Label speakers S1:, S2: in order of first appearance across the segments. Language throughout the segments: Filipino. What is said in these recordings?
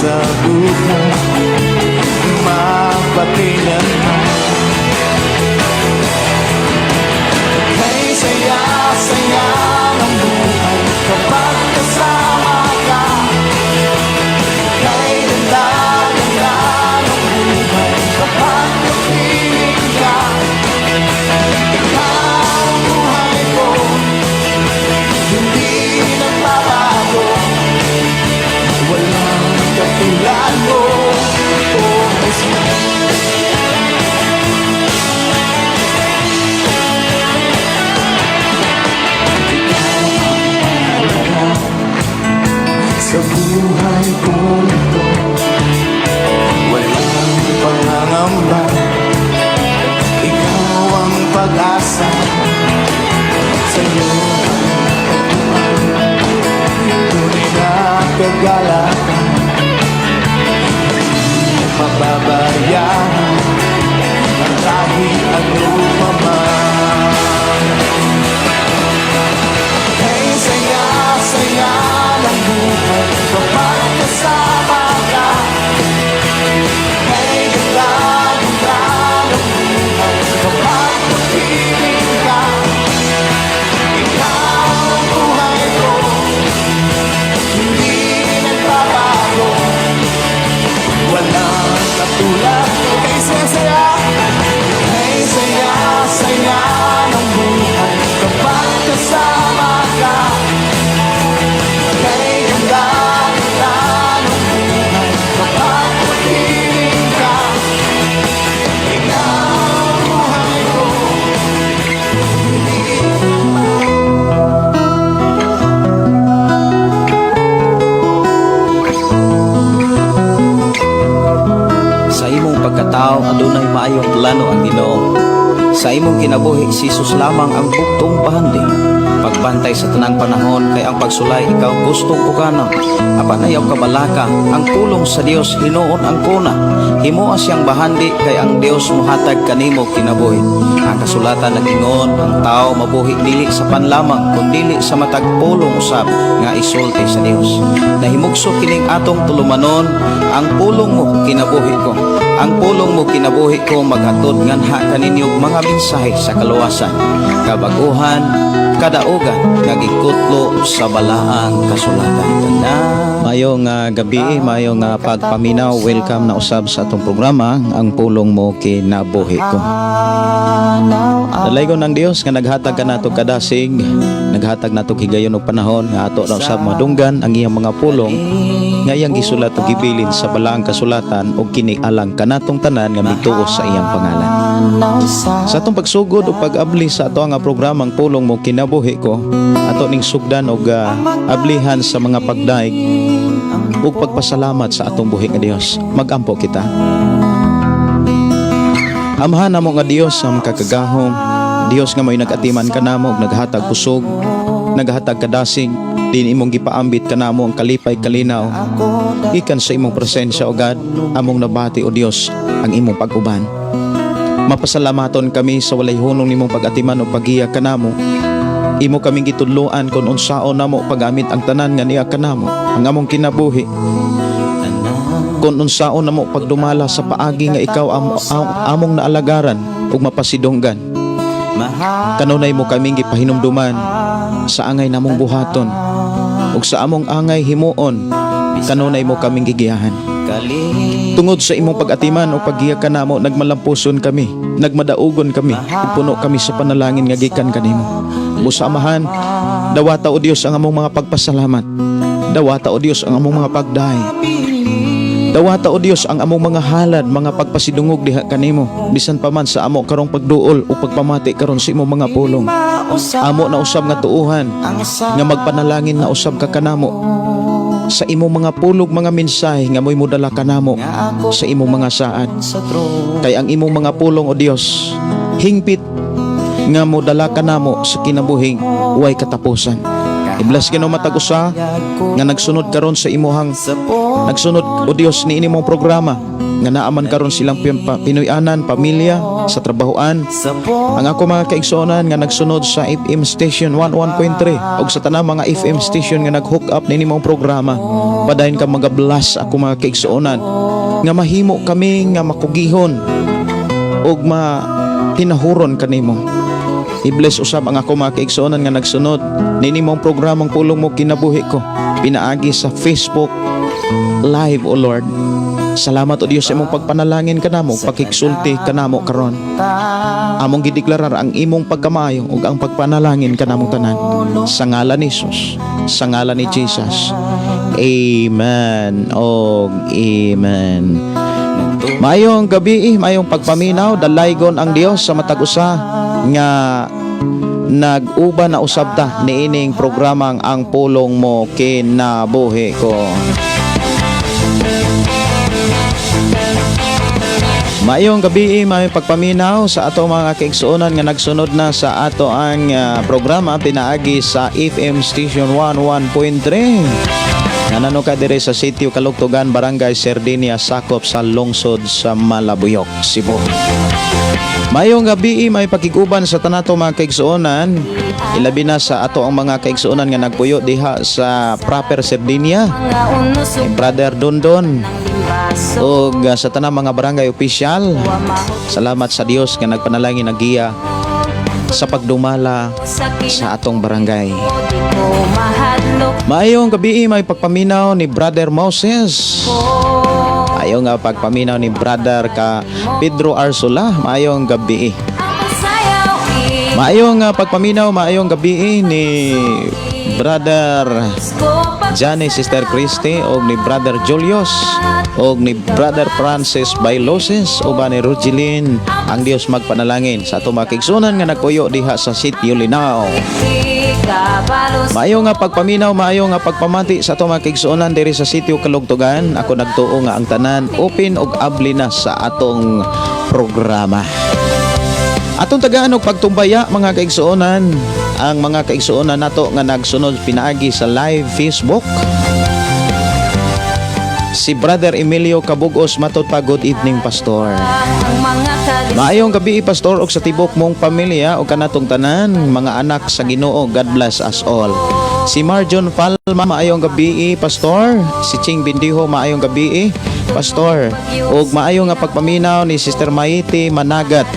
S1: sa buhay, mapatinan mo. Kay saya-saya ng buhay kapag kasama ka. Kay ganda-ganda ng buhay kapag napiling ka. Ikaw ang buhay ko, hindi nagbabago. Walang katulad mo, oh Jesus. Sa buhay ko ito, walang pangangamba. Ikaw ang pag-asa, sa'yo tunay na kagalakan. Hindi mababayaran ang kahit ano pa man. Kay saya-saya ng buhay kapag kasama ka. Kay ganda-ganda ng buhay kapag napiling ka. Ikaw ang buhay ko, hindi nagbabago. Walang katulad mo. Kay saya-saya, kay saya-saya ng buhay kapag kasama ka. Kay ganda-ganda ng buhay kapag napiling ka. Ikaw ang buhay ko,
S2: Sa imong pagkatao adunay maayong plano ang Ginoo. Sa imong kinabuhi si Jesus lamang ang buktong bahandi. Pagbantay sa tanang panahon kay ang pagsulay ikaw gustong kukanon. Apan ayaw kabalaka ang pulong sa Dios hinuon ang kuna. Himuha siyang bahandi kay ang Dios mohatag kanimo kinabuhi. Ang kasulatan nagingon ang tao mabuhi dili sa panlamang kundi sa matag pulong usab nga isulti sa Dios. Nahimugso kining atong tulumanon ang pulong mo kinabuhi ko. Ang pulong mo kinabuhi ko maghatod nganha kaninyong mga mensahe sa kaluwasan, kabaguhan, kadaugan nga gikutlo sa balaang kasulatan. Mayong gabi, mayong pagpaminaw. Welcome na usab sa atong programa ang pulong mo kinabuhi ko. Dalaygon ng Dios nga naghatag ka nato kadasig, naghatag nato higayon og panahon nga ato na usab madunggan ang iyang mga pulong nga iyang gisulat ug gibilin sa balaang kasulatan ug kini alang kanatong tanan nga mituo sa iyang pangalan. Sa atong pagsugod ug pag-abli sa ato nga programang pulong mo kinabuhi ko, ato ning sugdan og ablihan sa mga pagdaig ug pagpasalamat sa atong buhi nga Dios. Magampo kita. Amahan namo nga Dios ang kakagahom, Dios nga may nag-atiman kanamo ug naghatag kusog, naghatag kadasig, din imong gipaambit kanamo ang kalipay kalinaw. Ikan sa imong presensya o God, among nabati o Dios ang imong pag-uban. Mapasalamaton kami sa walay hunong nimong pag-atiman o paghiya kanamo. Imo kaming gitudloan kung unsaon namo pagamit ang tanan nga niya kanamo, ang among kinabuhi. Kung unsaon namo pagdumala sa paagi nga ikaw among naalagaran ug mapasidonggan. Kanunay mo kaming gipahinumduman sa angay namong buhaton ug sa among angay himuon, kanunay mo kaming gigiyahan. Tungod sa imong pag-atiman o paghiya kanamo, nagmalampuson kami, nagmadaugon kami, ug puno kami sa panalangin nga gikan kanimo. Busa amahan, dawata o Dios ang among mga pagpasalamat. Dawata o Dios ang among mga pagdaay. Dawata o Dios ang among mga halad, mga pagpasidungog diha kanimo, bisan pa man sa amo karong pagduol o pagpamati karon sa imong mga pulong. Amo na usab nga tuuhan nga magpanalangin na usab ka kanamo sa imong mga pulog, mga mensahe nga mo'y mudala kanamo sa imong mga saad. Kay ang imong mga pulong o Dios hingpit nga modala kanamo sa kinabuhing way katapusan. Iblas Ginoo matag usa nga nagsunod karon sa imuhang nagsunod o Dios ni inimong programa nga naaman karon silang Pinoyanan, pamilya, sa trabahoan. Ang ako mga kaigsuonan nga nagsunod sa FM station 11.3 og sa tanang mga FM station nga nag-hook up nini mong programa. Padayon ka mga-bless ako mga kaigsuonan nga mahimo kami nga makugihon og tinahuron kanimo. I-bless usab ang ako mga kaigsuonan nga nagsunod nini mong programang pulong mo kinabuhi ko pinaagi sa Facebook Live, O Lord. Salamat o Dios sa imong pagpanalangin kanamo, pakigsulti kanamo karon. Among gideklarar ang imong pagkamayo ug ang pagpanalangin kanamo tanan sa ngalan ni Jesus, sa ngalan ni Jesus. Amen. Og amen. Mayong gabi, mayong pagpaminaw, dalaygon ang Dios sa matag usa nga nag-uban na usab ta niining programang ang pulong mo kinabuhi ko. Mayong gabi, mayong pagpaminaw sa ato mga kaigsuonan nga nagsunod na sa ato ang programa pinaagi sa FM Station 11.3. Nanano ka dire sa Sitio Kalugtugan, Barangay Sardinia, sakop sa lungsod sa Malabuyok, Cebu. Mayong gabi, may pakiguban sa tanato mga kaigsuonan, ilabi na sa ato ang mga kaigsuonan nga nagpuyo diha sa proper Sardinia, Brother Dondon, o sa tanang mga barangay opisyal. Salamat sa Dios nga nagpanalangin nagiya sa pagdumala sa atong barangay. Maayong gabi, may pagpaminaw ni Brother Moses. Maayong pagpaminaw ni Brother Pedro Arsula. Maayong gabi. Maayong pagpaminaw, maayong gabi ni Brother Johnny, Sister Christy, o ni Brother Julius, o ni Brother Francis Bailoses, o ba ni Rogelyn. Ang Dios magpanalangin sa ato mga kaigsuonan nga nagpuyo diha sa Sitio Linao. Maayo nga pagpaminaw, maayo nga pagpamati sa ato mga kaigsuonan diri sa Sitio Kalugtugan. Ako nagtuo nga ang tanan open og abli na sa atong programa. Atong tagaan og pagtumbaya mga kaigsuonan, ang mga kaigsuonan nato nga nagsunod pinaagi sa live Facebook. Si Brother Emilio Cabugos matud pa, good evening Pastor. Maayong gabi Pastor og sa tibok mong pamilya o kanatong tanan mga anak sa Ginoo, God bless us all. Si Marjon Palma, maayong gabi Pastor. Si Ching Bindiho, maayong gabi Pastor. Og maayong nga pagpaminaw ni Sister Maite Managat,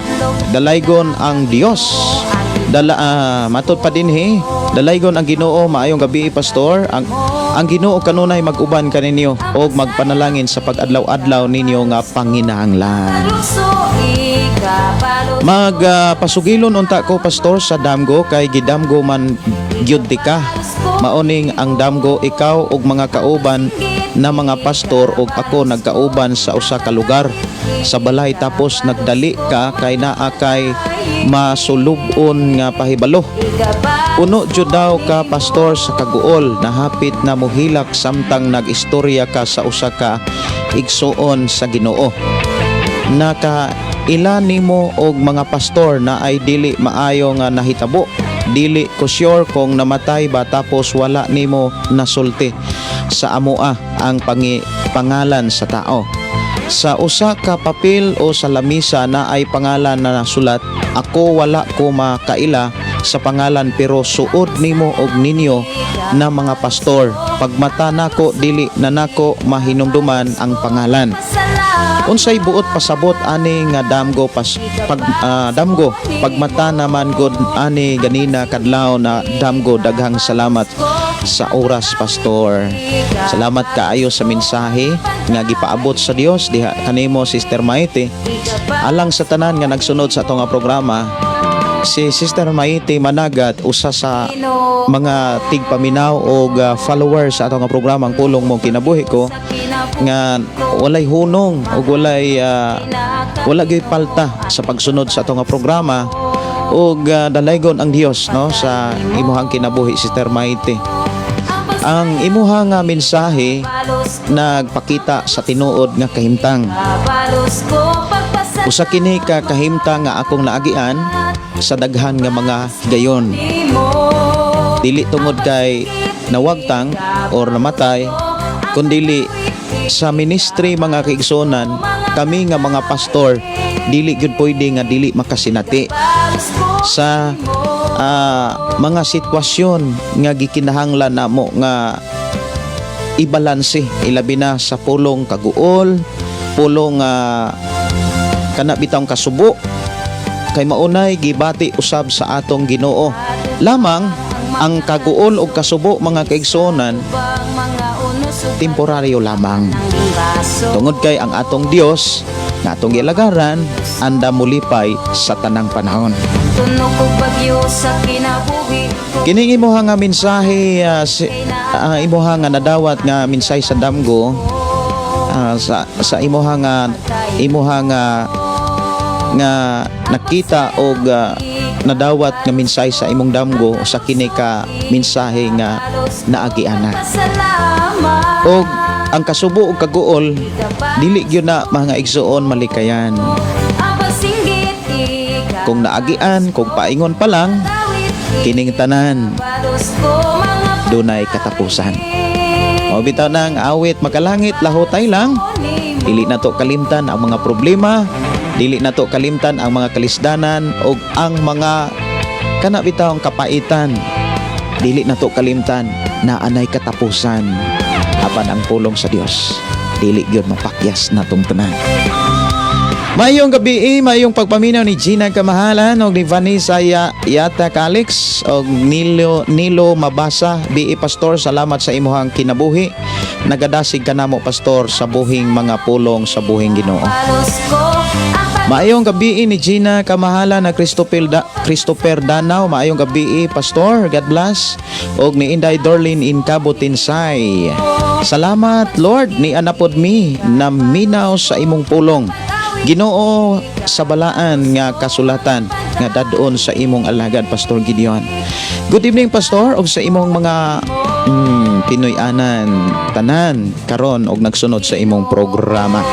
S2: dalaygon ang Dios. Matud pa din dalaygon ang Ginoo, maayong gabi Pastor. Ang Ginoo kanunay mag-uban kaninyo og magpanalangin sa pag-adlaw-adlaw ninyo nga panginahanglan. Pasugilon unta ko Pastor sa damgo kay gidamgo man gyud ka. Maoning ang damgo ikaw og mga kauban na mga pastor og ako nagkauban sa usa ka lugar sa balay, tapos nagdali ka kay naa kay masulubon nga pahibalo. Puno jud daw ka Pastor sa kaguol, nahapit na mohilak samtang nag-istorya ka sa usa ka igsuon sa Ginoo. Nakaila nimo og mga pastor na ay dili maayo nga nahitabo. Dili ko sure kung namatay ba tapos wala nimo nasulti sa amoa ang pangalan sa tao. Sa usa ka papel o sa lamisa na ay pangalan na nasulat, ako wala ko makaila sa pangalan pero suod nimo og ninyo na mga pastor. Pagmata nako dili na nako mahinumduman ang pangalan. Unsay buot pasabot ani nga damgo damgo pagmata naman god ani ganina kadlaw na damgo. Daghang salamat sa oras Pastor. Salamat kaayo sa mensahe nga gipaabot sa Dios diha kanimo Sister Maite. Alang sa tanan nga nagsunod sa atong programa, si Sister Maite Managat usa sa mga tigpaminaw o followers sa atong programa ang pulong mo kinabuhi ko nga walay hunong o wala gyud palta sa pagsunod sa atong programa ug dalaygon ang Dios no sa imuhang kinabuhi Sister Maite. Ang imuhang mensahe nagpakita sa tinuod nga kahimtang. Usa kini ka kahimtang nga akong naagian sa daghan nga mga higayon. Dili tungod kay nawagtang or namatay, kundili sa ministry mga kaigsonan, kami nga mga pastor dili gyud pwede nga dili makasinati sa mga sitwasyon nga gikinahanglan namo nga ibalanse, ilabi na sa pulong kaguol, pulong kana bitang kasubo, kay maunay gibati usab sa atong Ginoo. Lamang ang kaguol o kasubo mga kaigsonan temporaryo lamang. Tungod kay ang atong Dios nga atong gilagaran anda mulipay sa tanang panahon.
S3: Tunog og bagyo sa kinabuhi.
S2: Kining imuha nga mensahe imuha nga nadawat nga mensahe sa damgo sa imuha nga nakita og nadawat nga mensahe sa imong damgo sa kini ka mensahe nga naagiana.
S3: Salamat.
S2: Og ang kasubo ug kaguol dili gyud na mga igsuon malikayan.
S3: Abang singgit ikaw.
S2: Kung naagian, kung paingon pa lang, kining tanan
S3: Bados ko mga
S2: dunay katapusan. O bitaw nang awit makalangit lahutay lang. Dili na to kalimtan ang mga problema, dili na to kalimtan ang mga kalisdanan og ang mga kana bitawng kapaitan. Dili na to kalimtan na anay katapusan. Apan ang pulong sa Dios dili gyud mapakyas natong tanan. Mayong gabi, mayong pagpaminaw ni Gina Kamahalan og ni Vanessa Yata Calix og Nilo Mabasa. BE Pastor, salamat sa imuhang kinabuhi. Nagadasig ka namo Pastor sa buhing mga pulong sa buhing Ginoo.
S3: balos ko.
S2: Maayong gabi ni Gina Kamahalan na Christopher Danao. Maayong gabi Pastor, God bless. Og ni Inday Dorlin in Cabo Tinsay. Salamat Lord ni anapod mi na minaw sa imong pulong. Ginoo sa balaan nga kasulatan nga dadon sa imong alagad Pastor Gideon. Good evening Pastor og sa imong mga Pinoy-anan tanan karon og nagsunod sa imong programa.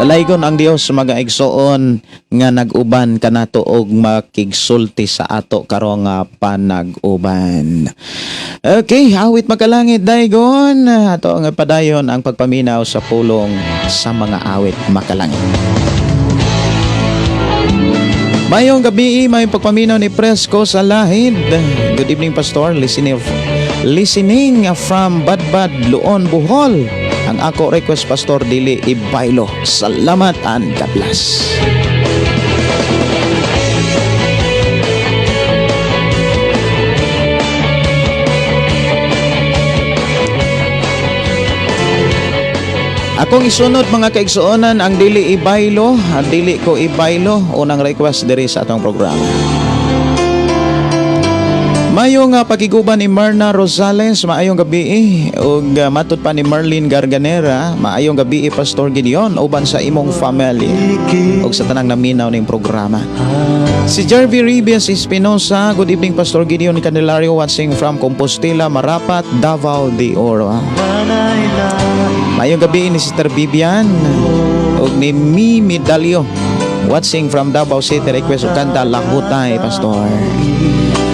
S2: Dalaygon ang Dios mga igsoon nga nag-uban kanato og makigsulti sa ato karong panag-uban. Okay, awit makalangit daygon ato nga padayon ang pagpaminaw sa pulong sa mga awit makalangit. Mayong gabi, mayong pagpaminaw ni Presko sa Lahid. Good evening Pastor, listening from Badbad, Luon, Bohol. Ang ako request Pastor dili ibaylo. Salamat and God bless. Akong isunod mga kaigsuonan ang dili ibaylo, dili ko ibaylo, unang request diri sa atong programa. Mayong pagiguban ni Marna Rosales, maayong gabi ug matud pa ni Marlene Garganera, maayong gabi Pastor Gideon uban sa imong family ug sa tanang naminaw ning programa. Si Jervy Ribias Espinosa, good evening Pastor Gideon Candelario watching from Compostela, Marapat, Davao de Oro. Maayong gabi ni Sister Bibian ug ni Mi Medalio watching from Davao City, request ug kanta Lahutay Pastor.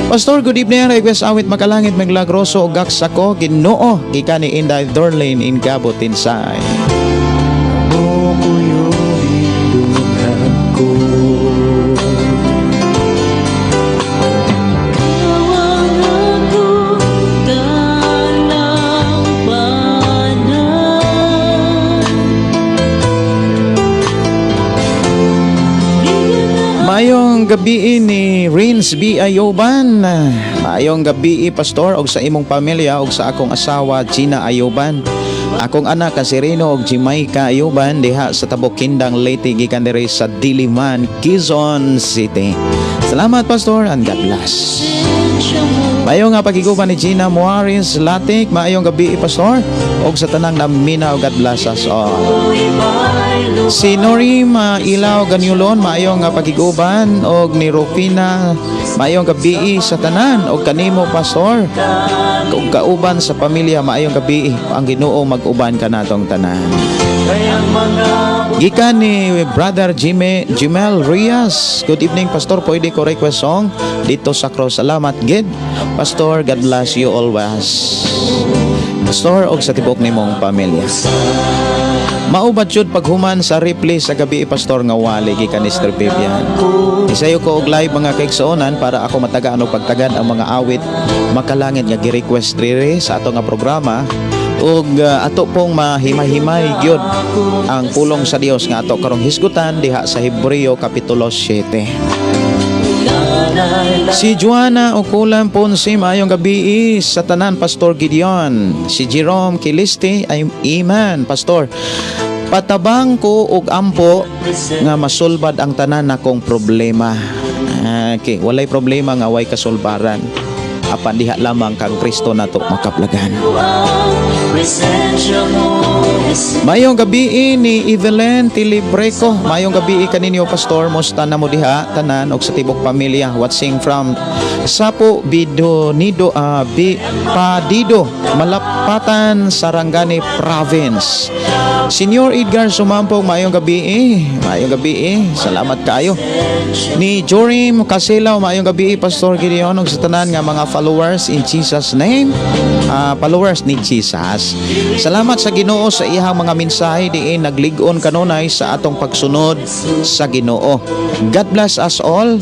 S2: Pastor, good evening. Request awit makalangit maglagroso o gaksako Ginoo gikan ni Inday Dorlin in Cabo Tinsay. Mayong gabi ni Rins B. Ayoban. Mayong gabi Pastor og sa imong pamilya og sa akong asawa Gina Ayoban. Akong anak si Reno og Jamaica Ayoban diha sa Tabukindang Leyte gikan diri sa Diliman, Quezon City. Salamat Pastor and God bless. Mayong pagiguban ni Gina Muaris Latik. Mayong gabi Pastor og sa tanang namina og God bless us all. Si Norim Ilaw Ganyulon, maayong pagiguban og ni Rufina, maayong gabi sa tanan og kanimo Pastor ug kauban sa pamilya, maayong gabi ang Ginoo mag-uban kanatong tanan. Gikan ni Brother Jimel Rias, good evening Pastor, pwede ko request song dito sa cross. Salamat gid Pastor, God bless you always. Pastor, og sa tibok nimong pamilya. Maubat yun paghuman sa replay sa gabi, Pastor, nga wali gikan ni Sister Vivian. Isayo ko og live mga kaigsuonan para ako matagaan og pagtagad ang mga awit makalangit nga gi-request riri sa ato nga programa ug ato pong mahimay-himay gyud ang pulong sa Dios nga ato karong hisgutan diha sa Hebreo kapitulo 7. Si Juana Okulan Ponce, maayong gabi sa tanan, Pastor Gideon. Si Jerome Kiliste, ay iman, Pastor. Patabang ko og ampo nga masulbad ang tanan nakong problema. Okay, walay problema nga way kasulbaran. Apan diha lamang kang Kristo nato makaplagan. Mayong gabi ni Evelyn Tilibreco. Mayong gabi kaninyo, Pastor. Musta na mo diha tanan og sa tibok pamilya, watching from Sapo Bidonido Padido, Malapatan, Sarangani Province. Senior Edgar Sumampong, mayong gabi. Mayong gabi. Salamat kayo. Ni Jorim Casilaw, mayong gabi, Pastor Gideon, og sa tanan nga mga followers in Jesus name. Followers ni Jesus. Salamat sa Ginoo sa iyang mga mensahe diin naglig-on kanunay sa atong pagsunod sa Ginoo. God bless us all.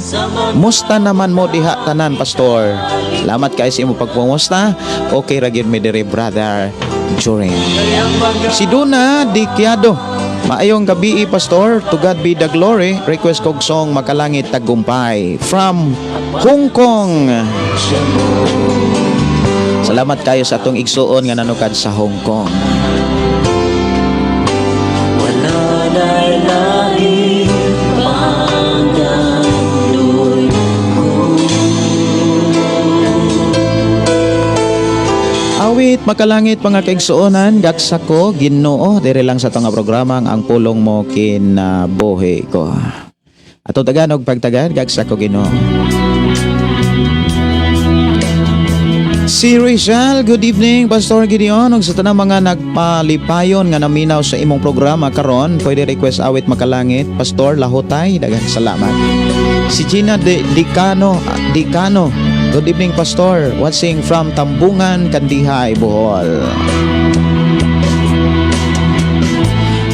S2: Musta naman mo diha tanan, Pastor? Salamat kay sa imo pagpumusta. Okay ra gyud mi diri, brother Jorim. Si Duna Dikiado, maayong gabi, Pastor. To God be the glory. Request kog song Makalangit Tagumpay from Hong Kong. Salamat kayo sa atong igsuon nga nanukad sa Hong Kong.
S1: Wala na'y lagi pangano'y
S2: Awit Makalangit mga kaigsuonan, gaksa ko Ginoo dire lang sa tong nga programa ang pulong mo kinabuhi ko. Ato tagan og pagtagad, gaksa ko Ginoo. Si Rachel, good evening, Pastor Gideon. Og sa tanang mga nagpalipayon nga naminaw sa imong programa karon, pwede request awit Makalangit, Pastor Lahotay, daghang salamat. Si Gina Dicano, good evening, Pastor. Watching from Tambungan, Kandihay, Bohol.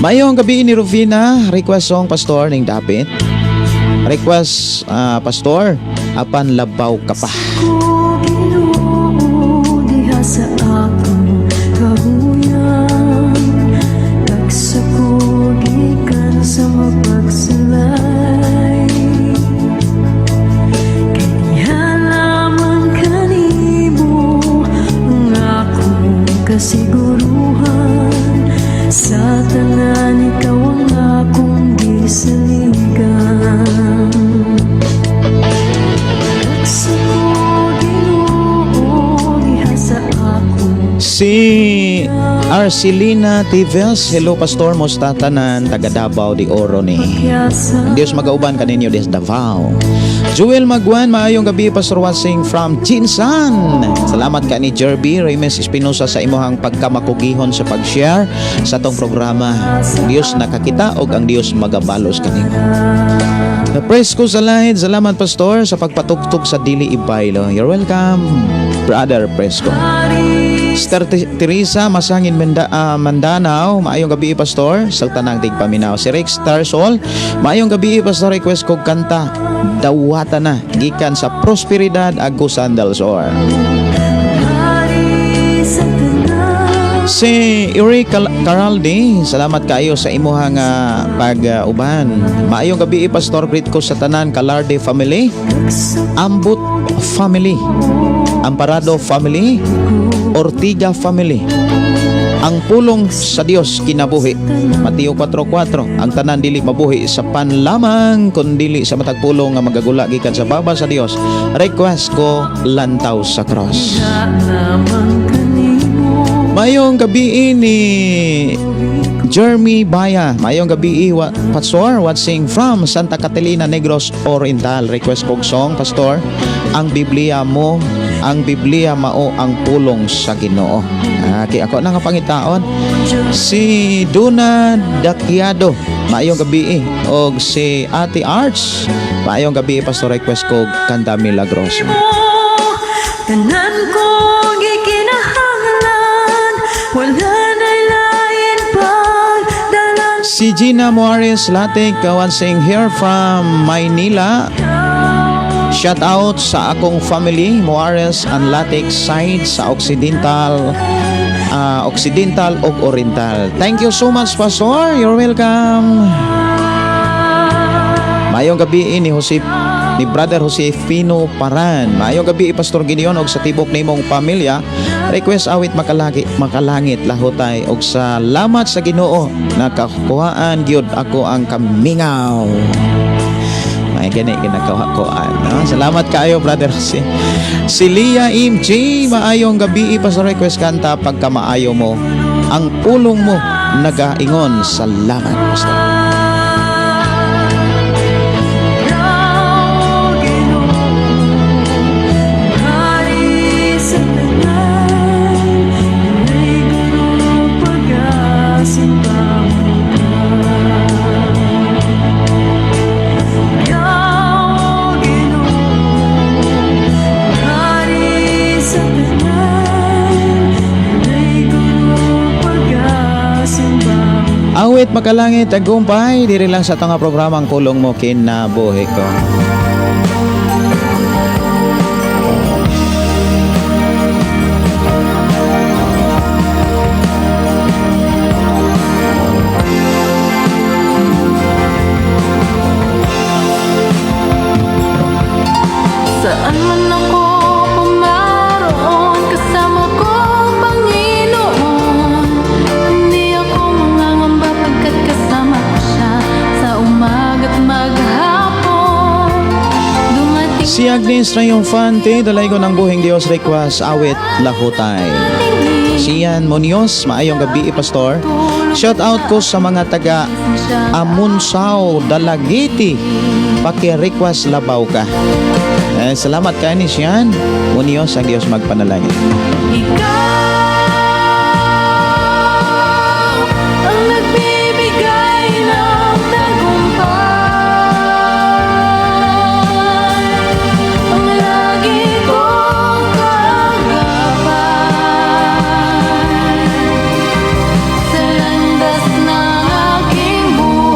S2: Mayong gabi ni Rufina, request song, Pastor, ning dapit. Request, Pastor, apan labaw ka pa.
S4: Sa akong kahuyan, nagsako gikan sa mapagsulay. Kaya lamang kanimo ang akong kasiguruhan. Sa tanan ikaw ang akong gisaligan.
S2: Si Arcelina Tives, hello Pastor, musta tanan, taga Davao de Oro ni. Ang Diyos magauban kaninyo des Davao. Joel Magwan, maayong gabi, Pastor, watching from Jinsan. Salamat ka ni Jerby Reyes Espinosa sa imuhang pagkamakugihon sa pag-share sa tong programa. Ang Diyos nakakita og ang Diyos magabalos kanimo. Praise ko sa lahid. Salamat, Pastor, sa pagpatugtog sa dili ibaylo. You're welcome, Brother Presco. Sister Teresa Masangin Mandanao, maayong gabi, Pastor, sa tanang tigpaminaw. Si Rex Tarsol, maayong gabi, Pastor, request kog kanta Dawata na gikan sa Prosperidad Agusan del Sur. Si Uri Caraldi, salamat kayo sa imuhang pag-uban. Maayong gabi, Pastor, greet ko sa tanan Calarde family, Ambut family, Amparado family, Ortiga family. Ang pulong sa Dios kinabuhi. Mateo 4:4. Ang tanan dili mabuhi sa pan lamang kundi sa matag pulong nga magagula gikan sa baba sa Dios. Request ko lantaw sa cross. Mayong gabi ni Jeremy Baya. Mayong gabi, Pastor, watching from Santa Catalina, Negros Oriental. Request kong song, Pastor, ang Biblia mo, ang Biblia mao ang pulong sa Ginoo. Okay, ako na nga pangitaon. Si Duna Dakiado, maayong gabi. Og si Ate Arts, maayong gabi, Pastor, request ko kanta Milagroso.
S4: Tanan ko gikinahanglan
S2: Si Gina Muarez Latic kawansing here from Maynila. Shout out sa akong family Muarez and Latic side sa Occidental ug Oriental. Thank you so much, Pastor. You're welcome. Mayong gabi ni Brother Josefino Paran. Mayong gabi Pastor Gideon og sa tibok nimong pamilya. Request awit makalangit lahutay og salamat sa Ginoo nakakuhaan gyud ako ang kamingaw. May gani ginakakuhaan, no? Salamat kaayo Brother Jose. Si Lia MJ, maayong gabi Pastor, request kanta pagka maayo mo. Ang pulong mo nagaingon. Salamat Pastor. Awit makalangit tagumpay diri lang sa tanga programang Pulong Mo Kinabuhi Ko.
S3: Saan man ako pumaroon, kasama ko, Panginoon. Hindi ako mangangamba pagkat kasama ko siya sa umaga't maghapon. Dumating
S2: Si Agnes Triumphante, dalay ko ng buhing Diyos request awit lahutay. Sian Munoz, maayong gabi Pastor. Shout out ko sa mga taga Amunsao, Dalagiti. Paki-request labaw ka. Salamat ka ni Sian Munoz, ang Diyos magpanalangin.
S3: Ikaw ang nagbibigay ng tagumpay, ang lagi kong kagabay sa landas ng aking buhay.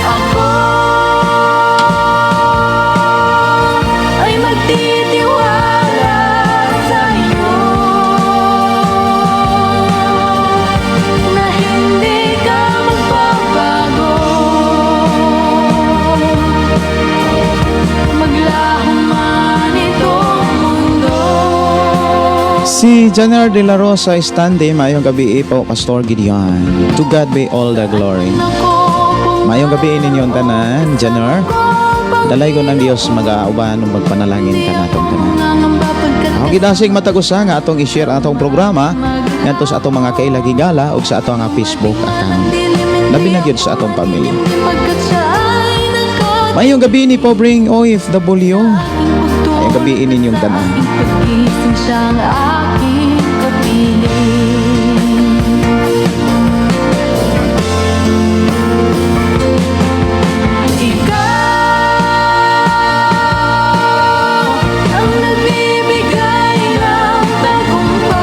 S3: Ako ay magtitiwala sa iyo na hindi ka magbabago. Maglaho man itong mundo.
S2: Si Janar de la Rosa Estande, mayong gabi po Pastor Gideon. To God be all the glory. Mayong gabi ninyong tanan, Janar. Dalay ko ng Diyos mag-auban ng magpanalangin ka natong tanan. Ako gidasig matagusa nga atong i-share atong programa ngadto sa atong mga kailagigala ug sa atong nga Facebook account. Labi na gyud sa atong pamilya. Mayong gabi ni Pobring OFW. Mayong gabi ninyong tanan.
S3: Pag-ising siyang aking kapiling. Ikaw ang nagbibigay ng tagumpay,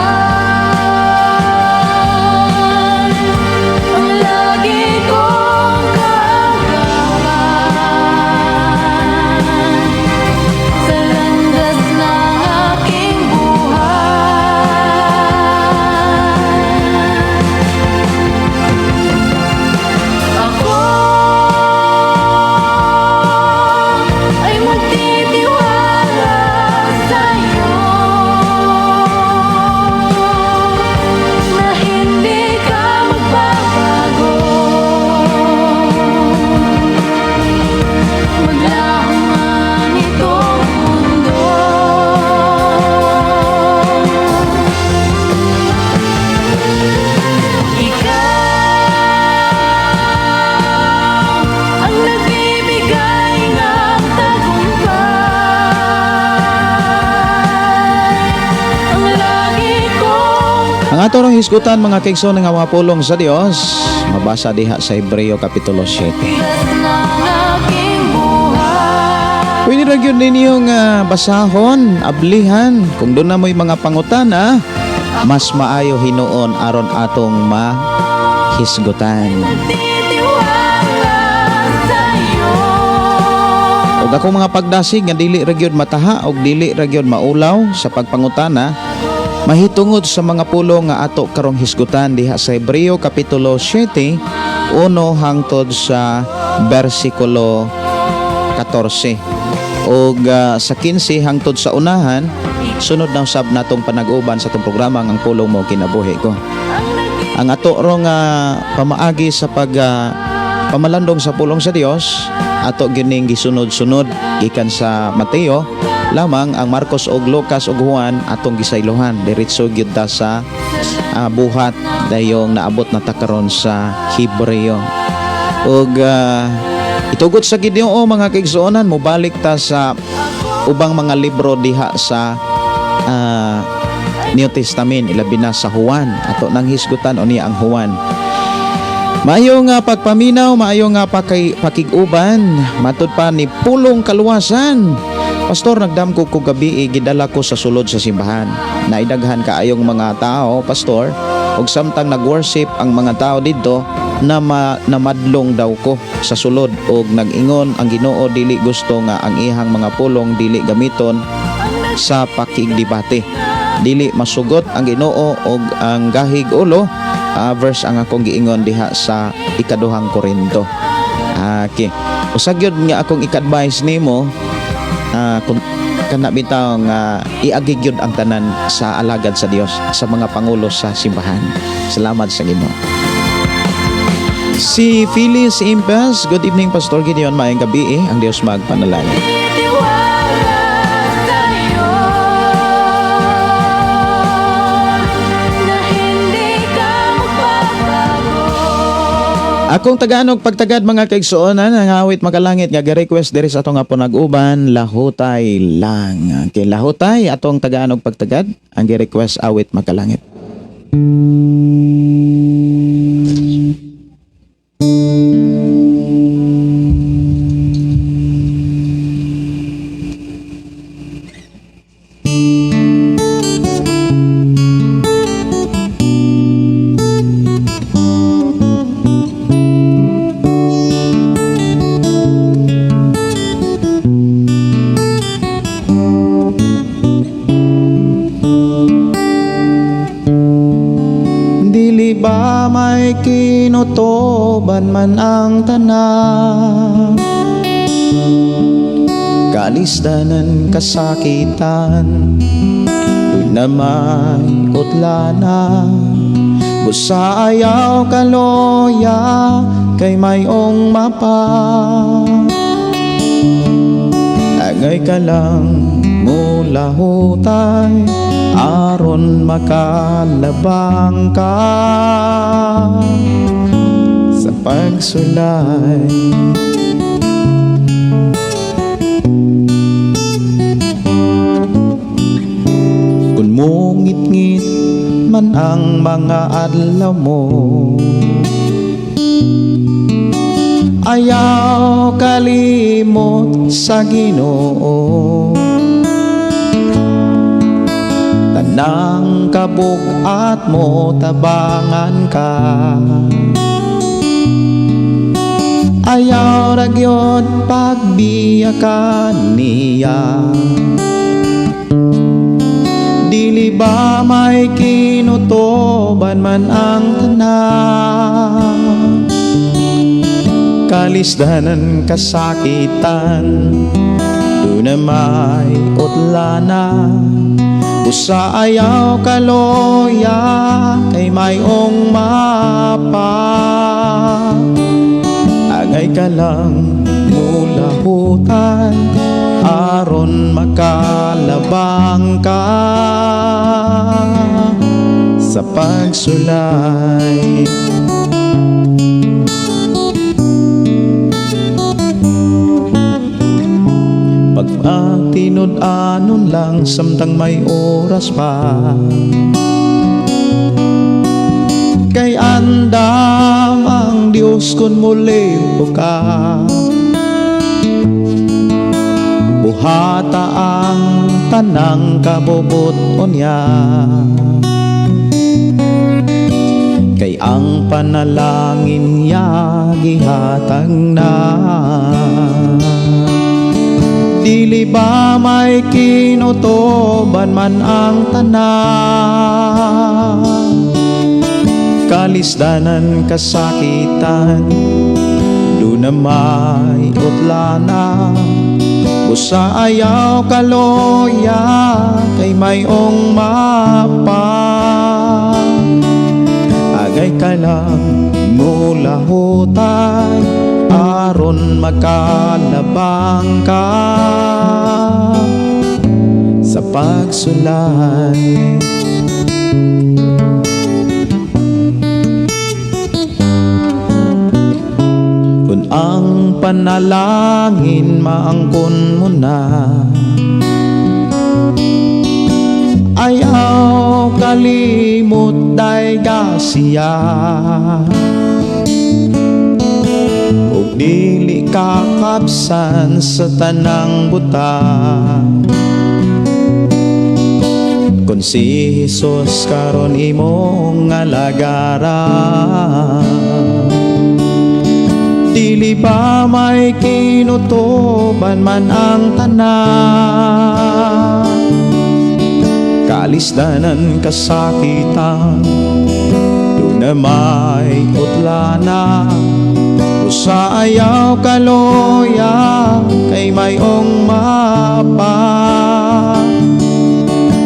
S3: ang lagi kong kagabay sa landas ng aking buhay. Ako ay magtitiwala sa iyo na hindi ka magbabago. Maglaho man itong mundo. Ikaw ang nagbibigay ng tagumpay, ang lagi kong
S2: Ang ato rong hisgutan mga kaigsoon nga mga pulong sa Dios, mabasa diha sa Hebreo kapitulo 7.
S3: kalas ng aking buhay.
S2: Pwede ra gyud ninyong basahon, ablihan kung doon na mo'y mga pangutana, mas maayo hinuon aron atong mahisgutan.
S3: Titiwala sa'yo.
S2: Ug ako mga pagdasig nga dili ra gyud mataha og dili ra gyud maulaw sa pagpangutana, mahitungod sa mga pulong nga ato karong hisgutan diha sa Hebreo kapitulo 7 uno hangtod sa bersikulo 14 ug sa 15 hangtod sa unahan sunod na usab natong panag-uban sa itong programa ang pulong mo kinabuhi ko. Ang ato rong pamaagi sa pamalandong sa pulong sa Dios ato gining gisunod-sunod gikan sa Mateo lamang ang Marcos ug Lucas ug Juan atong gisaylohan diretso gyud ta sa buhat dayong naabot na ta karon sa Hebreo. Ug itugot sa Ginoo mga kaigsuonan mobalik ta sa ubang mga libro diha sa New Testament ilabi na sa Juan ato nang hisgutan o niya ang Juan. Maayo nga pagpaminaw, maayo nga pakig-uban, matud pa ni pulong kaluwasan. Pastor, nagdamko ko gabi, gidala ko sa sulod sa simbahan. Naidaghan kaayong mga tao, pastor, ug samtang nag-worship ang mga tao dito na namadlong daw ko sa sulod ug nag-ingon ang Ginoo dili gusto nga ang ihang mga pulong dili gamiton sa pakigdebate. Dili masugot ang Ginoo og ang gahig ulo. Verse ang akong giingon diha sa ikaduhang Korinto. Okay. Usag gyud nga akong ik-advise nimo kung kana bitaw nga iagi gyud ang tanan sa alagad sa Dios sa mga pangulo sa simbahan. Salamat sa Ginoo. Si Phyllis Impes, good evening Pastor Gideon, maayong gabi ang Dios magpanalangin.
S3: Titiwala sa'yo na hindi ka magbabago.
S2: Akong tagaanog pagtagad mga kaigsuonan ang awit makalangit nga ga-request diri sa atong nga nag-uban lahutay lang. Okay, lahutay atong tagaanog pagtagad ang gi-request awit makalangit. Dili ba may kinutoban man ang tanan, kalisdanan kasakitan, doon na may utlana, busa ayaw kaloya kay mayong mapa. Angay ka lang mula hutay aron makalabang ka sa pagsulay. Kung mungit-ngit man ang mga adlaw mo, ayaw kalimot sa Ginoo. Tanang kabugat mo tabangan ka, ayaw ra gyud pagbiyakan niya. Dili ba may kinutoban man ang tanan, kalisdanan kasakitan, doon na may utlana, busa ayaw kaloya kay mayong mapa. Angay ka lang mula hutay aron makalabang ka sa pagsulay. Pagpatinod-anon lang samtang may oras pa, kay andam ang Dios kun muli ka. buhata ang tanang kabubot unya. Kay ang panalangin niya gihatag na. Dili ba may kinutoban man ang tanan? Kalisdanan kasakitan, do na may utlana. Usa ayaw kaloya, kay mayong mapa. Agay ka lang mula hutay, aron makalabang ka sa pagsulay. Kung ang panalangin maangkon mo na, ayaw kalimot day siya. Ug dili kakabsan sa tanang buta. Kung si Jesus karon imong alagaran, dili ba may kinutoban man ang tanan? Kalisdanan kasakitan, do na may utlana. Usa ayaw kaloya, kay mayong mapa.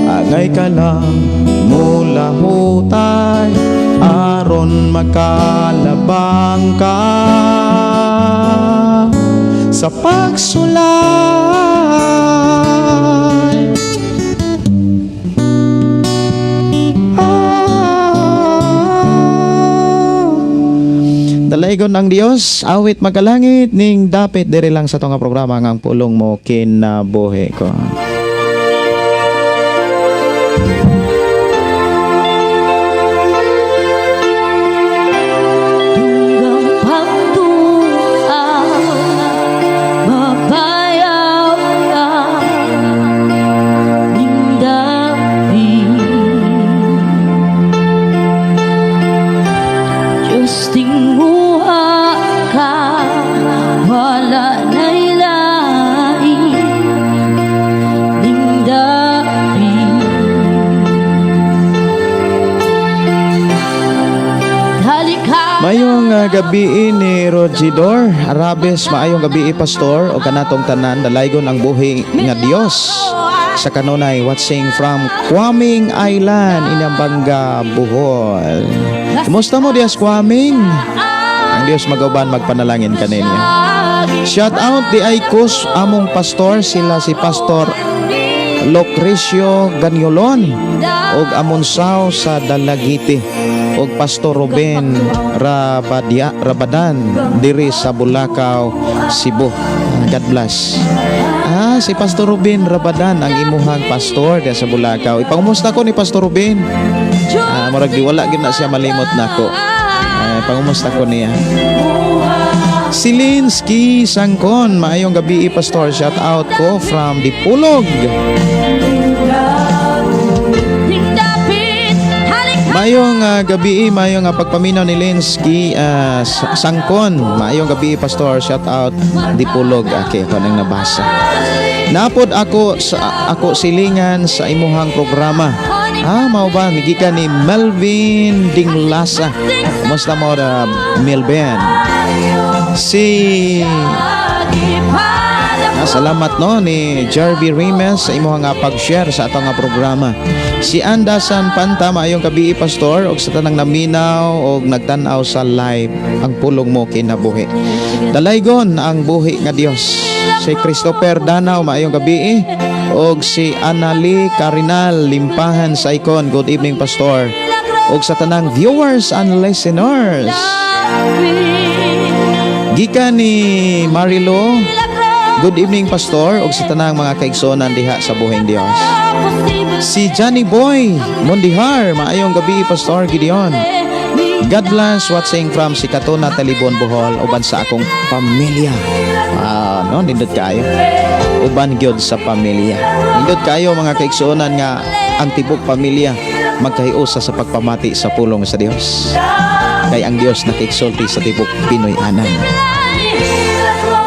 S2: Agay ka lang mula hutay, aron makalabang ka sa pagsulay. Dalaygon ang Dios, awit magalangit ning dapit diri lang sa tong programa ngang pulong mo kinabuhi ko.
S3: Hanggang pagtuaw, mabayaw na ning dapit. Diyos tinguha ka, wala na'y lain ning dapit. Halika
S2: Mayong gabi ni Rogidor Arabes, maayong gabi pastor o kanatong tanan, dalaygon ang buhi nga Dios sa kanunay, watching from Kwaming Island, Inabanga, Bohol. Kumusta mo Dias Kwaming? Ang Dios magauban magpanalangin kaninyo. Shout out di Aikos among pastor, sila si Pastor Lucrecio Ganyolon og Amonsaw sa Dalagiti og Pastor Ruben Rabadan diri sa Bulacau, Cebu. God bless. Si Pastor Ruben Rabadan ang imuhang pastor diya sa Bulacau. Ipangumusta ko ni Pastor Ruben. Murag di wala gid na siya malimot nako. Pangumusta ko niya. Silinski Sangkon, maayong gabi pastor. Shout out ko from Dipulog.
S3: ning dapit. Halika
S2: Maayong gabi, maayong pagpaminaw ni Linsky Sangkon. Maayong gabi pastor. Shout out Dipulog. Okay, ko nang nabasa. Napod ako silingan sa imuhang programa. Mao ba migika ni Melvin Dinglasa. Kumusta mo Melvin? Salamat no ni Jarvie Rimes sa imong nga pag-share sa atong nga programa. Si Andasan Panta, maayong gabi pastor og sa tanang naminaw og nagtan-aw sa live ang pulong mo kinabuhi. Dalaygon ang buhi nga Dios. Si Christopher Danaw, maayong gabi og si Anali Carinal Limpahan sa Icon. Good evening pastor. Og sa tanang viewers and listeners. Gika ni Marilo, good evening pastor og sa tanang mga kaigsonan diha sa buhing Dios. Si Johnny Boy Mondihar, maayong gabi pastor Gideon. God bless, watching from Sikatuna, Talibon, Bohol, uban sa akong pamilya. No, nindot kayo. Uban gyud sa pamilya. Nindot kayo mga kaigsuonan nga ang tibok pamilya magkahiusa sa pagpamati sa pulong sa Dios. Kay ang Dios nakiksulti sa tibok Pinoy anan.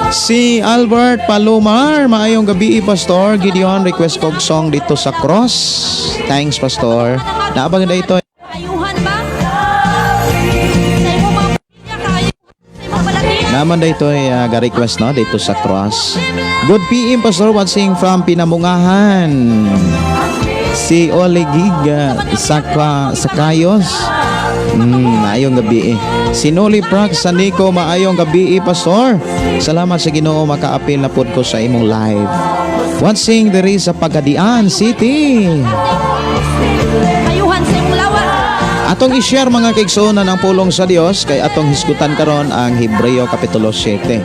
S2: Si Albert Palomar, maayong gabi Pastor. Gideon, request kog song dito sa cross. Thanks Pastor. Naabang na ito.
S3: Ayuhan ba? Sa imo mga pamilya kayo. Sa imo palagi.
S2: Naman dito ay ga-request no dito sa cross. Good PM Pastor, watching from Pinamungahan. Si Olegiga sa Kayos. Maayong gabi Si Noli Prax sa Nico, maayong gabi Pastor. Salamat sa Ginoo makaapil na pod ko sa imong live. Watching diri sa Pagadian City.
S3: Ayuhan sa imong lawas.
S2: Atong i-share mga kaigsuonan ang pulong sa Dios kay atong hisgutan karon ang Hebreo kapitulo 7.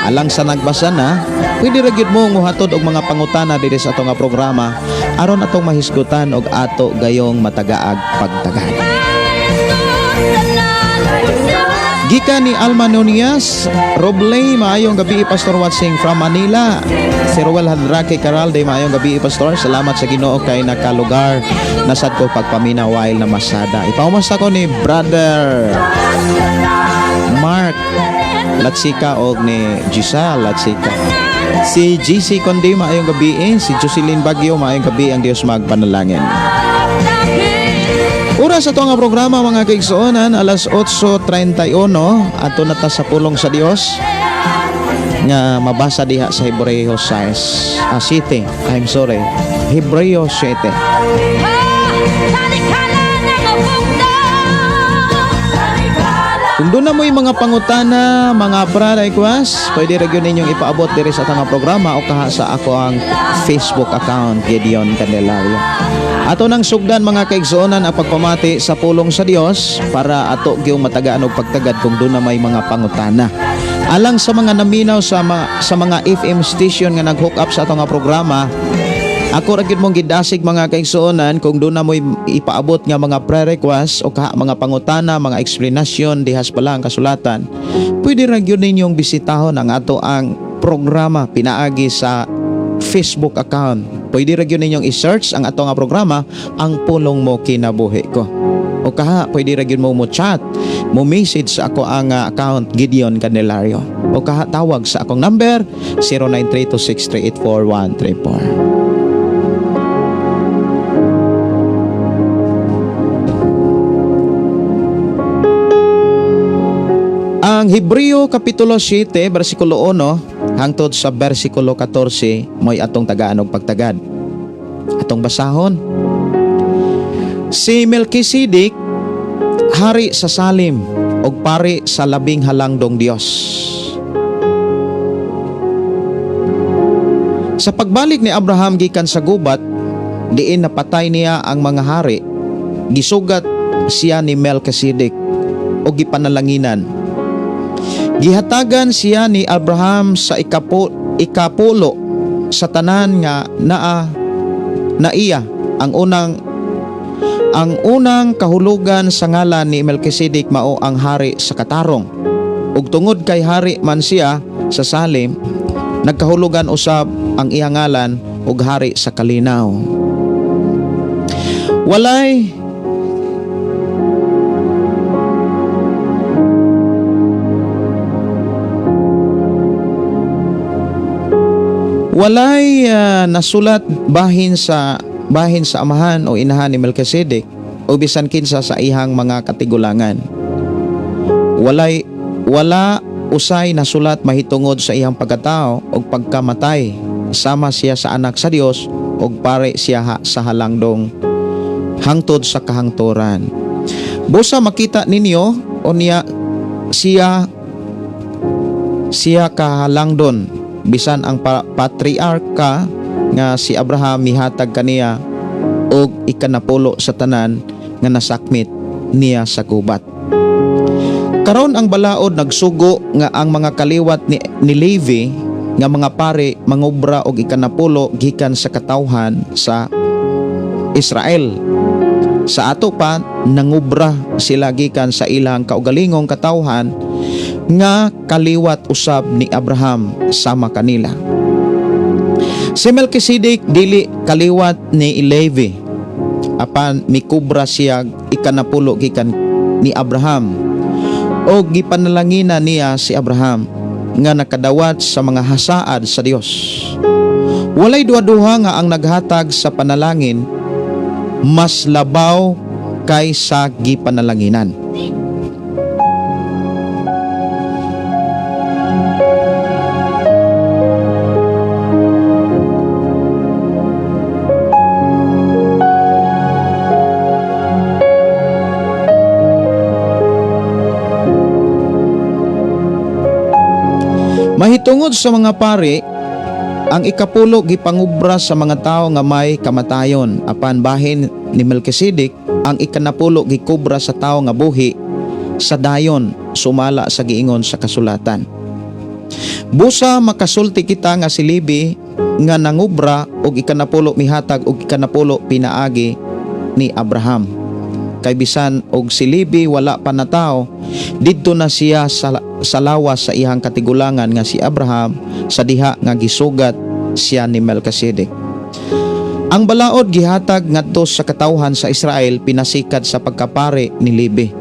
S2: Alang sa nagbasa na, pwede ra gyud mo nguhatod og mga pangutana diri sa atong nga programa aron atong mahisgutan og ato gayong matagaag pagtagad. Gikan ni Alma Nunias, Robley, maayong gabi Pastor watching from Manila. Si Roel Hadrake Caralde, maayong gabi Pastor. Salamat sa Ginoo kay nakalugar nasad ko pagpamina while na masada. Ipamasta ko ni Brother Mark Latsika og ni Giselle Latsika. Si GC Conde, maayong gabi Si Jocelyn Bagyo, maayong gabi. Ang Dios magpanalangin. Oras sa nga programa mga kaigsuonan, alas 8:31 ato na ta sa pulong sa Dios nga mabasa diha sa Hebreo 7. Hebreo 7. Kung doon na mo yung mga pangutana, mga request, pwede rin yun ninyong ipaabot diri sa atong programa o kaha sa ako ang Facebook account, Gideon Candelario. Ato nang sugdan mga kaigsuonan ang pagpamati sa pulong sa Dios para ato gyung matagaan og pagtagad kung doon na may mga pangutana. Alang sa mga naminaw sa mga FM station nga nag-hook up sa atong programa, ako ra gyud mong gidasig mga kaigsuonan kung doon na mo ipaabot nga mga pre-request o mga pangutana, mga explanation dihas pala ang kasulatan. Pwede ra gyud ninyong bisitahon ang ato ang programa pinaagi sa Facebook account. Pwede ra gyud ninyong i-search ang ato nga programa, ang pulong mo kinabuhi ko. O kaha, pwede ra gyud mo chat, mo message sa ako ang account Gideon Candelario. O kaha, tawag sa akong number 093263844134. Ang Hebreo kapitulo 7 bersikulo 1 hangtod sa bersikulo 14 mo'y atong tagaan og pagtagad. Atong basahon. Si Melkisedek hari sa Salim og pari sa labing halangdong Dios. Sa pagbalik ni Abraham gikan sa gubat, diin napatay niya ang mga hari, gisugat siya ni Melkisedek og gipanalaginan. Gihatagan siya ni Abraham sa ikapulo sa tanan nga naiya ang unang kahulugan sa ngalan ni Melkisedek mao ang hari sa katarong. Ug tungod kay hari man siya sa Salim, nagkahulugan usab ang iyang ngalan og hari sa kalinaw. Walay nasulat bahin sa amahan o inahan ni Melkisedek o bisan kinsa sa ihang mga katigulangan. Wala usay nasulat mahitungod sa ihang pagkatao o pagkamatay. Sama siya sa anak sa Dios o pare siya sa halangdong hangtod sa kahangturan. Busa makita ninyo o siya kahalangdon. Bisan ang patriarka nga si Abraham mihatag kaniya og ikanapulo sa tanan nga nasakmit niya sa gubat. Karon ang balaod nagsugo nga ang mga kaliwat ni Levi nga mga pare mangobra og ikanapulo gikan sa katawhan sa Israel. Sa ato pa nangobra sila gikan sa ilang kaugalingong katawhan nga kaliwat usab ni Abraham sama kanila. Si Melchizedek dili kaliwat ni Levi, apan mikubra siya ikanapulo gikan ni Abraham, o gipanalangina niya si Abraham nga nakadawat sa mga hasaad sa Dios. Walay duha-duha nga ang naghatag sa panalangin mas labaw kaysa gipanalanginan. Mahitungod sa mga pari, ang ikapulo gipangubra sa mga tao nga may kamatayon, apan bahin ni Melchizedek ang ikanapulo gikubra sa tao nga buhi sa dayon, sumala sa giingon sa kasulatan. Busa makasulti kita nga si Levi nga nangubra og ikanapulo mihatag og ikanapulo pinaagi ni Abraham. Kay bisan og si Levi wala pa na tao, didto na siya sa lawas sa ihang katigulangan nga si Abraham sa diha nga gisugat siya ni Melchizedek. Ang balaod gihatag ngadto sa katawhan sa Israel pinasikat sa pagkapari ni Levi.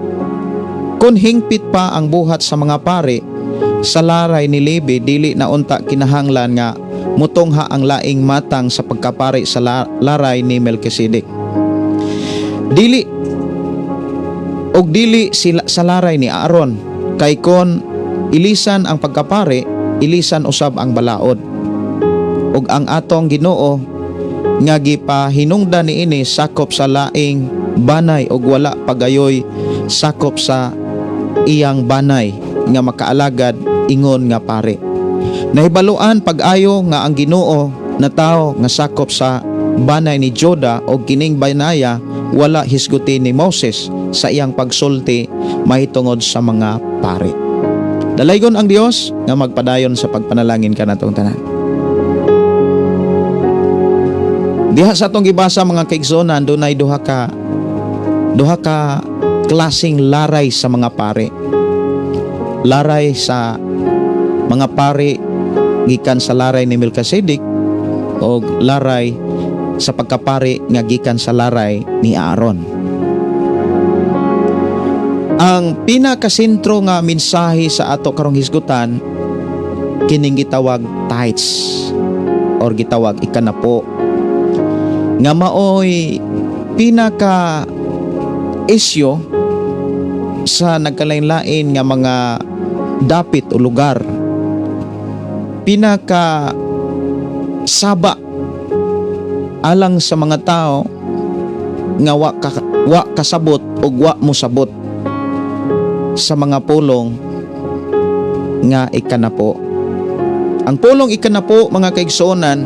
S2: Kun hingpit pa ang buhat sa mga pari sa laray ni Levi, dili na unta kinahanglan nga mutongha ang laing matang sa pagkapari sa laray ni Melchizedek. Dili sila sa laray ni Aaron, kay kon ilisan ang pagkapari, ilisan usab ang balaod. Ug ang atong Ginoo nga gipahinungdan niini sakop sa laing banay ug wala pagayoy sakop sa iyang banay nga makaalagad ingon nga pare. Nahibaluan pag-ayo nga ang Ginoo na tao nga sakop sa banay ni Joda o kining banaya wala hisguti ni Moses sa iyang pagsulti mahitungod sa mga pari. Dalaygon ang Dios nga magpadayon sa pagpanalangin kanatong tanan. Diha sa atong gibasa mga kaigsonan, dunay duha ka klaseng laray sa mga pari. Laray sa mga pari gikan sa laray ni Melchizedek o laray sa pagkapari nga gikan sa laray ni Aaron. Ang pinakasentro nga mensahe sa ato karong hisgutan kining gitawag tithes or gitawag ikanapo, nga maoy pinaka isyu sa nagkalain-lain nga mga dapit o lugar, pinaka saba alang sa mga tao nga wa kasabot o wa mosabot sa mga pulong nga ikanapo. Ang pulong ikanapo mga kaigsuonan,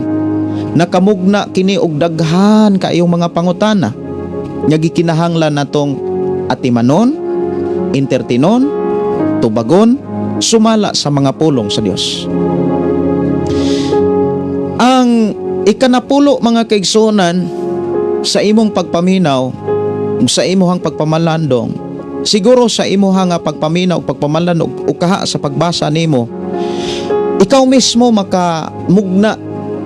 S2: nakamugna kini og daghan kaayong mga pangutana nga gikinahanglan natong atimanon, entertinon, tubagon, sumala sa mga pulong sa Dios. Ang ikanapulo mga kaigsuonan sa imong pagpaminaw, sa imuhang pagpamalandong, siguro sa imuhang pagpaminaw ug pagpamalandong ug kaha sa pagbasa nimo, ikaw mismo makamugna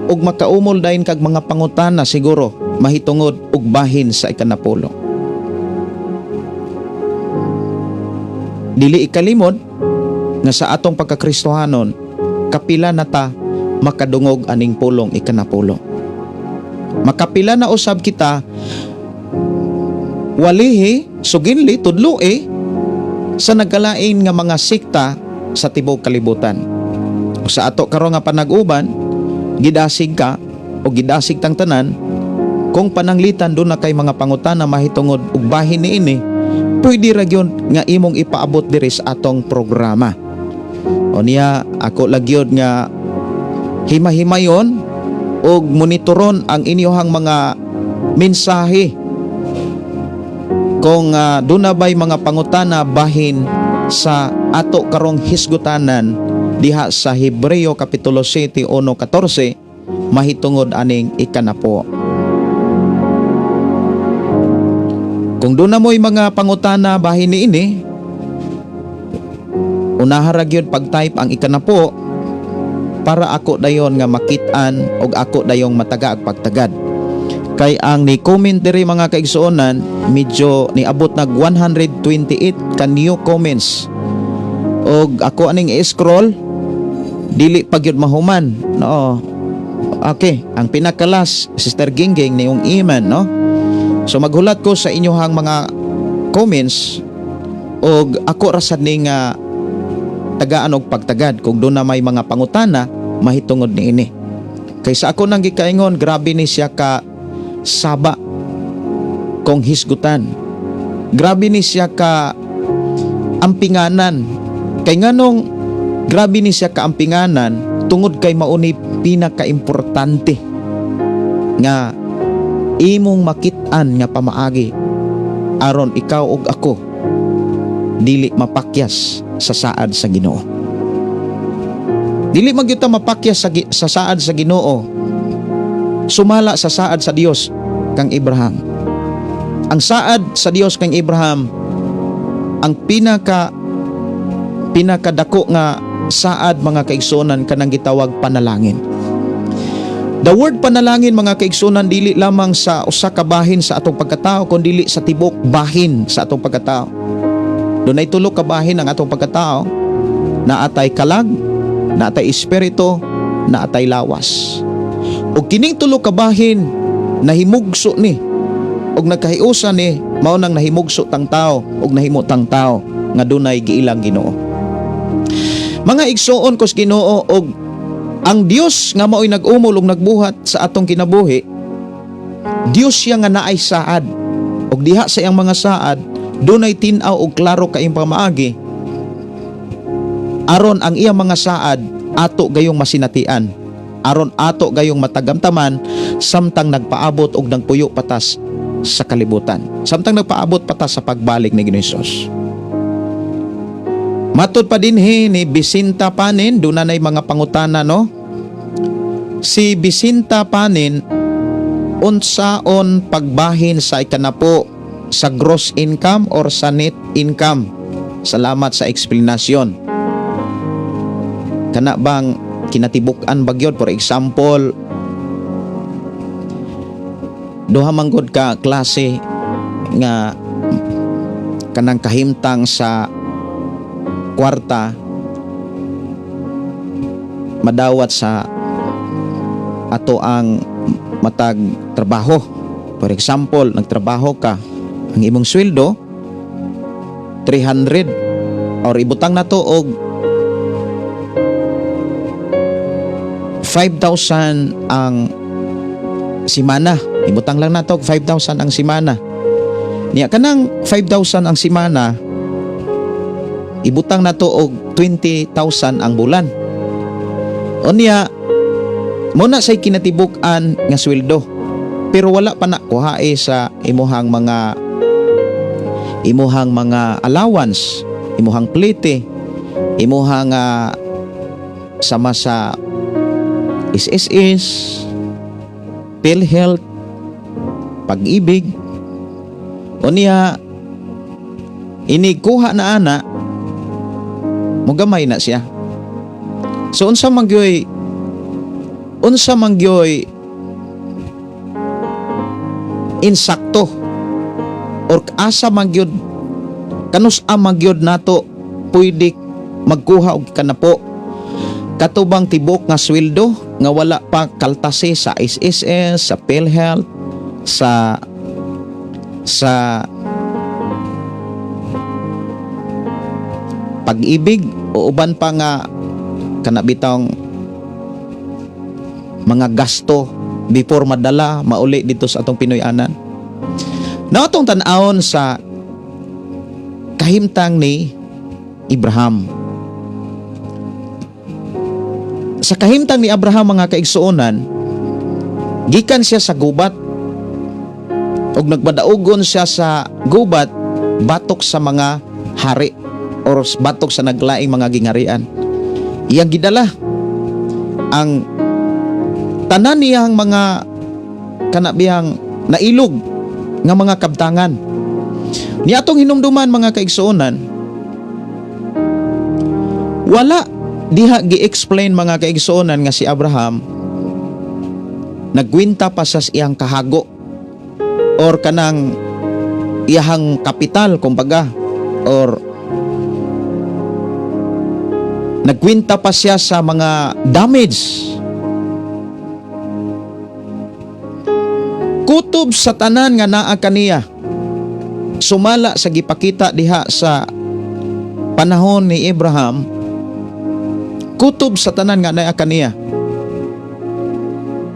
S2: ug makaumol dayon kag mga pangutana siguro mahitungod og bahin sa ikanapulo. Dili ikalimod nga sa atong pagkakristohanon, kapila na ta makadungog aning pulong ikanapulo. Makapila na usab kita walihi, suginli, tudloi sa nagkalain nga mga sikta sa tibuok kalibutan. Sa ato karon nga panag-uban, gidasig ka o gidasig tang tanan, kung pananglitan doon na kay mga pangutana mahitungod og bahin niini, pwede ra gyud nga imong ipaabot diri sa atong programa. O niya ako lagyod nga hima-himayon og monitoron ang inyohang mga mensahe kung doon na ba'y mga pangutana bahin sa ato karong hisgutanan diha sa Hebreo Kapitulo 7, 1-14 mahitungod aning ikanapo. Kung doon na mo'y mga pangutana bahin niini, Unaha ra gyud pag-type ang ikanapo para ako dayon nga makit-an og ako dayong mataga ag pagtagad. Kay ang ni comment diri mga kaigsuonan medyo niabot nag 128 ka new comments. Og ako aning i-scroll dili pa gyud mahuman, no. Okay, ang pinakalas Sister Gingging niyong iman, no. So maghulat ko sa inyohang mga comments og ako ra sad ning tagaan og pagtagad kung doon na may mga pangutana mahitungod niini. Kaysa ako nang gikaingon, grabe ni siya ka saba kung hisgutan. Grabe ni siya ka ampinganan. Kay nganong grabe ni siya ka ampinganan tungod kay mauni pinaka-importante nga imong makit-an nga pamaagi aron ikaw ug ako dili mapakyas sa saad sa Ginoo. Dili magyuta mapakyas sa saad sa Ginoo. Sumala sa saad sa Dios kang Abraham. Ang saad sa Dios kang Abraham ang pinakadako nga saad mga kaigsunan kanang gitawag panalangin. The word panalangin mga kaigsunan dili lamang sa usa ka bahin sa atong pagkatao kundi dili sa tibok bahin sa atong pagkatao. Dunay tulo ka bahin ang atong pagkatao, naatay kalag, naatay espiritu, naatay lawas. Ug kining tulo ka bahin nahimugso ni ug nagkahiusa ni mao nang nahimugso tang tao ug nahimo tang tao nga dunay giilang Ginoo. Mga igsuon kos Ginoo og ang Dios nga mao'y nag-umol ug nagbuhat sa atong kinabuhi, Dios siya nga naay saad ug diha sa iyang mga saad dunay tin-aw og klaro kaayong pamaagi aron ang iyang mga saad ato gayong masinatian, aron ato gayong matagamtaman samtang nagpaabot og nagpuyo patas sa kalibutan, samtang nagpaabot patas sa pagbalik ni Ginoong Hesus. Matod pa dinhi ni Bisinta Panin, doon na mga pangutana, no? Si Bisinta Panin, unsaon pagbahin sa ikanapo sa gross income or sa net income? Salamat sa eksplanasyon. Kana bang kinatibuk-an bagyod? For example, duha manggod ka klase nga kanang kahimtang sa kwarta madawat sa ato ang matag trabaho. For example, nagtrabaho ka, ang imong sweldo 300 or ibutang na to og 5,000 ang simana. Ibutang lang na to og 5,000 ang simana. Niya kanang 5,000 ang simana, ibutang na to og 20,000 ang bulan. O niya, muna say kinatibuk-an nga sweldo. Pero wala pa na kuhae sa imuhang mga allowance, imuhang plite, imuhang sama sa SSS, PhilHealth, Pag-ibig. O niya, inikuha na ana, mugamay na siya. So unsa mangyoy insakto or asa magyud kanus magyud nato pwede magkuha og kanapo katubang tibok nga sweldo nga wala pa kaltase sa SSS, sa PhilHealth, sa Pag-ibig o uban pa nga kanabitang mga gasto before madala mauli dito sa atong Pinoy-anan. Na atong tan-awon sa kahimtang ni Abraham. Sa kahimtang ni Abraham mga kaigsuonan, gikan siya sa gubat ug nagmadaugon siya sa gubat batok sa mga hari or batok sa naglaing mga gingarian. Iyang gidala ang tanan niyang mga kanabiyang nailog nga mga kabtangan. Ni atong hinumduman mga kaigsuonan, Wala diha gi-explain mga kaigsuonan nga si Abraham nagwinta pa sa iyang kahago or kanang iyahang kapital kumbaga, or nagwinta pa siya sa mga damage. Kutob sa tanan nga naa kaniya, sumala sa gipakita diha sa panahon ni Abraham, kutob sa tanan nga naa kaniya,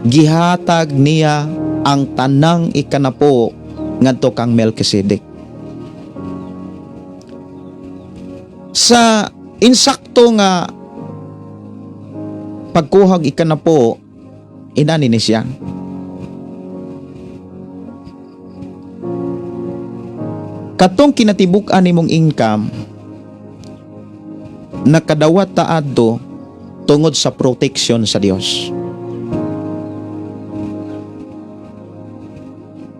S2: gihatag niya ang tanang ikanapo ngadto kang Melkisedek. Sa insakto nga pagkuhag ikanapo, inani ni siya. Katong kinatibuk-an nimong income, nakadawat ta adto tungod sa protection sa Dios.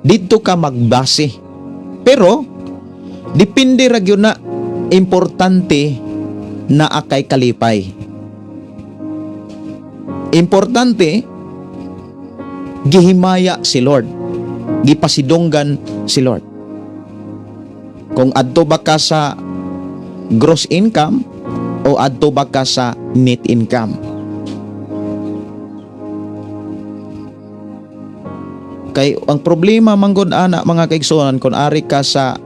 S2: Dito ka magbase. Pero dipindi ra gyud na, importante na akay kalipay. Importante gihimaya si Lord, gipasidonggan si Lord. Kung adto ba ka sa gross income o adto ba ka sa net income. Kay ang problema manggod ana mga kaigsuonan, kung ari ka sa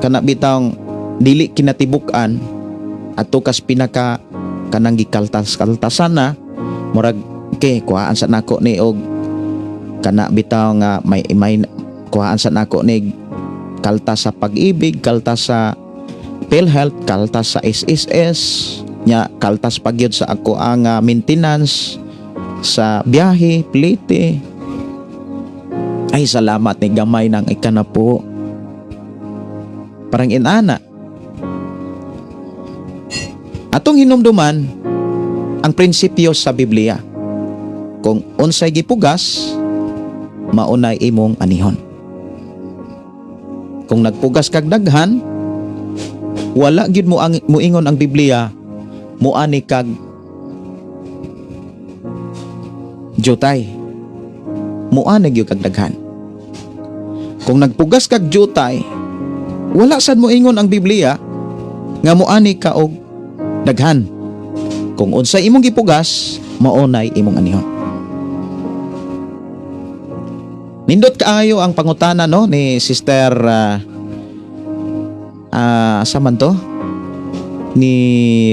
S2: kanabitang dili kinatibuk-an adto kas pinaka kanang gikaltas-kaltasan na, murag kuhaan sa nako ni og kana bitaw nga may kuhaan sa nako ni kaltas sa pag-ibig, kaltas sa PhilHealth, kaltas sa SSS nya, kaltas pagyud sa ako ang maintenance sa biyahe, plite. Ay salamat ni gamay ng ikanapo. Parang inana. Atong hinumduman ang prinsipyo sa Biblia. Kung unsay gipugas, maunay imong anihon. Kung nagpugas kag daghan, wala gyud mo muingon ang Biblia muani kag jutay. Muani gyud kag daghan. Kung nagpugas kag jutay, wala sad moingon ang Biblia nga muani ka og daghan. Kung unsay imong gipugas, maunay imong anihon. Nindot kaayo ang pangutana no ni Sister saman to ni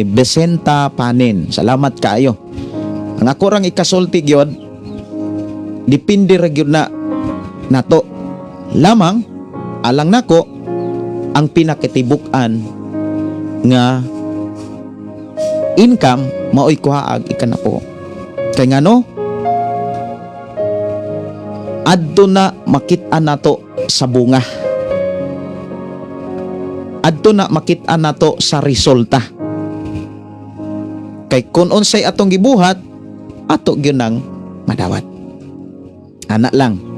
S2: Besenta Panin. Salamat kaayo. Ang ako rang ikasulti gyud, dipindi ra gyud na nato. Lamang alang nako ang pinakitibuk-an nga income maoy kuhaag ikanapo. Kay ngano? Adto na makit-an nato sa bunga. Adto na makit-an nato sa resulta. Kay kun unsay atong gibuhat, ato gyud nang madawat. Ana lang.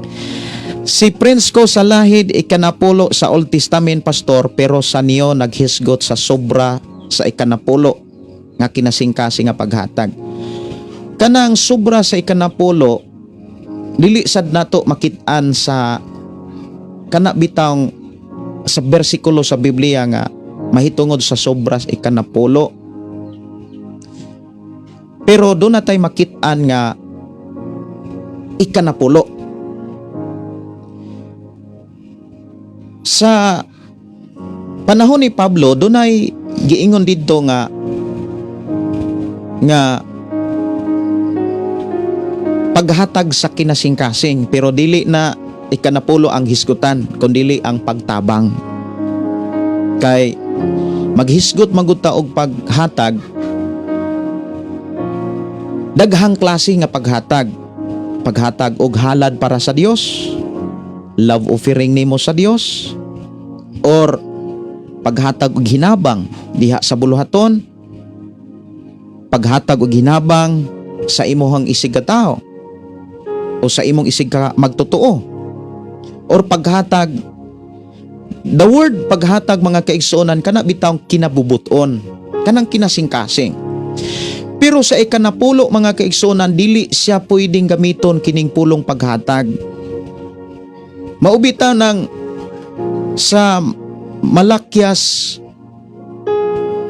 S2: Si Prince ko sa lahid ikanapulo sa Old Testament pastor, pero sa niyo naghisgot sa sobra sa ikanapulo nga kinasingkasi nga paghatag. Kanang sobra sa ikanapulo, dili sad nato makit-an sa kana bitang sa bersikulo sa Biblia nga mahitungod sa sobra sa ikanapulo. Pero doon na tayo makit-an nga ikanapulo. Sa panahon ni Pablo, doon ay giingon dito nga paghatag sa kinasingkasing, pero dili na ikanapulo ang hisgutan, kundi ang pagtabang. Kay maghisgot maguta og paghatag, daghang klase nga paghatag. Paghatag og halad para sa Dios, love offering nimo sa Dios, or paghatag og hinabang diha sa buluhaton, paghatag og hinabang sa imuhang isig ka tao o sa imong isig ka magtotoo, or paghatag, the word paghatag mga kaigsuonan kana bitaw kinabubuton, kanang kinasingkasing. Pero sa ikanapulo mga kaigsunan, dili siya pwedeng gamiton kining pulong paghatag. Maubitaw ng sa Malakyas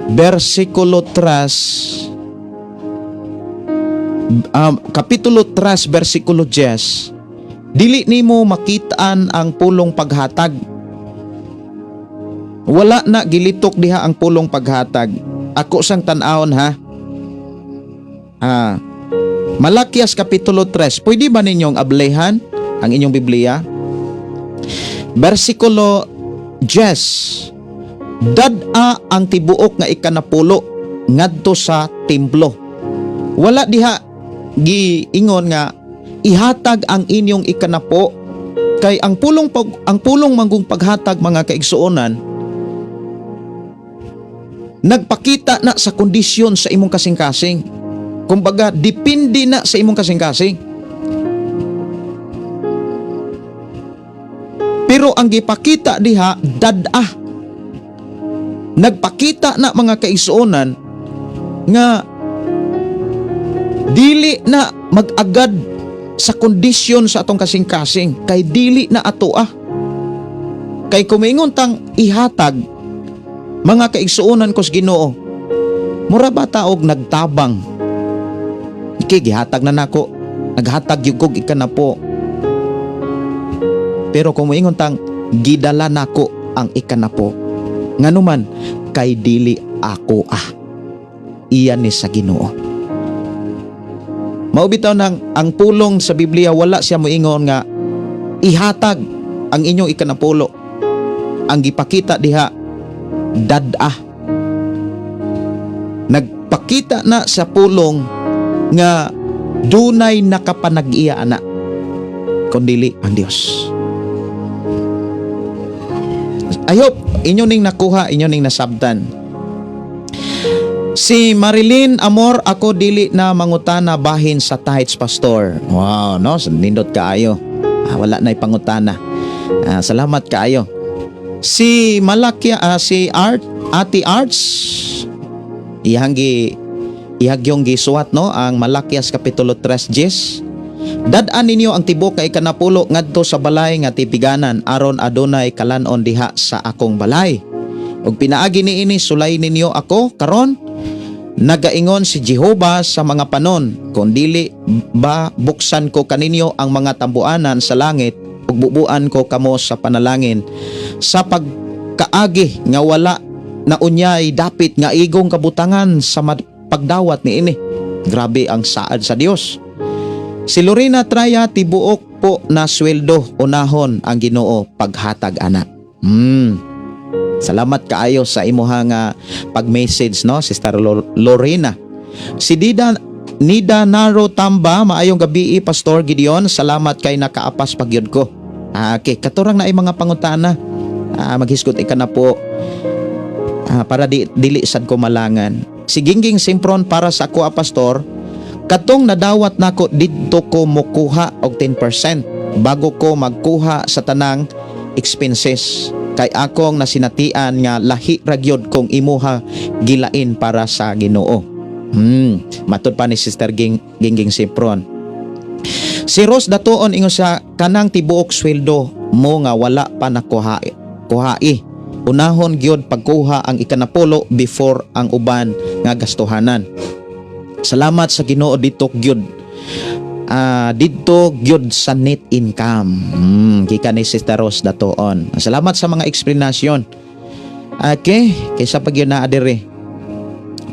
S2: versikulo 3, kapitulo 3 versikulo 10, dili nimo makitaan ang pulong paghatag. Wala na gilitok diha ang pulong paghatag. Ako sang tan-awon ha. Malakyas kapitulo 3. Pwede ba ninyong ablehan ang inyong Biblia? Versikulo 10. Dad-a ang tibuok nga ikanapulo ngadto sa templo. Wala diha giingon nga ihatag ang inyong ikanapo, kay ang pulong manggong paghatag mga kaigsuonan nagpakita na sa kondisyon sa imong kasing-kasing. Kumbaga, depende na sa imong kasing-kasing. Pero ang gipakita diha, dad-a. Nagpakita na mga kaigsuonan nga dili na mag-agad sa kondisyon sa atong kasing-kasing, kay dili na ato Kay kumingon tang ihatag, mga kaigsuonan ko sa Ginoo, mura ba taog nagtabang? Gihatag na nako, naghatag yugog ikanapo. Pero kung moingon tang gidala nako ang ikanapo, nganuman kay dili ako iyan ni sa Ginoo. Maubitaw nang ang pulong sa Biblia, wala siya moingon nga ihatag ang inyong ikanapulo. Ang gipakita diha, dad-a. Nagpakita na sa pulong nga dunay nakapanag-iya ana kundili ang Dios. I hope inyo ning nakuha, inyo ning nasabtan. Si Marilyn Amor, ako dili na mangutana bahin sa tithes, pastor. Wow, no? Nindot kaayo. Wala na'y pangutana. Salamat kaayo. Si si Ate Arts, ihagyong gisuwat no ang Malakyas kapitulo 3:10. Dad-an ninyo ang tibok kay kanapulo ngadto sa balay nga tipiganan aron adunay kalanon diha sa akong balay. Ug pinaagi niini sulay ninyo ako karon. Nagaingon si Jehova sa mga panon, kung dili ba buksan ko kaninyo ang mga tambuanan sa langit ug bubuan ko kamo sa panalangin sa pagkaagi nga wala na unyay dapit nga igong kabutangan sa pagdawat niini. Grabe ang saad sa Dios. Si Lorena Traya, tibuok po na sweldo unahon ang Ginoo paghatag ana. Salamat kaayo sa imuha nga pag-message no, Sister Lorena. Si Nida Naro Tamba, maayong gabi Pastor Gideon. Salamat kay nakaapas pagyud ko. Okay, katurang na ay mga pangutana. Maghisgot ka na po para dili sad ko malangan. Si Gingging Simpron, para sa ako Pastor, katong nadawat nako didto ko mokuha og 10% bago ko magkuha sa tanang expenses. Kay akong nasinatian nga lahi ragyod kong imuha gilain para sa Ginoo. Matud pa ni Sister Gingging Simpron. Si Rose Datoon ingon sa kanang tibuok sweldo mo nga wala pa nakuhai. Unahon gyud pagkuha ang ikanapulo before ang uban nga gastuhanan. Salamat sa Ginoo dito gyud. Dito gyud sa net income. Kika ni Sister Rose Datoon. Salamat sa mga eksplanasyon. Okay, kaysa pag yun na adere.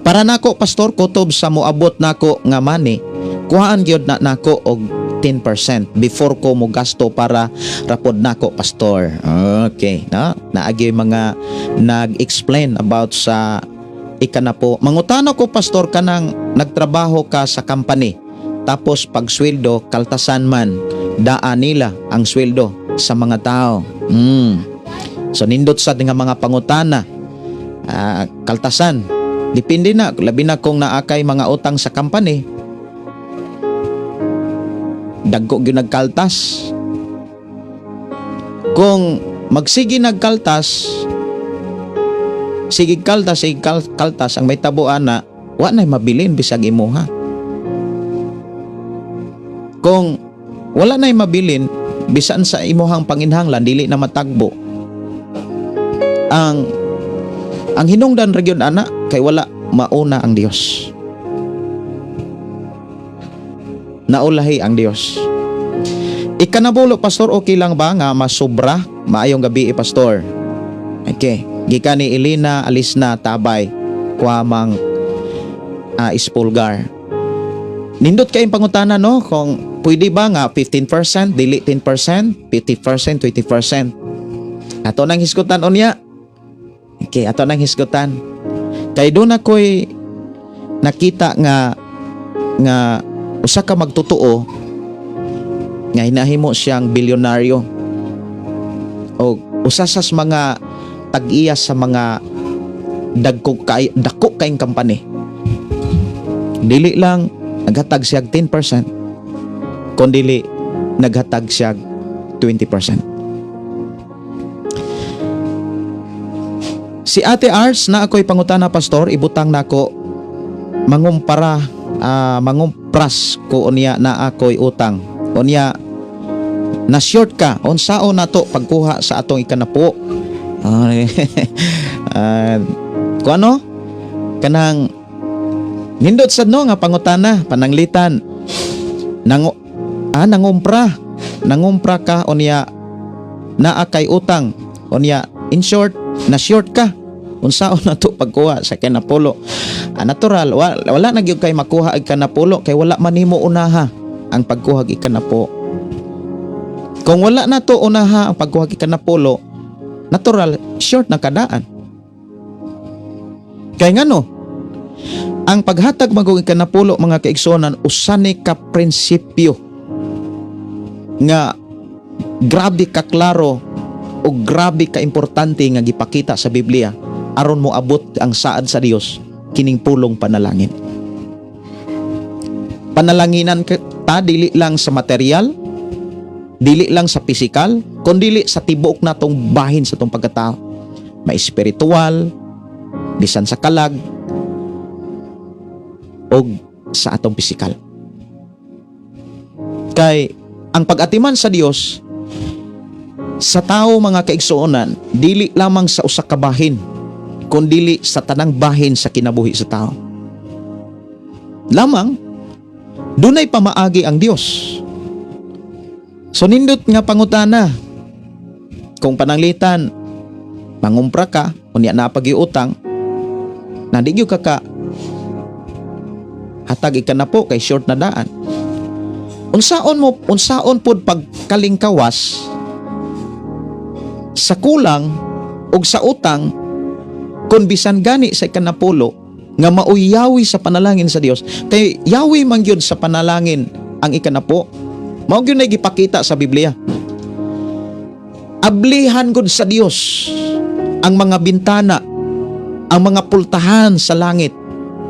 S2: Para nako Pastor, kutob sa moabot nako nga money, kuhaan gyud na nako og 10% before ko mo gasto para rapod nako Pastor. Okay, no? Naagi mga nag-explain about sa ikanapo. Mangutana ko Pastor, kanang nagtrabaho ka sa company. Tapos pag sweldo, kaltasan man, daan nila ang sweldo sa mga tao. So nindot sa nga mga pangutana, kaltasan. Depende na, labi na kung naakay mga utang sa company. Dagko gyud nagkaltas. Kung magsige nagkaltas, sige kaltas, ang may tabuan na, wa na'y mabilin bisag imuha. Kung wala na'y mabilin bisan sa imuhang panginhanglan dili na matagbo. Ang hinungdan ra gyud ana kay wala mauna ang Dios. Naulahi ang Dios. Ikanabulo, pastor, okay lang ba nga masobra? Maayong gabi, pastor. Okay. Gikan ni Elena, alis na, tabay. Kuamang Ispulgar. Nindot kayong pangutana, no? Kung pwede ba nga 15%, dili 10%, 50%, 20%. Ato nang hisgutan unya. Okay, ato nang hisgutan. Kay doon ako'y nakita nga usa ka magtotoo nga hinahimo siyang bilyonaryo o usa sa mga tag-iya sa mga dako kayong company. Dili lang naghatag siya 10%, kundi naghatag siya 20%. Si Ate Arts na ako'y pangutana, pastor, ibutang nako mangumpras ko unya na ako'y utang. Unya na short ka unsaon nato pagkuha sa atong ikanapo. Kuano? Kanang nindot sad no nga pangutana, pananglitan. Nangumpra ka unya naa kay utang. Unya in short, na short ka. Unsaon nato pagkuha sa kanapulo. Natural, wala na gyud kay makuha ag kanapulo kay wala man nimo unaha ang pagkuha ag ikanapo. Kung wala na to unaha ang pagkuha ag ikanapulo, natural short na kadaan. Kay ngano? Ang paghatag magong ikanapulo, mga kaigsonan, usani ka prinsipyo nga grabe ka klaro o grabe ka importante nga gipakita sa Biblia aron mo abot ang saad sa Dios kining pulong panalangin. Panalanginan ta dili lang sa material, dili lang sa pisikal, kundi sa tibuok natong bahin sa tong pagkatao. May spiritual, bisan sa kalag, o sa atong pisikal. Kay ang pag-atiman sa Dios sa tao, mga kaigsuonan, dili lamang sa usa ka bahin, kundi sa tanang bahin sa kinabuhi sa tao. Lamang dunay pamaagi ang Dios. So nindot nga pangutana, kung pananglitan mangumpra ka unya na pagiutang, na di gyud ka hatag ikanapo kay short na daan. Unsaon pud pagkalingkawas sa kulang o sa utang kung bisan gani sa ikanapulo nga mauyawi sa panalangin sa Dios. Kay yawi man gyud sa panalangin ang ikanapo. Mao gyud na gipakita sa Biblia. Ablihan gud sa Dios ang mga bintana, ang mga pultahan sa langit,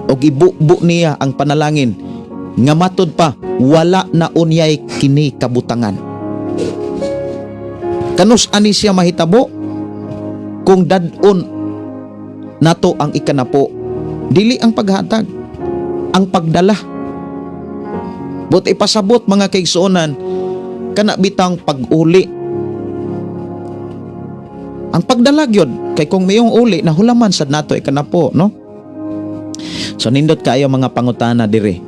S2: og ibubo niya ang panalangin nga matud pa wala na unyay kini kabutangan. Kanus ani siya mahitabo kung dadon nato ang ikanapo, dili ang paghatag, ang pagdala. But ipasabot, mga kaigsuonan, kana bitang pag-uli. Ang pagdala gyud kay kung mayong uli nahulaman sad nato ikanapo, no? So nindot kayo mga pangutana diri.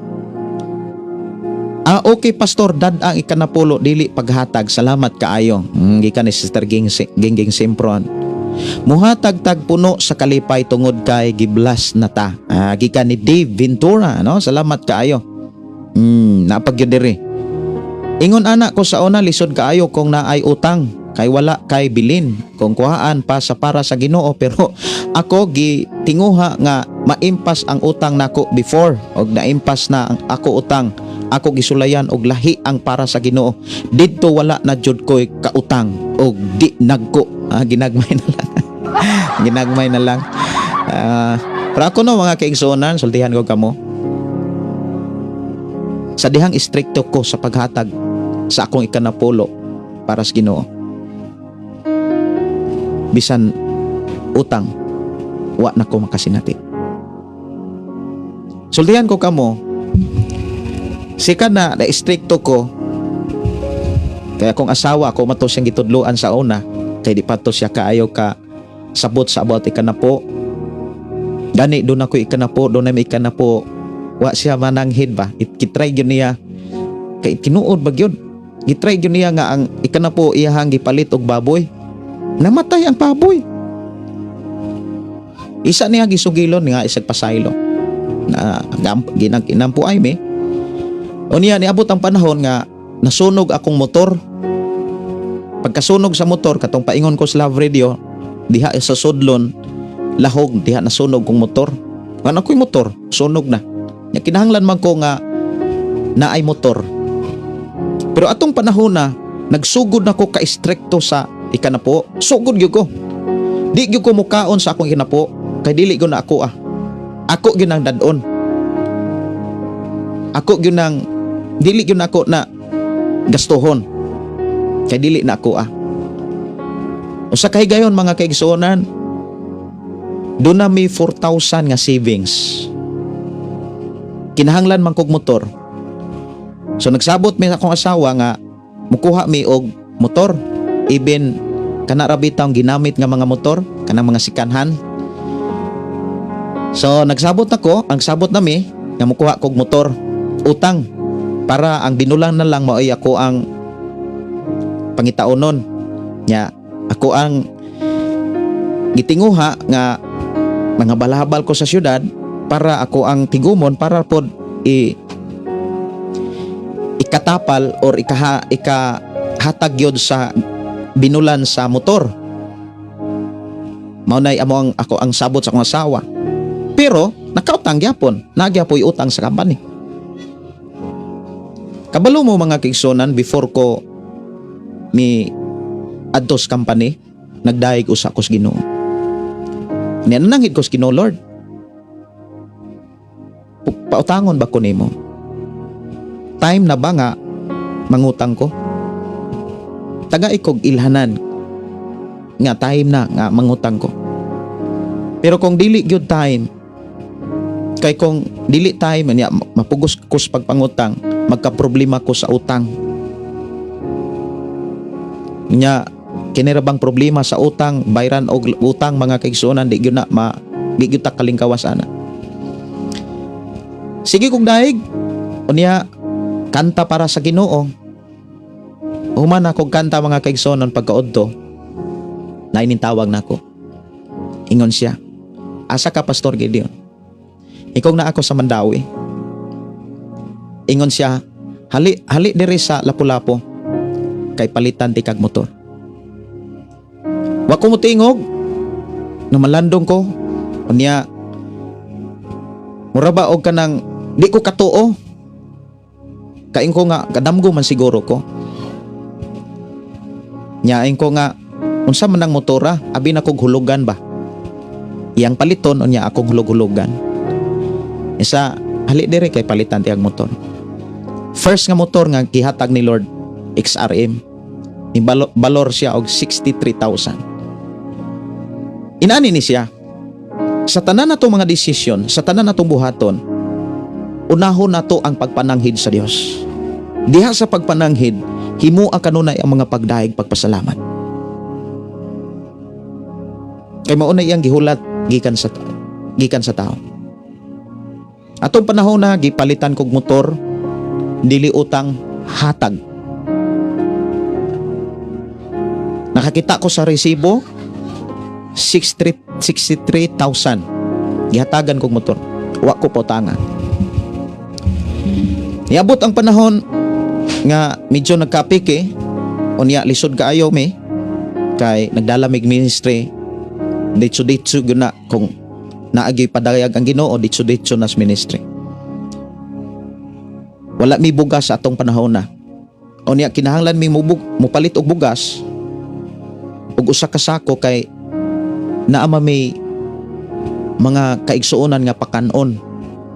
S2: Okay, pastor, dad ang ikanapulo dili paghatag. Salamat kaayo. Gikan ni Sister Gingging Simpron. Muhatag-tag puno sa kalipay tungod kay giblas na ta. Gikan ni Dave Ventura, no? Salamat kaayo. Napagyud diri. Ingon anak ko sa una, lisod kaayo kung naay utang kay wala kay bilin kung kuhaan pa sa para sa Ginoo, pero ako gitinguha nga maimpas ang utang nako before og naimpas na ang ako utang. Ako gisulayan og lahi ang para sa Ginoo. Didto wala na jud koy kautang og di nagko. Ginagmay na lang. Ginagmay na lang. Pero ako no, mga kaigsuonan, sultihan ko kamo. Sa dihang istrikto ko sa paghatag sa akong ikanapulo para sa Ginoo. Bisan utang, wa na ko makasinati. sultihan ko kamo, sika na stricto ko, kaya kung asawa ko mato siyang gitudluan sa una, kay di pa to siya kaayo ka sabot sa about ikanapo. Gani doon ako ikanapo, doon na may ikanapo, wa siya mananghid ba? Kitry yun niya, kay tinuod ba yun? Gitry yun niya nga ang ikanapo iyahang gipalit og baboy. Namatay ang baboy. Isa niya gisugilon nga isag pasaylo. Na ginampo ay me. O niya niabot ang panahon nga nasunog akong motor. Pagkasunog sa motor katong paingon ko sa Love Radio, diha sa sudlon lahog diha nasunog kong motor. Ano ko'y motor? Sunog na. Nya kinahanglan man ko nga naay motor. Pero atong panahon na nagsugod na ko ka-stricto sa ikanapo. Sugod gyud ko. Di gyud ko mukaon sa akong ikanapo kay dili gyud na ako Ako gyud nang dadon. Ako gyud nang dili gyud na ako na gastuhon. Kay dili na ako Usa ka higayon mga kaigsuonan, doon na may 4,000 nga savings. Kinahanglan man kog motor. So nagsabot mi akong asawa nga mukuha mi og motor. Even kana ra bitaw ginamit nga mga motor, kanang mga sikanhan. So nagsabot ako, ang sabot nami nga mukuha kog motor, utang para ang binulang na lang maoy ako ang pangitaonon. Nya ako ang gitinguha nga mga balhabal ko sa syudad para ako ang tigumon para pod ikatapal or ikahatag yun sa binulan sa motor. Maunay amo ako ang sabot sa akong asawa. Pero nakautang gyapon, nagyapoy utang sa company. Kabalo mo mga kaigsuonan, before ko mi adtos company, nagdaig usa ko sa Ginoo. Nananangid ko sa Ginoo, Lord. Pautangon ba ko nimo? Time na ba nga mangutang ko? Taga ikog ilhanan nga time na nga mangutang ko. Pero kung dili gyud time, kay kung dili time niya mapugos ko sa pagpangutang, magka-problema ko sa utang. Nya kinirabang problema sa utang, bayran og utang mga kaigsuonan, di gyud na di gyud ta kalingkawas ana. Sige kog daig unya kanta para sa Ginoo. Human ako kanta mga kaigsuonan pagkaodto. Nainintawag nako. Ingon siya, asa ka Pastor Gideon? Ikaw na ako sa Mandawi. Ingon siya, hali diri sa Lapu-Lapu kay palitan ti kag motor. Wa ko mutingog na malandong ko unya mura ba og kanang di ko katuo. Kain ko nga kadamgo man siguro ko. Nyain ko nga unsa man ang motora, abi na kog hulugan ba. Iyang paliton unya akong hulog-hulugan. Isa hali dire kay palitan ti ang motor. First nga motor nga gihatag ni Lord XRM. Ni balor siya og 63,000. Inani ni siya. Sa tanan natong mga desisyon, sa tanan natong buhaton, unahon nato ang pagpananghid sa Dios. Diha sa pagpananghid, himuan kanunay ang mga pagdaig pagpasalamat. Kay mao na iyang gihulat gikan sa tao. Atong panahon na gipalitan kog motor, dili utang, hatag. Nakakita ko sa resibo 63,000 gihatagan kog motor, wa ko pautangan. Niabot ang panahon nga medyo nagkapike unya lisod kaayo mi kay nagdala mig ministry ditso gyud na kung naagi padayag ang Ginoo ditso na sa ministry. Wala mi bugas sa atong panahon na. Unya kinahanglan mi mupalit og bugas og usa ka sako kay naama may mga kaigsuonan nga pakanon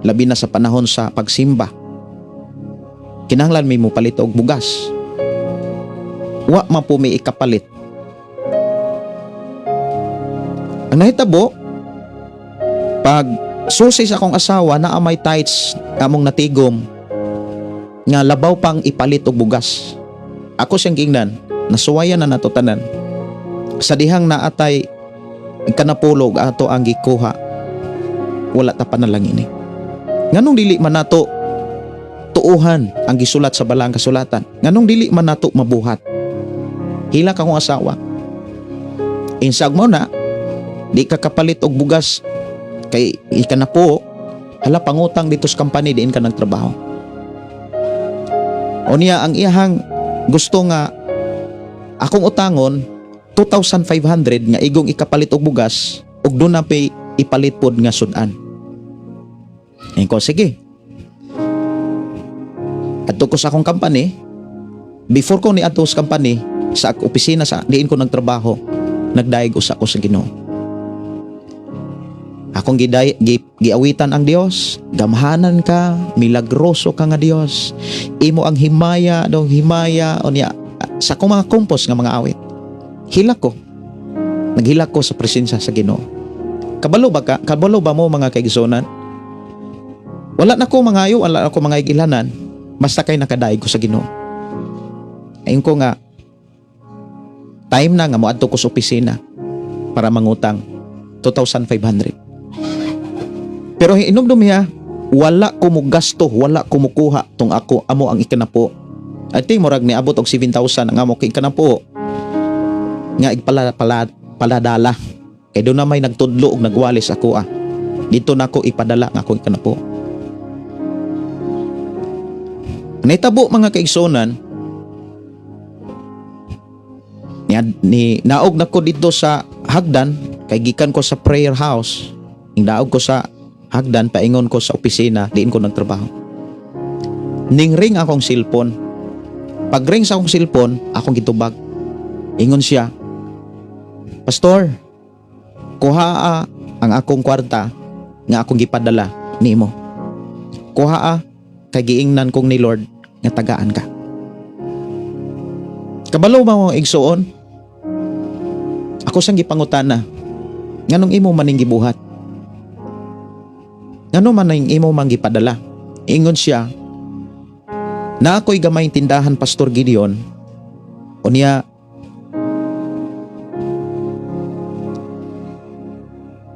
S2: labi na sa panahon sa pagsimba. Kinahanglan may mupalit og bugas. Wa man po may ikapalit. Ang nahitabo pag susi sa akong asawa na amay tights among natigom nga labaw pang ipalit og bugas. Ako siyang gingnan, nasuwayan na nato tanan. Sa dihang naatay kanapulog ato ang gikuha, wala ta panalangin. Nganong dili man nato tuuhan ang gisulat sa balang kasulatan? Nganong dili man nato mabuhat? Hila ka kong asawa. Insag mo na, di ka kapalit og bugas kay ika na po, hala pangutang dito sa company diin ka nagtrabaho. O niya ang iyahang gusto nga akong utangon 2,500 nga igong ikapalit og bugas ug doon na pay ipalit pod nga sudan. Ayun ko, sige. Adto ko sa akong company, before ko ni adto sa company, sa opisina sa diin ko nagtrabaho, nagdaig usa ko sa Ginoo. Akong giawitan ang Dios, gamhanan ka, milagroso ka nga Dios. Imo ang himaya, himaya o niya sa akong mga kompos nga mga awit. Hilak ko. Naghilak ko sa presensya sa Ginoo. Kabalo ba ka? Kabalo ba mo mga kaigsunan? Wala na ko mangayo, wala na ko mga igilanan, basta kay nakadaig ko sa Ginoo. Ayun ko nga, time na nga moadto ko sa opisina para mangutang 2,500. Pero hinumdum niya, wala ko mo gasto, wala ko mo kuha tong ako amo ang ikanapo. I think murag ni abot og 7,000 ang amo kay ikanapo nga paladala. Kay doon na may nagtudlo og nagwalis ako dito na ko ipadala nga ako ikanapo. Naitabo mga kaigsonan, ni naog na ko dito sa hagdan kay gikan ko sa prayer house. Ing daog ko sa hagdan paingon ko sa opisina diin ko nagtrabaho. Ning ring akong cellphone. Pag ring sa akong cellphone, akong gitubag. Ingon siya, "Pastor, kuha ang akong kwarta nga akong gipadala nimo. Kuha kay giingnan kong ni Lord nga tagaan ka." Kabalo ba mo igsuon? Ako sang gipangutana, nganong imo maning gibuhat? Ngano man ning imo mang gipadala? Ingon siya, na ako'y gamay tindahan, Pastor Gideon. O niya,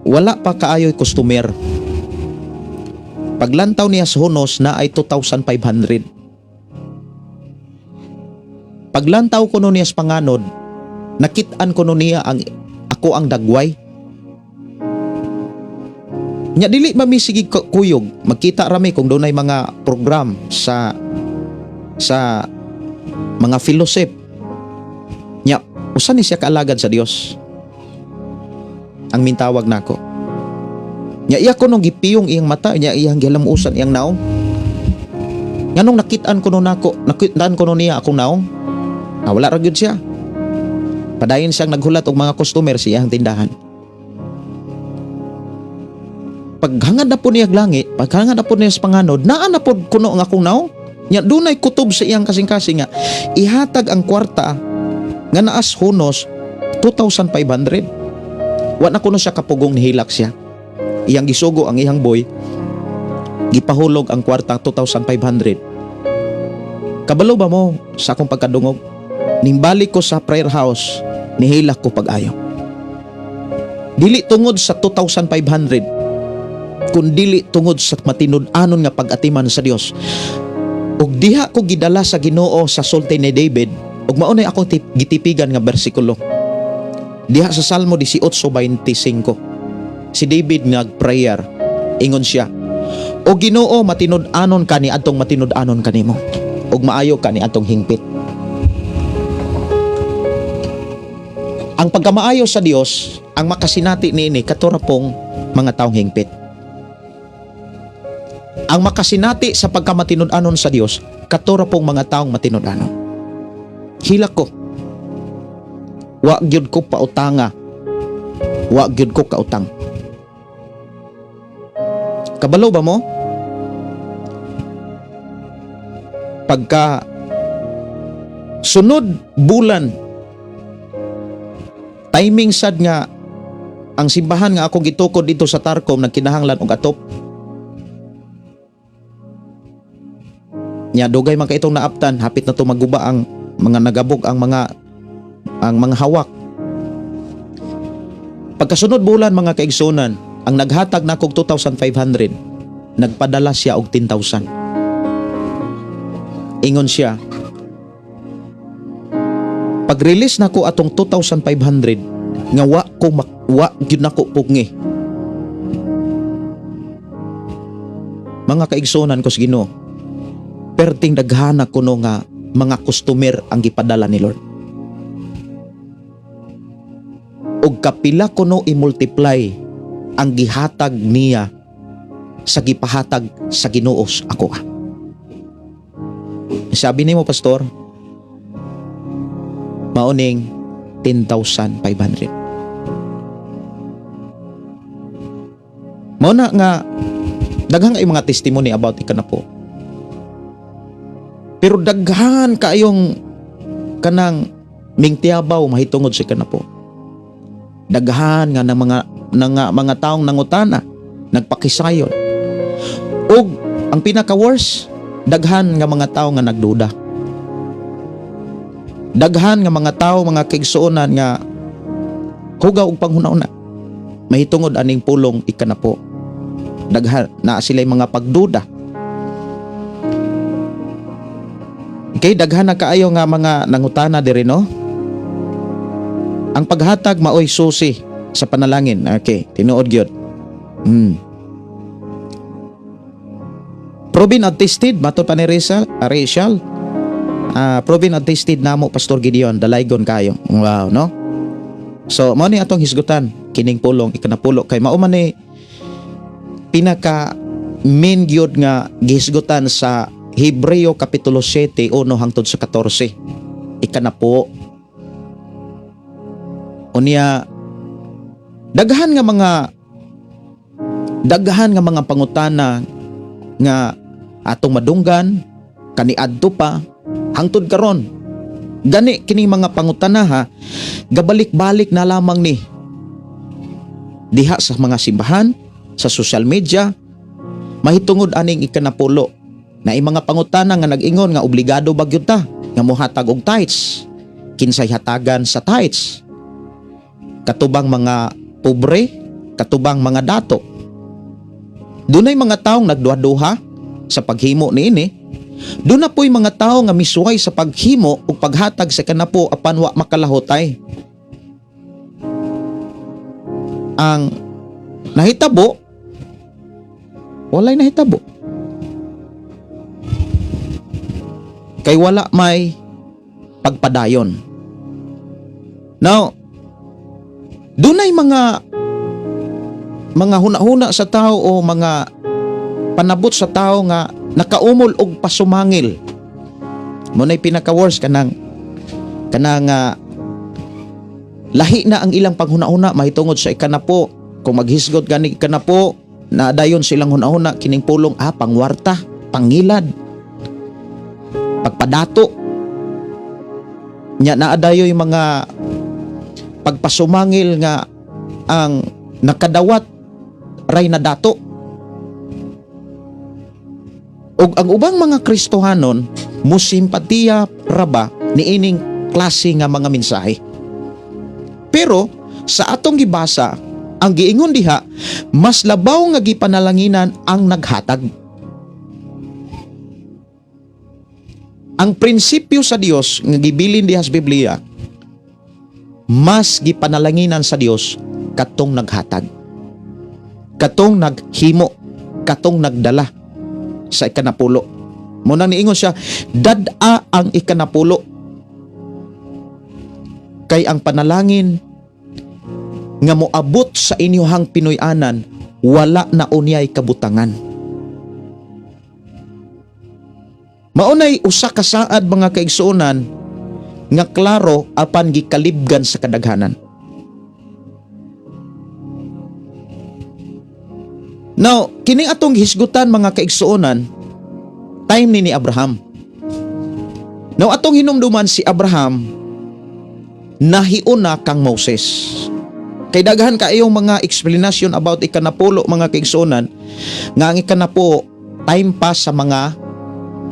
S2: wala pa kaayo'y customer. Paglantaw niya sa hunos na ay 2,500. Paglantaw ko nun niya sa panganod, nakitaan ko nun niya ako ang dagway. Nya dili mamisigi kuyog, magkita rami kung doon ay mga program sa mga fellowship. Nya usa ni siya kaalagad sa Dios. Ang mintawag nako. Nya iya ko nung gipiyong iyang mata, nya iyang gilamusan iyang naong. Nganong nakitaan ko nun nako, nakitaan ko nun niya akong naong. Wala ra gyud siya. Padayon siyang naghulat og mga customer sa iyang tindahan. Paghangad na po niya langit, paghangad na po niya sa panganod, naan na po kuno ang akong naong. Nya dunay kutob sa iyang kasing-kasing nga ihatag ang kwarta nga naas hunos 2,500. Wa na kuno siya kapugong nihilak siya. Iyang gisugo ang iyang boy, gipahulog ang kwarta 2,500. Kabalo ba mo sa akong pagkadungog? Ning balik ko sa prayer house, nihilak ko pag-ayo. Dili tungod sa 2,500, kundili tungod sa matinud-anon nga pag-atiman sa Dios. Ug diha ko gidala sa Ginoo sa sulti ni David, ug mao nay akong gitipigan nga bersikulo. Diha sa Salmo 18:25. Si David nag-prayer. Ingon siya, "O Ginoo, matinud-anon ka ni adtong matinud-anon kanimo, ug maayo ka ni adtong hingpit." Ang pagkamaayo sa Dios, ang makasinati niini katurapong mga taong hingpit. Ang makasinati sa pagkamatinud-anon sa Dios, katura pong mga taong matinud-anon. Hilak ko. Wa gyud ko pautanga. Wa gyud ko kautang. Kabalo ba mo? Pagka sunod bulan, timing sad nga ang simbahan nga akong gitukod dito sa Tarcom nagkinahanglan og atop. Nya dugay man kay itong naaptan, hapit na to maguba ang mga nagabog ang mga hawak. Pagkasunod bulan mga kaigsunan, ang naghatag na kog 2,500, nagpadala siya og 10,000. Ingon siya, pag-release na ko atong 2,500 nga wa gyud nako pugngi. Mga kaigsunan ko sa Ginoo, perting daghana kuno nga mga customer ang gipadala ni Lord. Og kapila kuno i-multiply ang gihatag niya sa gipahatag sa Ginuos ako. Sabi nimo pastor, mauning 10,500. Mao na nga daghang ay mga testimony about ikanapo. Pero daghan kaayong kanang mingtiabaw mahitungod sa ikanapo. Daghan nga ng mga taong nangutana, nagpakisayon. Ug ang pinaka-worst, daghan nga mga tao nga nagduda. Daghan nga mga tao, mga kaigsuonan nga hugaw og panghuna-una. Mahitungod aning pulong ikanapo. Daghan na sila'y mga pagduda. Okay, daghan na kaayo nga mga nangutana diri no. Ang paghatag maoy susi sa panalangin. Okay, tinuod gyud. Proven and tested matud pa ni Rachel. Proven and tested namo Pastor Gideon, dalaygon kayo. Wow, no? So, mao ni atong hisgutan kining pulong ikanapulo kay mao man ni pinaka main gyud nga gihisgutan sa Hebreo kapitulo 7 1 hangtod sa 14. Ikanapo. Unya daghan nga mga pangutana nga atong madunggan kaniadto pa hangtod karon. Gani kining mga pangutana ha, gabalik-balik na lamang ni diha sa mga simbahan, sa social media, mahitungod aning ikanapulo na mga pangutana nga nag-ingon nga obligado ba gyud ta nga mohatag og tithes, kinsay hatagan sa tithes, katubang mga pobre, katubang mga dato. Dunay mga taong nagduha-duha sa paghimo niini. Doon na po'y mga tao nga misuway sa paghimo o paghatag sa kanapo apan wa makalahotay. Ang nahitabo, walay nahitabo. Kay wala may pagpadayon. Now, doon ay mga huna-huna sa tao o mga panabot sa tao nga nakaumol og pasumangil. Munay pinaka-worst kanang lahi na ang ilang panghuna-huna mahitungod sa ikanapo. Kung maghisgot gani ikanapo, naadayon silang huna-huna kining pulong pangwarta, pangilad, pagpadato. Nya naadayoy mga pagpasumangil nga ang nakadawat ray na dato. Og ang ubang mga Kristohanon musimpatiya raba niining klase nga mga mensahe. Pero sa atong gibasa, ang giingon diha, mas labaw nga gipanalanginan ang naghatag. Ang prinsipyo sa Dios nga gibilin diha sa Biblia, mas gipanalanginan sa Dios katong naghatag, katong naghimo, katong nagdala sa ikanapulo. Muna niingon siya, dad-a ang ikanapulo. Kay ang panalangin nga moabot sa inyohang Pinoyanan, wala na unyay kabutangan. Maunay usa ka saad mga kaigsuonan nga klaro apan gikalibgan sa kadaghanan. Now, kining atong hisgutan mga kaigsuonan, time ni Abraham. Now, atong hinumduman si Abraham, nahiuna kang Moses. Kay daghan kayong mga explanation about ikanapulo mga kaigsuonan, nga ang ikanapo time pass sa mga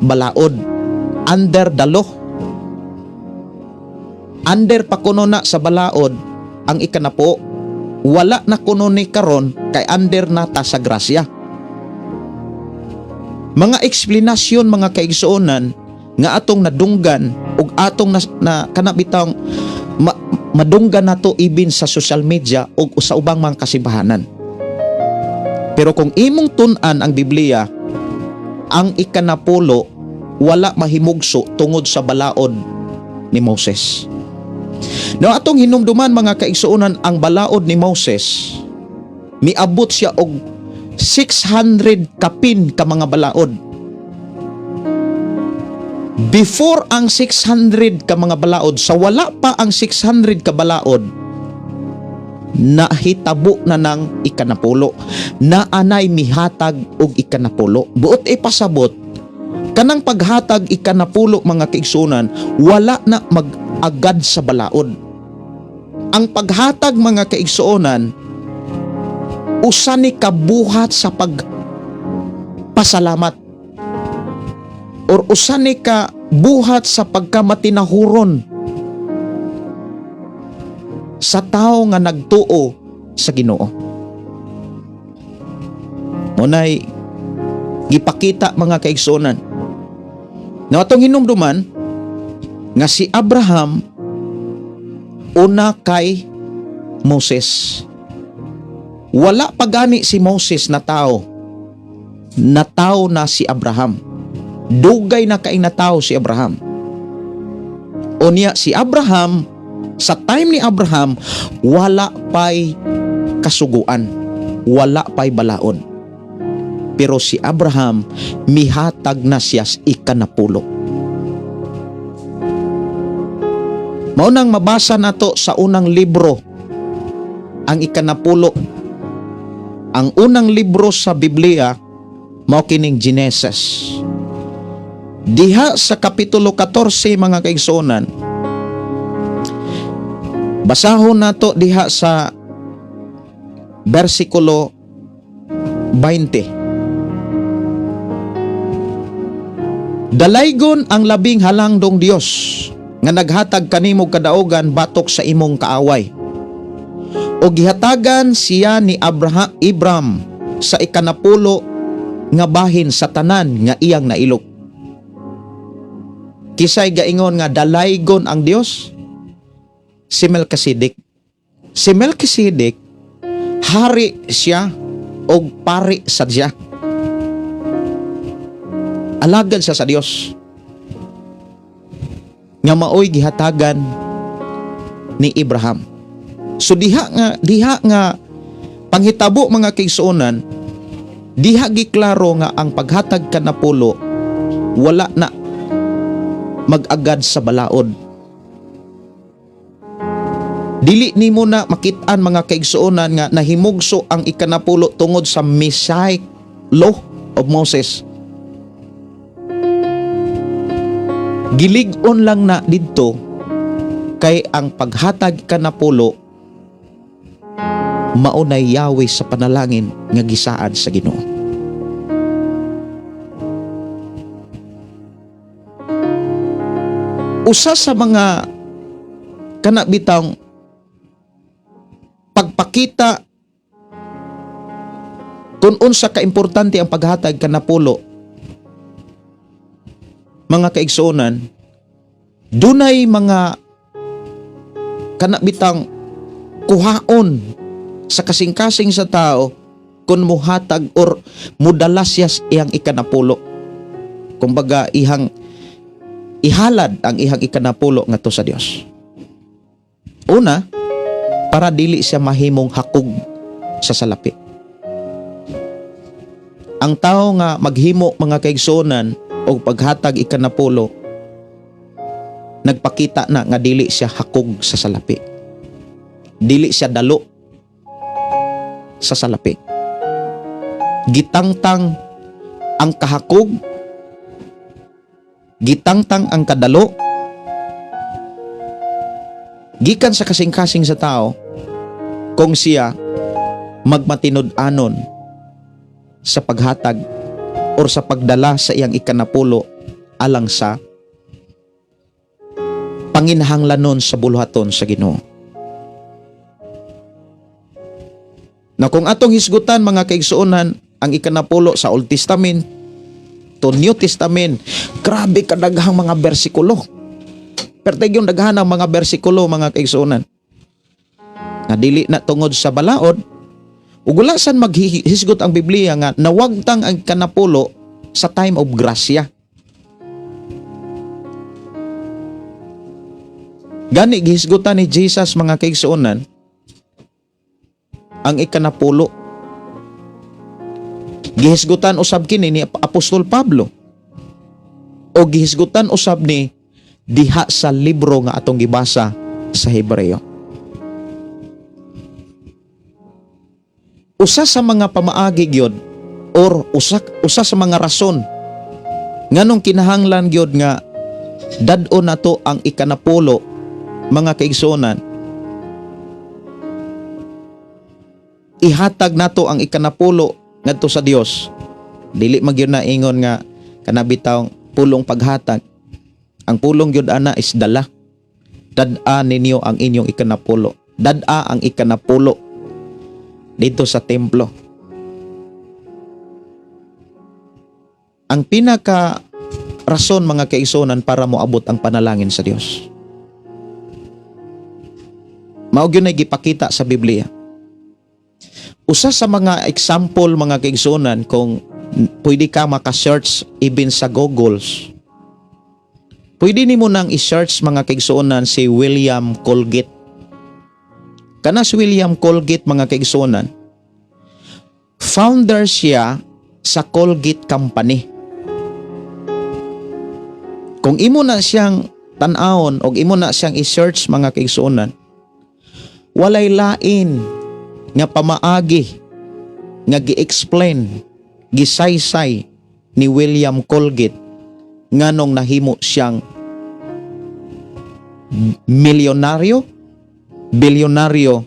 S2: balaod under the law. Under pa kuno na sa balaod ang ikanapo, wala na kuno ni karon kay under na ta sa grasya. Mga explanation mga kaigsuonan nga atong nadunggan ug atong na kanabitang madunggan nato ibin sa social media ug sa ubang mga kasimbahanan. Pero kung imong tun-an ang Biblia, ang ikanapulo wala mahimugso tungod sa balaod ni Moses. Now atong hinumduman mga kaigsuonan, ang balaod ni Moses miabot siya og 600 kapin ka mga balaod. Before ang 600 ka mga balaod, sa wala pa ang 600 ka balaod, nahitabo na ng ikanapulo, na anay mihatag og ikanapulo. Buot pasabot, kanang paghatag ikanapulo mga kaigsuonan, wala na mag-agad sa balaod. Ang paghatag mga kaigsuonan, usa ni kabuhat sa pagpasalamat, or usa ni ka buhat sa pagkamatinahuron sa tao nga nagtuo sa Ginoo. Munay gipakita mga kaigsuonan na atong hinumduman nga si Abraham una kay Moses. Wala pa gani si Moses na tao na si Abraham. Dugay na kay natao si Abraham. Unya si Abraham, sa time ni Abraham, wala pa'y kasuguan, wala pa'y balaod. Pero si Abraham, mihatag na siya ikanapulo. Maunang mabasa nato sa unang libro, ang ikanapulo. Ang unang libro sa Biblia, mao kining Genesis. Diha sa kapitulo 14 mga kaigsuonan, basahon nato diha sa versikulo 20. Dalaygon ang labing halangdong Dios nga naghatag kanimo kadaogan batok sa imong kaaway. O gihatagan siya ni Abraham sa ikanapulo nga bahin sa tanan nga iyang nailok. Kisay gaingon nga dalaygon ang Dios, si Melkisedek. Si Melkisedek, hari siya o pari sa diya. Alagad siya sa Dios. Nga maoy gihatagan ni Abraham. So diha nga panghitabo mga kaigsuonan, diha giklaro nga ang paghatag kanapulo wala na mag-agad sa balaod. Dili nimo na makit-an mga kaigsuonan nga nahimugso ang ikanapulo tungod sa Mosaic law of Moses. Gilig-on lang na didto kay ang paghatag kanapulo maunay Yahweh sa panalangin nga gisaad sa Ginoo. Usa sa mga kanabitang pagpakita kung unsa kaimportante ang paghatag kanapulo mga kaigsuonan, dunay mga kanabitang kuhaon sa kasing-kasing sa tao kung muhatag or mudalas iyang ikanapulo. Kumbaga ihang ihalad ang ihang ikanapulo ngadto sa Dios. Una, para dili siya mahimong hakog sa salapi. Ang tao nga maghimo mga kaigsuonan o paghatag ikanapulo, nagpakita na nga dili siya hakog sa salapi. Dili siya dalo sa salapi. Gitangtang ang kahakog, gitangtang ang kadalo, gikan sa kasing-kasing sa tao, kung siya magmatinud-anon sa paghatag or sa pagdala sa iyang ikanapulo alang sa panginahanglanon sa buluhaton sa Ginoo. Na kung atong hisgutan mga kaigsuonan ang ikanapulo sa Old Testament to New Testament, grabe kadaghang mga bersikulo. Perteg yung daghan ang mga bersikulo mga kaigsuonan. Na dili na tungod sa balaod, ug wala san maghisgot ang Biblia nga nawagtang ang kanapulo sa time of grasya. Gani gihisgutan ni Jesus mga kaigsuonan ang ikanapulo. Gihisgutan usab kini ni Apostol Pablo. O gihisgutan usab ni diha sa libro nga atong gibasa sa Hebreo. Usa sa mga pamaagi gyud or usa sa mga rason nganong kinahanglan gyud nga dad-on nato ang ikanapulo mga kaigsuonan, ihatag nato ang ikanapulo ngadto sa Dios. Dili magyud na ingon nga kanabitaw pulong paghatag. Ang pulong gyud ana is dala. Dad-a ninyo ang inyong ikanapulo. Dad-a ang ikanapulo dito sa templo. Ang pinaka rason mga kaigsuonan para moabot ang panalangin sa Dios, mao gyud na gipakita sa Biblia. Usa sa mga example mga kaigsuonan, kung pwede ka maka-search even sa Googles, pwede nimo nang i-search mga kaigsuonan si William Colgate. Kana si William Colgate mga kaigsuonan, founder siya sa Colgate Company. Kung imo na siyang tan-awon o imo na siyang i-search mga kaigsuonan, walay lain nga pamaagi nga gi-explain, gisaysay ni William Colgate nganong nahimo siyang bilyonaryo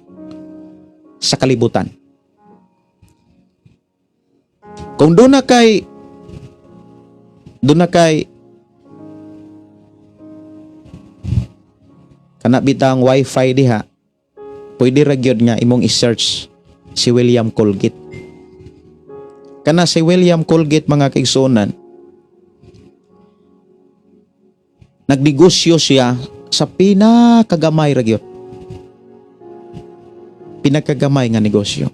S2: sa kalibutan. Kung doon na kay kana bitang wifi diha, pwede ra gyud nga imong i-search si William Colgate. Kana si William Colgate mga kaigsuonan, nagnegosyo siya sa pinakagamay ra gyud. Pinakagamay nga negosyo.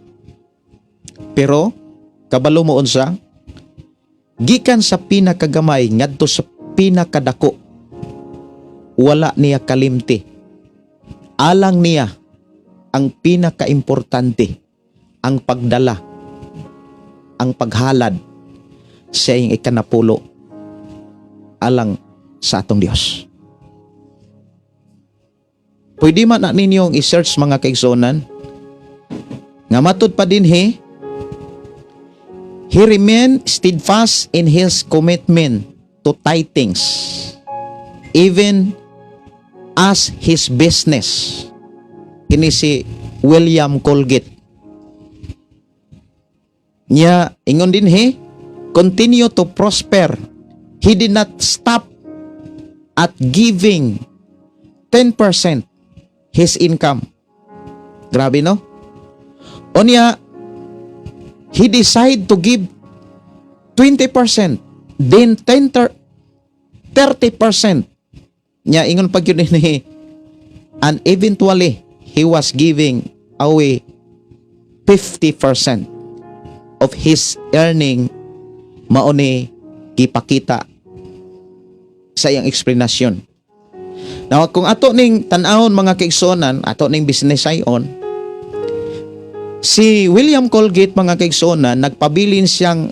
S2: Pero kabalo mo unsa, gikan sa pinakagamay ngadto sa pinakadako, wala niya kalimti. Alang niya ang pinakaimportante, ang pagdala, ang paghalad sa iyang ikanapulo alang sa atong Dios. Pwede man na ninyong i-search mga kaigsuonan nga matud pa din he remained steadfast in his commitment to tithings, even as his business. Kini si William Colgate. Nya ingon din he, continue to prosper. He did not stop at giving 10% his income. Grabe no? Onya, he decided to give 20%, then 30%. Nya ingon pag yun ni, and eventually he was giving away 50% of his earning. Mao ni gipakita sa iyang explanation. Now kung ato ning tan-awon mga kaigsuonan, ato ning business ayon, si William Colgate mga kaigsuonan, nagpabilin siyang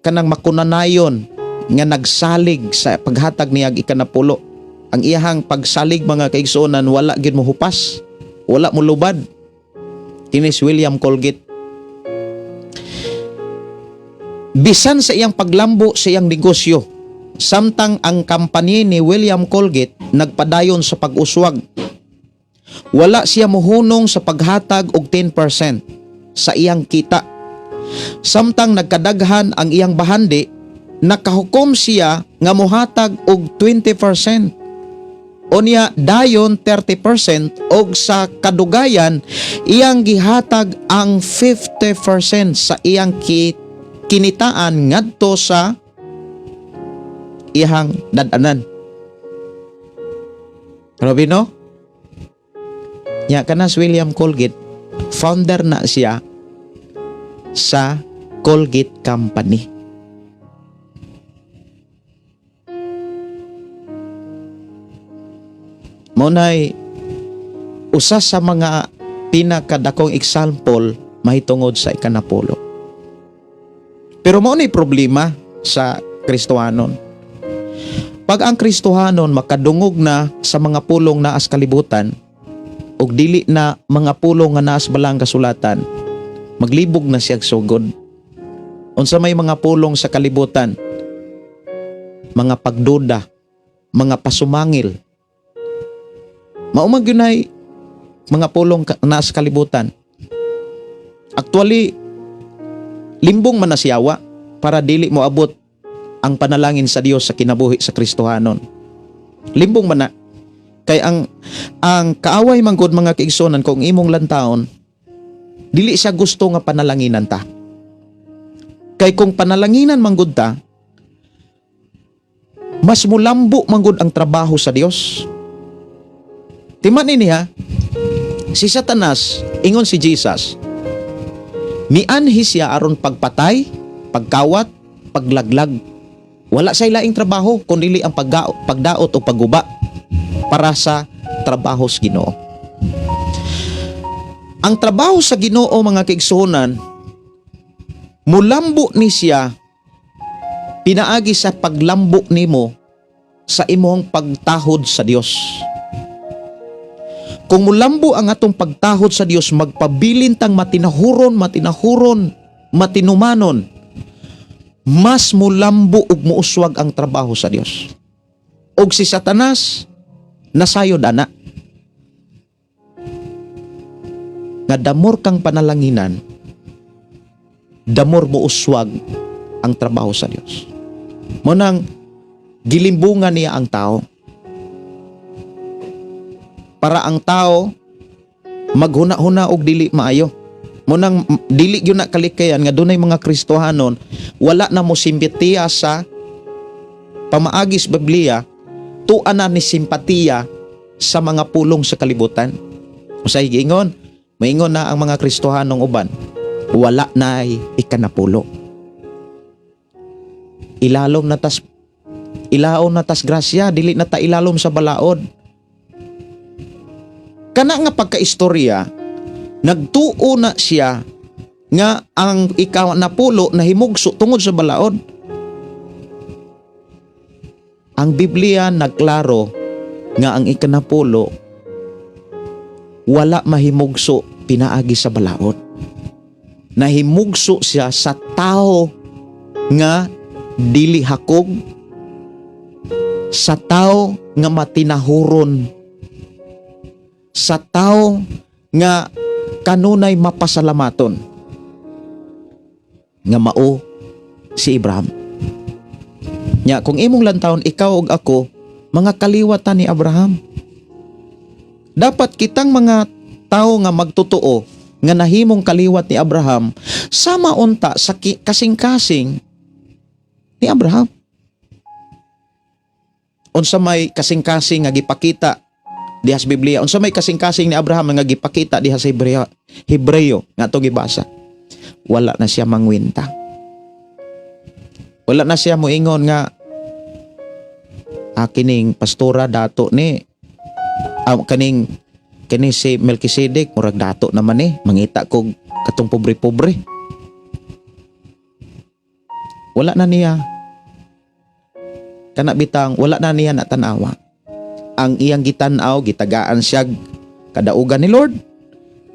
S2: kanang makunanayon nga nagsalig sa paghatag niya ikanapulo. Ang iyahang pagsalig mga kaigsuonan, wala gid mo hupas, wala mo lubad. Kini si William Colgate. Bisan sa iyang paglambo sa iyang negosyo, samtang ang kampanya ni William Colgate nagpadayon sa pag-uswag, wala siya mohunong sa paghatag og 10% sa iyang kita. Samtang nagkadaghan ang iyang bahandi, nakahukom siya nga mohatag og 20%. Unya dayon 30% og sa kadugayan iyang gihatag ang 50% sa iyang kinitaan ngadto sa iyang dadanan. Grabe no? Nya kanas William Colgate, founder na siya sa Colgate Company. Munay usa sa mga pinakadakong example mahitungod sa ikanapulo. Pero mao ni problema sa Kristohanon. Pag ang Kristohanon makadungog na sa mga pulong naas kalibutan ug dili na mga pulong nga naas balang kasulatan, maglibog na siya sugod. Unsa may mga pulong sa kalibutan, mga pagduda, mga pasumangil, maumag yun ay mga pulong naas kalibutan. Actually, limbong man na siyawa para dili mo abot ang panalangin sa Dios sa kinabuhi sa Kristohanon. Limbong man na. Kay ang kaaway man gud mga kaigsonan kung imong lantaon, dili siya gusto nga panalanginan ta. Kay kung panalanginan man gud ta, mas mulambo man gud ang trabaho sa Dios. Timan ini ha, si Satanas, ingon si Jesus, mianhi siya aron pagpatay, pagkawat, paglaglag. Wala say laing trabaho kundi ang pagdaot o pagguba para sa trabaho sa Ginoo. Ang trabaho sa Ginoo mga kaigsunan, mulambo ni siya pinaagi sa paglambo nimo sa imong pagtahod sa Dios. Kung mulambo ang atong pagtahod sa Dios, magpabilin tang matinahuron, matinumanon, mas mulambo ug muuswag ang trabaho sa Dios. Og si Satanas nasayod ana. Nga damor kang panalanginan, damor muuswag ang trabaho sa Dios. Munang gilimbungan niya ang tao. Para ang tao maghuna-huna og dili maayo. Munang dili gyud na kalikayan nga dunay mga Kristohanon wala na mo simpatiya sa pamaagis Biblia, tuan na ni simpatiya sa mga pulong sa kalibutan. Usay giingon, maingon na ang mga Kristohanong uban, wala nay ikanapulo. Ilaom na tas grasya, dili na ta ilalom sa balaod. Kana nga pagkaistorya, nagtuo na siya nga ang ikaw na pulo na himugso tungod sa balaod. Ang Biblia nagklaro nga ang ikanapulo wala mahimugso pinaagi sa balaod. Nahimugso siya sa tao nga dili hakog, sa tao nga matinahuron, sa tao nga kanunay mapasalamaton, nga mao si Abraham. Nya kung imong lantawon ikaw ug ako, mga kaliwatan ni Abraham. Dapat kitang mga tao nga magtotoo nga nahimong kaliwat ni Abraham sama unta sa kasing-kasing ni Abraham. Unsa may kasing-kasing nga gipakita diha sa Biblia, unsa may kasing-kasing ni Abraham nga gipakita diha sa Hebreo nga atong gibasa, wala na siya mangwinta. Wala na siya moingon nga kining pastora dato ni kini si Melkisedek murag dato naman mangita kog katong pobre-pobre. Wala na niya kana bitang, wala na niya natanawa. Ang iyang gitan-aw, gitagaan siya kadaugan ni Lord,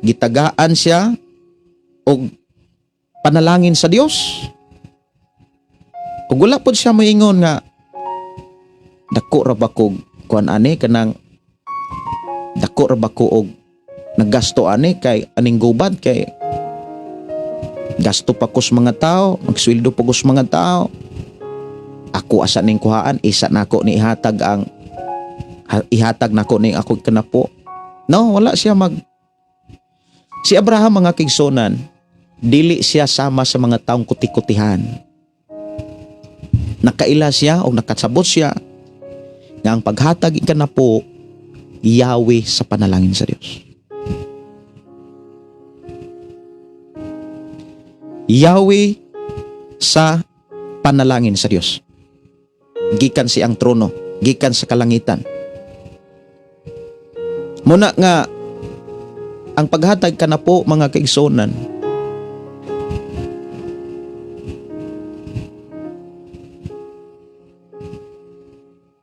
S2: gitagaan siya og panalangin sa Dios. Ug wala pod siya moingon nga dako ra ba kog kuan ani kanang dako ra ba ko og naggasto ani kay aning gubad kay gasto pa ko sa mga tao, magsweldo pa ko sa mga tao. Ako asa ning kuhaan, isa nako ni ihatag nako ning ako kanapo. No, wala siya Si Abraham mga kigsonan, dili siya sama sa mga taong kuti-kutihan. Nakaila siya o nakasabot siya nga ang paghatag kanapo Yahweh sa panalangin sa Dios. Yahweh sa panalangin sa Dios. Gikan siyang trono, gikan sa kalangitan. Muna nga ang paghatag kanapo mga kaigsonan,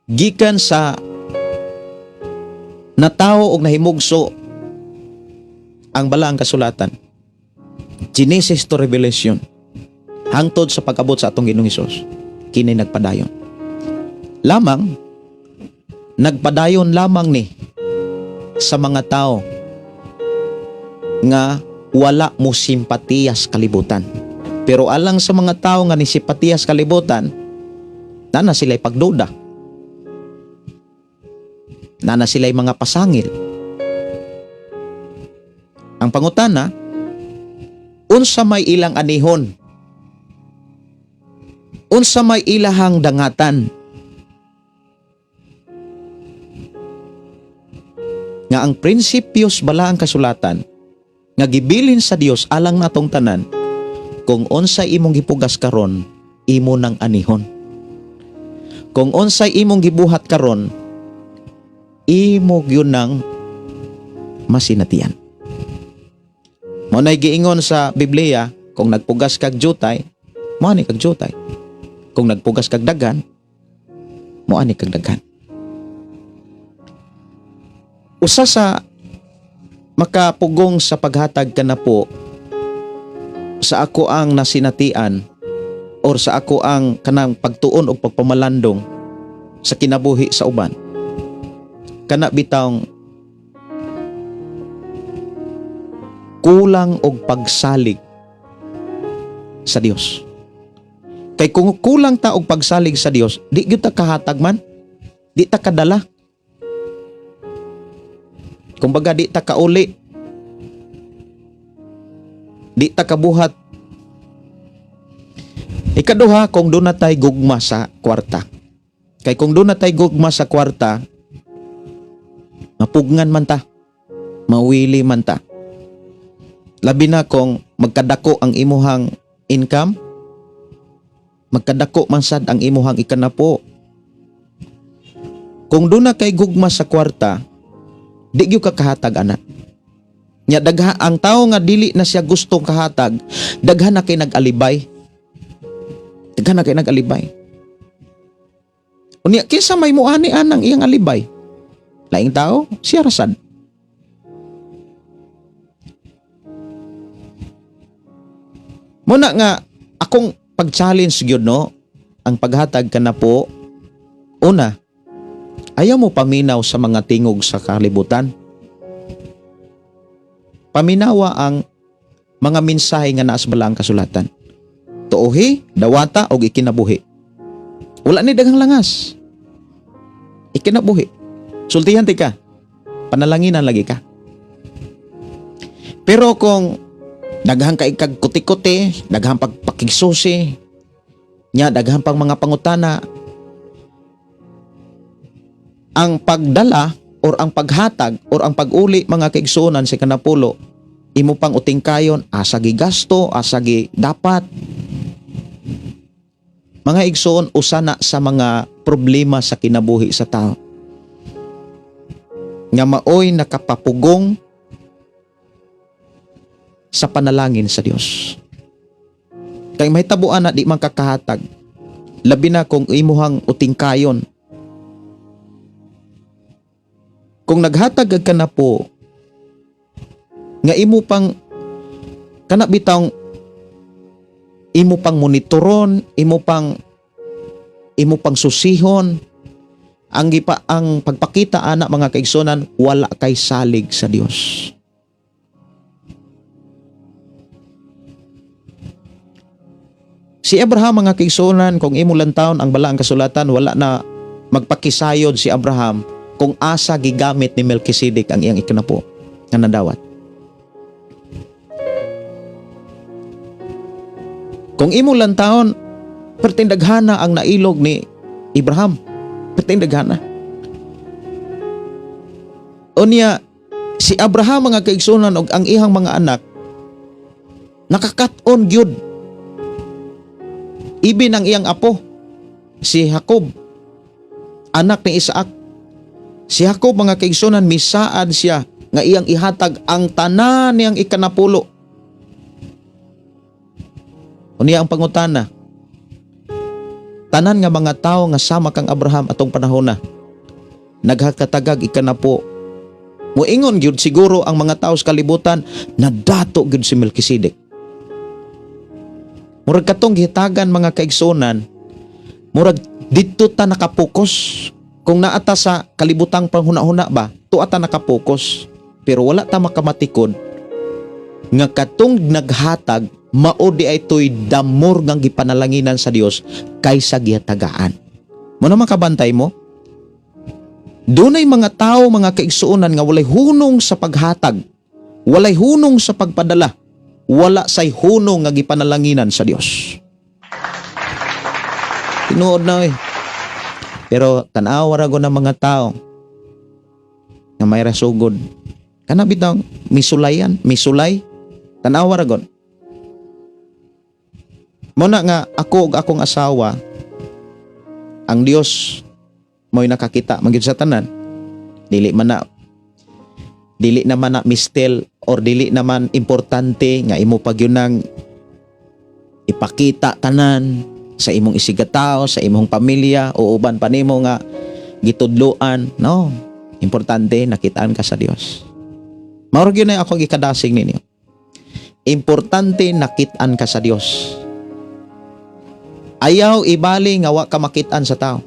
S2: gikan sa natawo og nahimugso ang balaang kasulatan, Genesis to Revelation, hangtod sa pag-abot sa atong Ginoong Hesus, kini nagpadayon. Nagpadayon lamang ni sa mga tao nga wala mo simpatiyas kalibutan. Pero alang sa mga tao nga ni simpatiyas kalibutan, nana sila'y pagduda. Nana sila'y mga pasangil. Ang pangutana, unsa may ilang anihon? Unsa may ilahang dangatan? Nga ang prinsipyos balaang kasulatan nga gibilin sa Dios alang natong tanan, kung unsay imong gipugas karon, imo nang anihon. Kung unsay imong gibuhat karon, imo gyud nang masinatian. Mao nay giingon sa Biblia, kung nagpugas kag jutay, mao ani kag jutay. Kung nagpugas kag daghan, mao ani kag daghan. Usa sa makapugong sa paghatag kanapo sa ako ang nasinatian or sa ako ang kanang pagtuon o pagpamalandong sa kinabuhi sa uban, kana bitawng kulang og pagsalig sa Dios. Kay kung kulang ta og pagsalig sa Dios, di gyud ta kahatag man, di ta kadala. Kumbaga di ta kauli, di ta kabuhat. Ikaduha, kung doon na tayo gugma sa kwarta. Kay kung doon na tayo gugma sa kwarta, mapugnan man ta, mawili man ta. Labi na kung magkadako ang imuhang income, magkadako man sad ang imuhang ikanapo. Kung doon na kay gugma sa kwarta, di gyud ka kahatag ana. Nya dagha ang tao nga dili na siya gustong kahatag, daghan na kay nag-alibay. Daghan na kay nag-alibay. Unya kinsa may muani anang iyang alibay? Laing tao, siya rasad. Muna nga akong pag-challenge gyud no, ang paghatag kanapo, una, ayaw mo paminaw sa mga tingog sa kalibutan. Paminawa ang mga mensahe nga naa sa balaang kasulatan. Tuohi, dawata, o ikinabuhi. Wala ni daghang langas. Ikinabuhi. Sultihan ti ka. Panalanginan lagi ka. Pero kung daghang ka ikag kuti-kuti, daghang pagpakigsusi, nya daghang pang mga pangutana, ang pagdala or ang paghatag or ang pag-uli mga kaigsuonan sa kanapulo, imo pang utingkayon, asa gi gasto, asa gi dapat. Mga igsoon, usana sa mga problema sa kinabuhi sa tao. Nga maoy nakapapugong sa panalangin sa Dios. Kay mahitabuan na di man kakahatag, labi na kung imuhang utingkayon. Kung naghatag ka na po, nga imo pang kanabitang imo pang monitoron, imo pang susihon, ang pagpakita ana mga kaigsunan, wala kay salig sa Dios. Si Abraham mga kaigsunan, kung imo lantawon ang balaang kasulatan, wala na magpakisayod si Abraham kung asa gigamit ni Melkisedek ang iyang ikanapo nga nadawat. Kung imo lantawon, pertindaghana ang nailog ni Abraham. Pertindaghana. Unya, si Abraham mga kaigsunan og ang iyang mga anak, nakakat-on gyud. Ibin ang iyang apo, si Jacob, anak ni Isaac. Si Jacob mga kaigsunan, misaad siya nga iyang ihatag ang tanan niyang ikanapulo. Unya ang pangutana, tanan nga mga tao nga sama kang Abraham atong panahon na, naghakatagag ikanapo. Muingon gyud siguro ang mga tao sa kalibutan na dato gyud si Melkisedek. Murag katong gihitagan mga kaigsunan, murag dito ta nakapokus. Kung naata sa kalibutang panghuna-huna ba, to ata nakapokus. Pero wala ta makamatikod nga katong naghatag mao di ay toy damor nga gipanalanginan sa Dios kaysa gihatagaan. Mo na makabantay mo? Dunay mga tao mga kaigsuonan nga walay hunong sa paghatag, walay hunong sa pagpadala, wala say hunong nga gipanalanginan sa Dios. Tinuod na Pero tanaw ra go ng mga tao nga may rasugod. Kana bitaw misulay, tanaw ra gon. Muna nga ako ug akong asawa, ang Dios mo'y nakakita magyud sa tanan. Dili naman na mistel or dili naman importante nga imo pagyunang ipakita tanan sa imong isigataw, sa imong pamilya o uban pa nimo nga gitudloan. No, importante nakitaan ka sa Dios. Mao gyud na ako gikadasig ninyo. Importante nakitaan ka sa Dios. Ayaw ibali nga wa ka makitaan sa tao.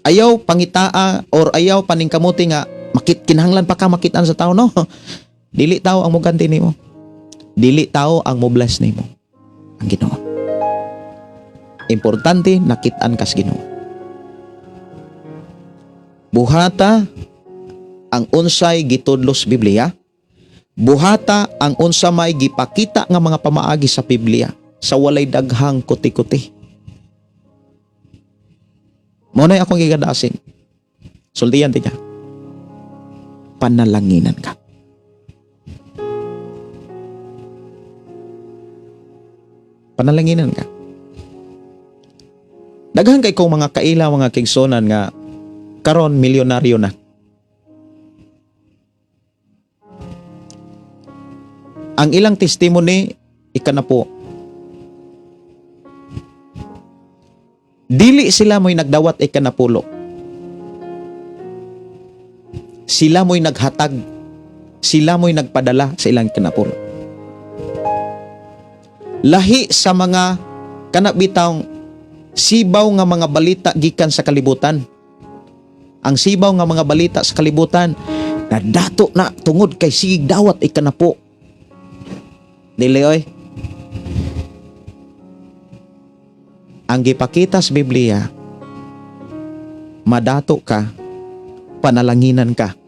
S2: Ayaw pangitaa or ayaw paningkamuti nga kinahanglan pa ka makitaan sa tao, no? Dili tao ang moganti nimo. Dili tao ang mo-bless nimo. Ang Ginoo. Importante nakitaan ka sa Ginoo. Buhata ang unsay gitudlos Biblia. Buhata ang unsa may gipakita nga mga pamaagi sa Biblia sa walay daghang kuti-kuti. Muna'y akong gigadasin. Sultiyan ti ka. Panalanginan ka. Panalanginan ka. Daghan kay kong mga kaila, mga kigsonan nga karon milyonaryo na. Ang ilang testimony ikanapo. Dili sila mo'y nagdawat ikanapulo. Sila mo'y naghatag. Sila mo'y nagpadala sa ilang ikanapulo. Lahi sa mga kanabitang sibaw nga mga balita gikan sa kalibutan. Ang sibaw nga mga balita sa kalibutan na dato na tungod kay sigig dawat ikanapo. Dili oy. Ang gipakita sa Biblia, madato ka, panalanginan ka.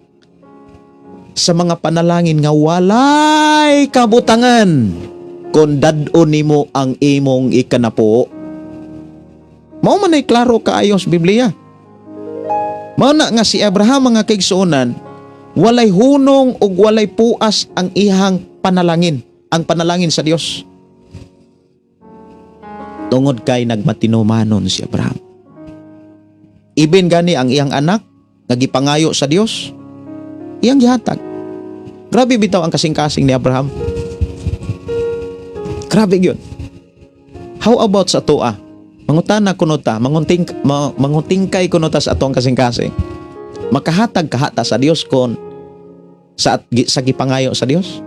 S2: Sa mga panalangin nga walay kabutangan, kung dad-on nimo ang imong ikanapo. Mao man ay klaro kaayo sa Biblia. Mao na nga si Abraham mga kaigsuonan, walay hunong ug walay puas ang ihang panalangin, ang panalangin sa Dios. Tungod kay nagmatinumanon si Abraham. Ibin gani ang iyang anak, nagipangayo sa Dios, iyang gihatag. Grabe bitaw ang kasing-kasing ni Abraham. Grabe yun. How about sa toa? Mangutana kuno ta, manguntingkay kuno ta sa atong kasing-kasing. Makahatag kahata sa Dios kon sa gipangayo sa Dios.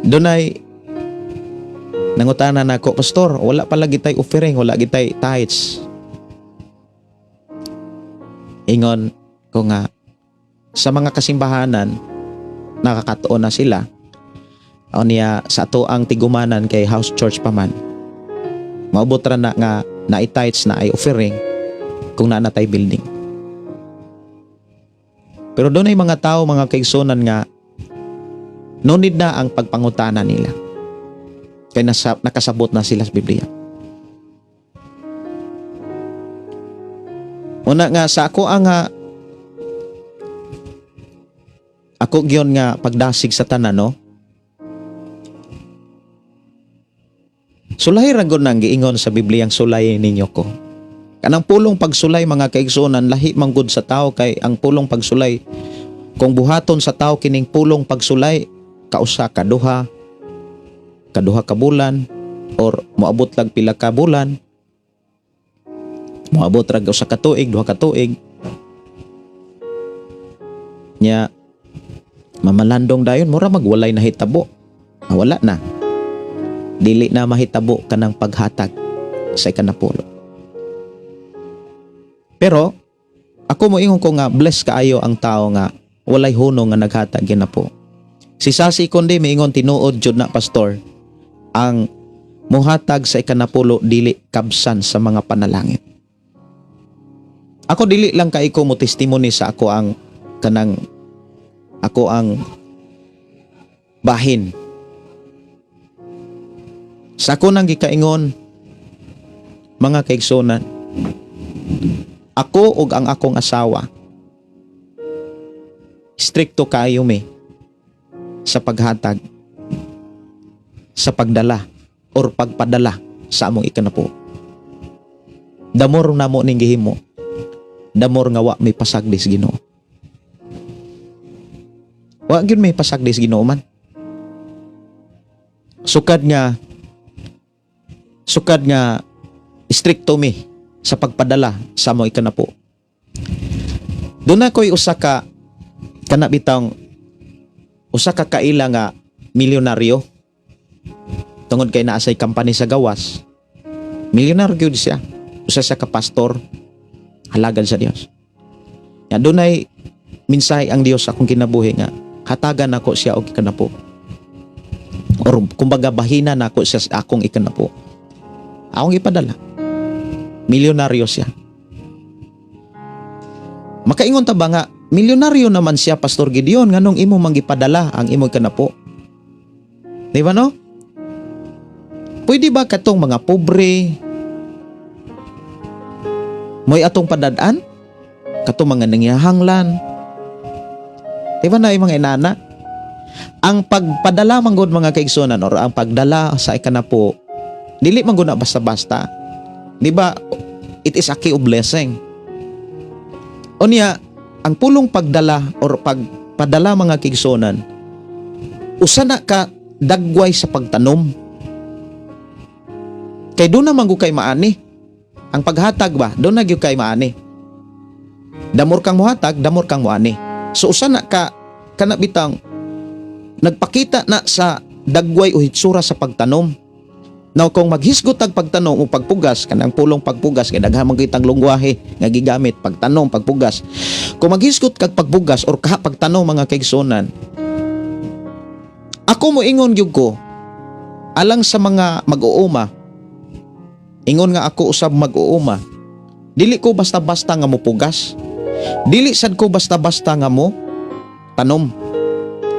S2: Dunay nangutana nako, pastor, wala pala gitay offering, wala gitay tithes. ingon ko nga sa mga kasimbahanan nakakatuon na sila. O niya sa ato ang tigumanan kay house church pa man. Maubot ra na nga na-tithes na ay offering kung naanatay building. Pero doon ay mga tao, mga kaigsunan nga no need na ang pagpangutana nila. Kaya nakasabot na sila sa Biblia. Una nga sa ako ang ako gyon nga pagdasig sa tanan, no? Sulay ra gud nang giingon sa Biblia ang sulay ninyo ko. Kanang pulong pagsulay mga kaigsunan lahi man gud sa tao kay ang pulong pagsulay kung buhaton sa tao kining pulong pagsulay kausa kaduha ka bulan or moabot lag pila ka bulan. Moabot ra usa ka tuig, duha ka tuig. Nya mamalandong dayon mura magwalay na hitabo. Wala na. Dili na mahitabo kanang paghatag sa ikanapulo. Pero ako mo ingon ko nga bless kaayo ang tao nga walay hunong nga naghatag ginapo. Si Sasi kundi miingon tinuod jud na pastor ang muhatag sa ikanapulo dili kabsan sa mga panalangin. Ako dili lang kay ko mo testimony sa ako ang bahin. Sa ako nang gikaingon mga kaigsunan, ako ug ang akong asawa strikto kayo mi sa paghatag, sa pagdala or pagpadala sa among ikanapo. Damor namo ning gihimo. Damor nga wa may pasagdis Ginoo. Wa gyud may pasagdis Ginoo man. Sukad nga strikto mi sa pagpadala sa among ikanapo. Doon na ko'y usa ka kaila nga milyonaryo. Tungod kay naasay company sa gawas. Milyonaryo gyud siya. Usa siya ka pastor. Halagad sa Dios. Ya doon ay minsay ang Dios akong kinabuhi nga hatagan nako siya og ikanapo. Or kumbaga bahina nako siya sa akong ikanapo. Akong ipadala. Milyonaryo siya. Makaingon ta ba nga milyonaryo naman siya Pastor Gideon nganong imo mangipadala ang imo ikanapo? Di ba no? Pwede ba katong mga pobre mo'y atong padadaan? Katong mga nangyahanglan. Di ba na yung mga inana? Ang pagpadala manggod mga kaigsunan or ang pagdala sa ikanapo dili man gud na basta-basta. Di ba? It is a key of blessing. Unya, ang pulong pagdala or pagpadala mga kaigsunan usa na ka dagway sa pagtanom. Kay doon naman gud kay maani. Ang paghatag ba, doon na gyud kay maani. Damor kang muhatag, damor kang muani. So usa na ka kanabitang nagpakita na sa dagway o hitsura sa pagtanom. Now kung maghisgot tag pagtanom o pagpugas kanang pulong pagpugas kay daghan man kitang lungwahe nga gigamit pagtanom pagpugas. Kung maghisgot kag pagpugas or pagtanom mga kaigsunan. Ako mo ingon gyud ko alang sa mga mag-uuma. Ingon nga ako usab mag-uuma. Dili ko basta-basta nga mopugas. Dili sad ko basta-basta nga mo tanom.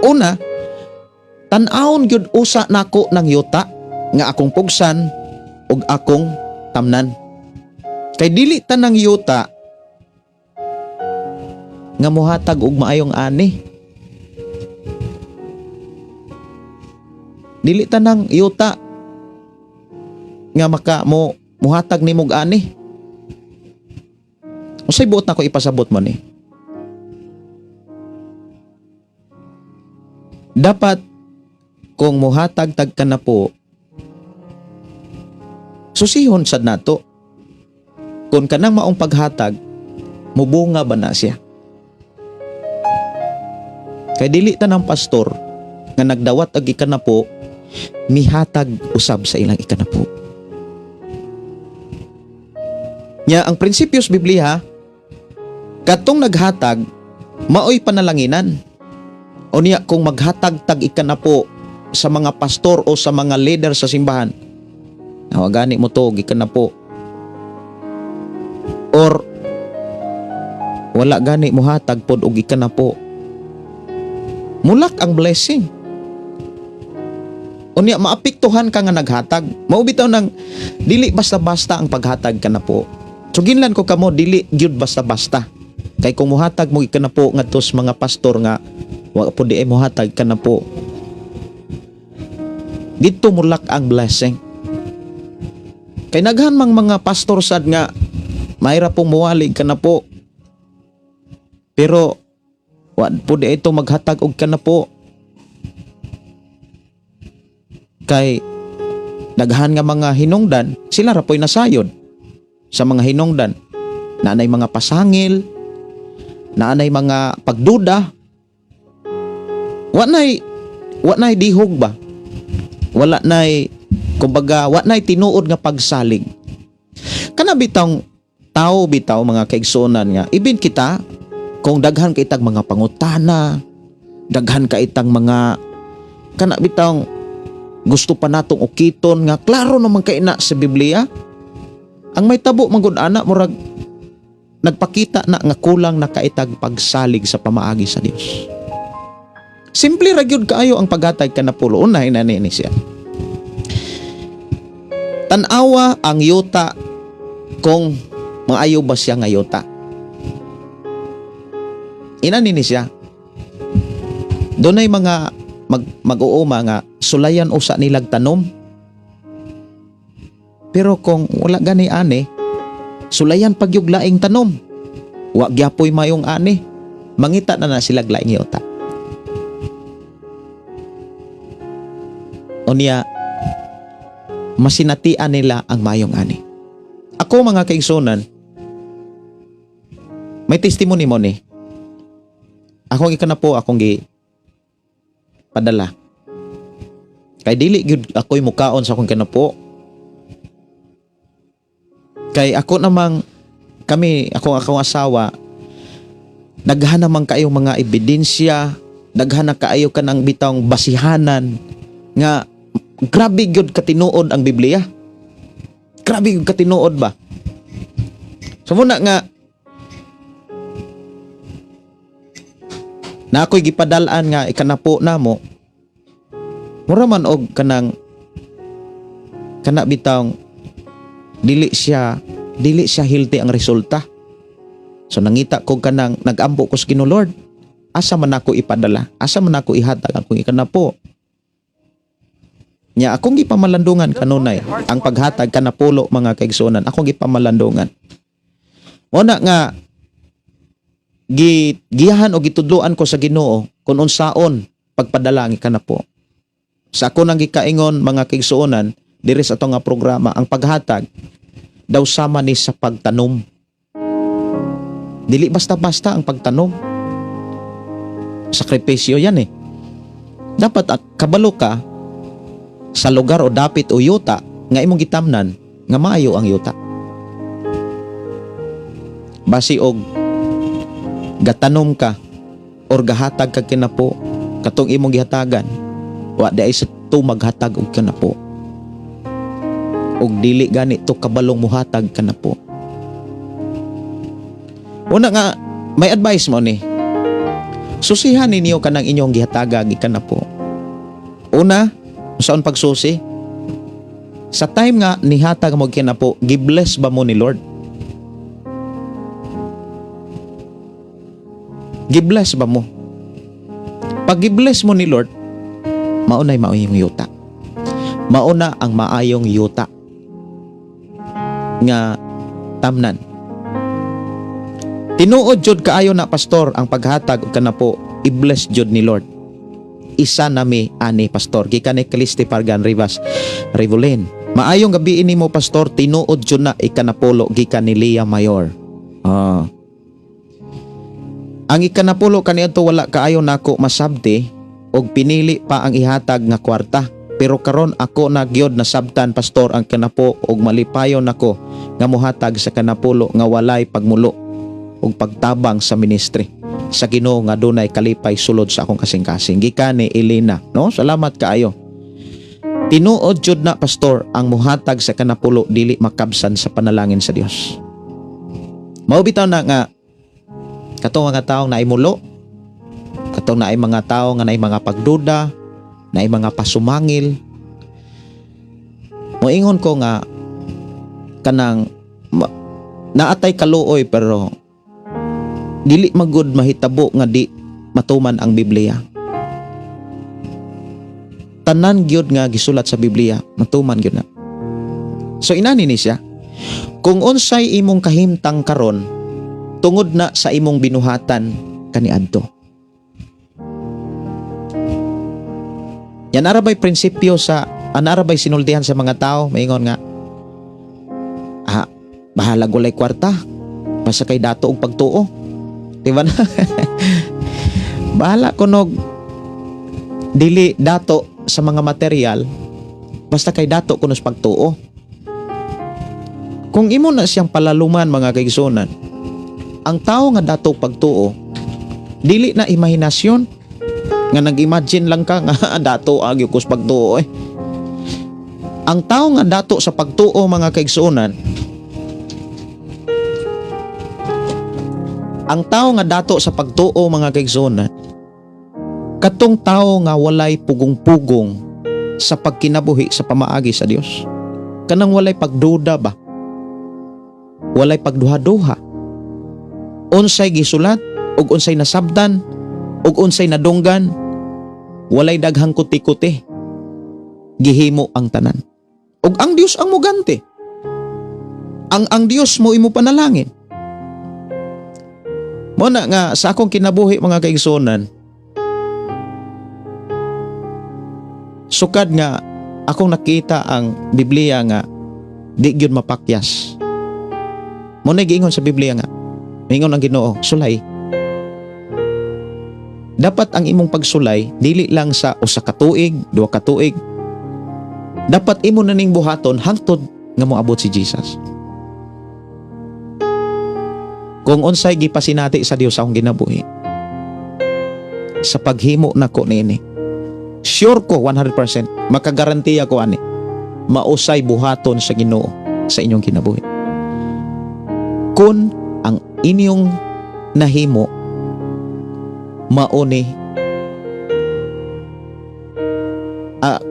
S2: Una, tan-awon gyud usa nako ng yuta nga akong pugsan ug akong tamnan. Kay dili tanang yuta nga mohatag og maayong ani. Dili tanang yuta nga muhatag ni mog ani. Usay buot na ko ipasabot mo ni. Dapat kung muhatag tag ka na po, susihon sad nato. Kung kanang maong paghatag, mubunga ba na siya? Kay dili ta ng pastor nga nagdawat og ikanapo, mihatag usab sa ilang ikanapo. Nya ang prinsipyos Biblia Katong naghatag, maoy panalanginan. O niya, kung maghatag tag ikanapo sa mga pastor o sa mga leader sa simbahan, gani mo to, ikanapo. Or, wala gani mo hatag pod og ikanapo. Mulak ang blessing. O niya, maapektuhan ka nga naghatag. Maubitaw ng dili basta-basta ang paghatag ka na po. So ginlan ko kamo, dili gyud basta-basta. Kay kung muhatag mo ikanapo ngadto sa mga pastor nga wa po di ay muhatag ka na po. Dito mulak ang blessing. Kay naghan mang mga pastor sad nga mayra pong muwalig ka na po. Pero wa po di ito maghatag og ka na po. Kay daghan nga mga hinungdan, sila ra po'y nasayod sa mga hinungdan. Naanay mga pasangil, naanay mga pagduda. Wa nay dihog ba? Wala nay, kumbaga, wa nay tinuod nga pagsalig. Kana bitang tao bitaw mga kaigsunan nga, ibin kita, kung daghan ka itang mga pangutana, daghan ka itang mga, kana bitang gusto pa natong ukiton nga, klaro naman kaina sa Biblia. Ang may tabo manggod ana murag nagpakita na nga kulang na kaitag pagsalig sa pamaagi sa Dios. Simple ra gyud kaayo ang paghatag kanapulo. Unay na ni siya. Tan-awa ang yuta kung maayo ba siya nga yuta. Ina ni siya. Dunay mga mag-uuma nga sulayan usa nilag tanom. Pero kung wala gani ani, sulayan pagyug laing tanom. Wa gyapoy mayong ani. Mangita na sila laing yuta. O niya, masinatian nila ang mayong ani. Ako mga kaigsunan, may testimony mo ni. Akong ikanapo, akong padala. Kay dili gyud ako'y mukaon sa akong kanapo. Kay ako namang akong asawa, daghan naman kayo mga ebidensya, daghan na kayo kanang bitang basihanan nga grabe gyud katinuod ang Biblia. Grabe gyud katinuod ba? So muna nga na ako'y gipadalaan nga ikanapo namo, mura man og kana bitang dili siya healthy ang resulta. So nangita ko kanang nag-ampo ko sa Ginoo, Lord, asa man ako ipadala, asa man ako ihatag ang ikanapo. Nya akong gipamalandungan kanunay ang paghatag kanapulo mga kaigsunan, akong gipamalandungan. Una nga giyahan o gitudloan ko sa Ginoo kung unsaon pagpadala ang ikanapo. Sa ako nang gikaingon mga kaigsuonan diri sa ato nga programa, ang paghatag daw sama ni sa pagtanom. Dili basta-basta ang pagtanom. Sakripisyo yan eh. Dapat kabalo ka sa lugar o dapit o yuta nga imong gitamnan nga maayo ang yuta. Basi og gatanom ka or gahatag ka kinapo katong imong gihatagan, wa di ay sa to maghatag og kanapo. Og dili gani to kabalong muhatag kanapo. Una nga may advice mo ni. Susihan ninyo kanang inyong gihatagag ikanapo. Una, saan pagsusi? Sa time nga nihatag mo kinapo, gibless ba mo ni Lord? Gibless ba mo? Pag gibless mo ni Lord, maunay maayong yuta. Mauna ang maayong yuta nga tamnan. Tinuod jud kaayo na pastor ang paghatag og kanapo, i-bless jud ni Lord. Isa nami ani pastor gikan ni Calisti Pargan Rivas Rivolin. Maayong gabi nimo pastor, tinuod jud na ikanapulo gikan ni Leah Mayor. Ang ikanapulo kaniadto wala kaayo nako masabti og pinili pa ang ihatag nga kwarta. Pero karon ako na gyud nasabtan pastor ang kanapo og malipayon nako nga mohatag sa kanapulo nga walay pagmulo. ug pagtabang sa ministry sa Ginoo nga dunay kalipay sulod sa akong kasing-kasing. Gikan ni Elena, no? Salamat kaayo. Tinuod jud na pastor ang muhatag sa kanapulo dili makabsan sa panalangin sa Dios. Mao bitaw na nga katong mga tawo na imulo, katong naay mga tawo nga naay mga pagduda, naay mga pasumangil. Moingon ko nga kanang naatay kaluoy pero dili magud mahitabo nga di matuman ang Biblia. Tanan gyud nga gisulat sa Biblia, matuman gyud na. So inani ni siya, kung unsay imong kahimtang karon tungod na sa imong binuhatan kaniadto. Yan arabay prinsipyo sa anarabay sinultihan sa mga tao, maingon nga bahala gulay kwarta basta kay dato og pagtuo. Di ba na? Bahala kunog dili dato sa mga material basta kay dato kuno sa pagtuo. Kung imo na siyang palaluman mga kaigsunan, ang tao nga dato pagtuo dili na imahinasyon nga nag-imagine lang ka nga dato agyo kus pagtuo eh. Ang tao nga dato sa pagtuo mga kaigsunan, ang tao nga dato sa pagtuo mga kaigsunan, katong tao nga walay pugong-pugong sa pagkinabuhi sa pamaagi sa Dios. Kanang walay pagduda ba? Walay pagduha-duha. Unsay gisulat ug unsay nasabdan ug unsay nadunggan, walay daghang kuti-kuti. Gihimo ang tanan. Ug ang Dios ang mugante. Ang Dios mo imo panalangin. Mo na nga sa akong kinabuhi mga kaigsunan, sukad nga akong nakita ang Biblia nga di gyud mapakyas. Mo na giingon sa Biblia nga, ingon ang Ginoo, sulay. Dapat ang imong pagsulay dili lang sa usa ka tuig, duha ka tuig. Dapat imo na ning buhaton hangtod nga moabot si Jesus. Kung unsay gipasinati sa Dios sa akong ginabuhi, sa paghimo nako niini, sure ko 100%, makagarantiya ko ani, mausay buhaton sa Ginoo sa inyong kinabuhi. Kung ang inyong nahimo mauni,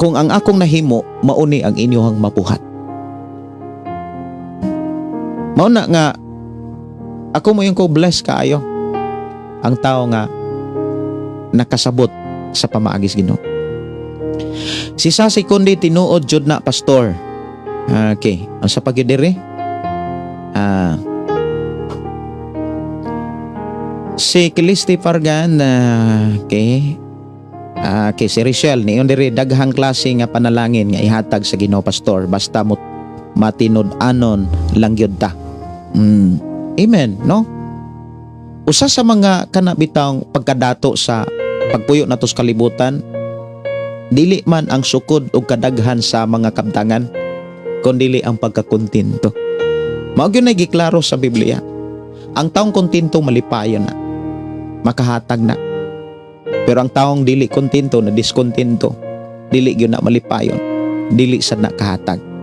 S2: kung ang akong nahimo mauni ang inyong mabuhat. Mao na nga ako mo yung ko bless kaayo ang tao nga nakasabot sa pamaagis Ginoo. Si Sasi kundi tinuod jud na pastor. Okay, ang sa pagidiri si Kilisti Fargan, okay, si Richelle niyon diri daghang klase nga panalangin nga ihatag sa Ginoo pastor basta mo matinud-anon lang gyud ta. Amen, no? Usa sa mga kanabitang pagkadato sa pagpuyo nato sa kalibutan, dili man ang sukod o kadaghan sa mga kabtangan, kundi ang pagkakontento. Mao gyud na giklaro sa Biblia. Ang taong kontento malipayon na, makahatag na. Pero ang taong dili kontento na diskontento, dili gyud na malipayon, dili sad na kahatag.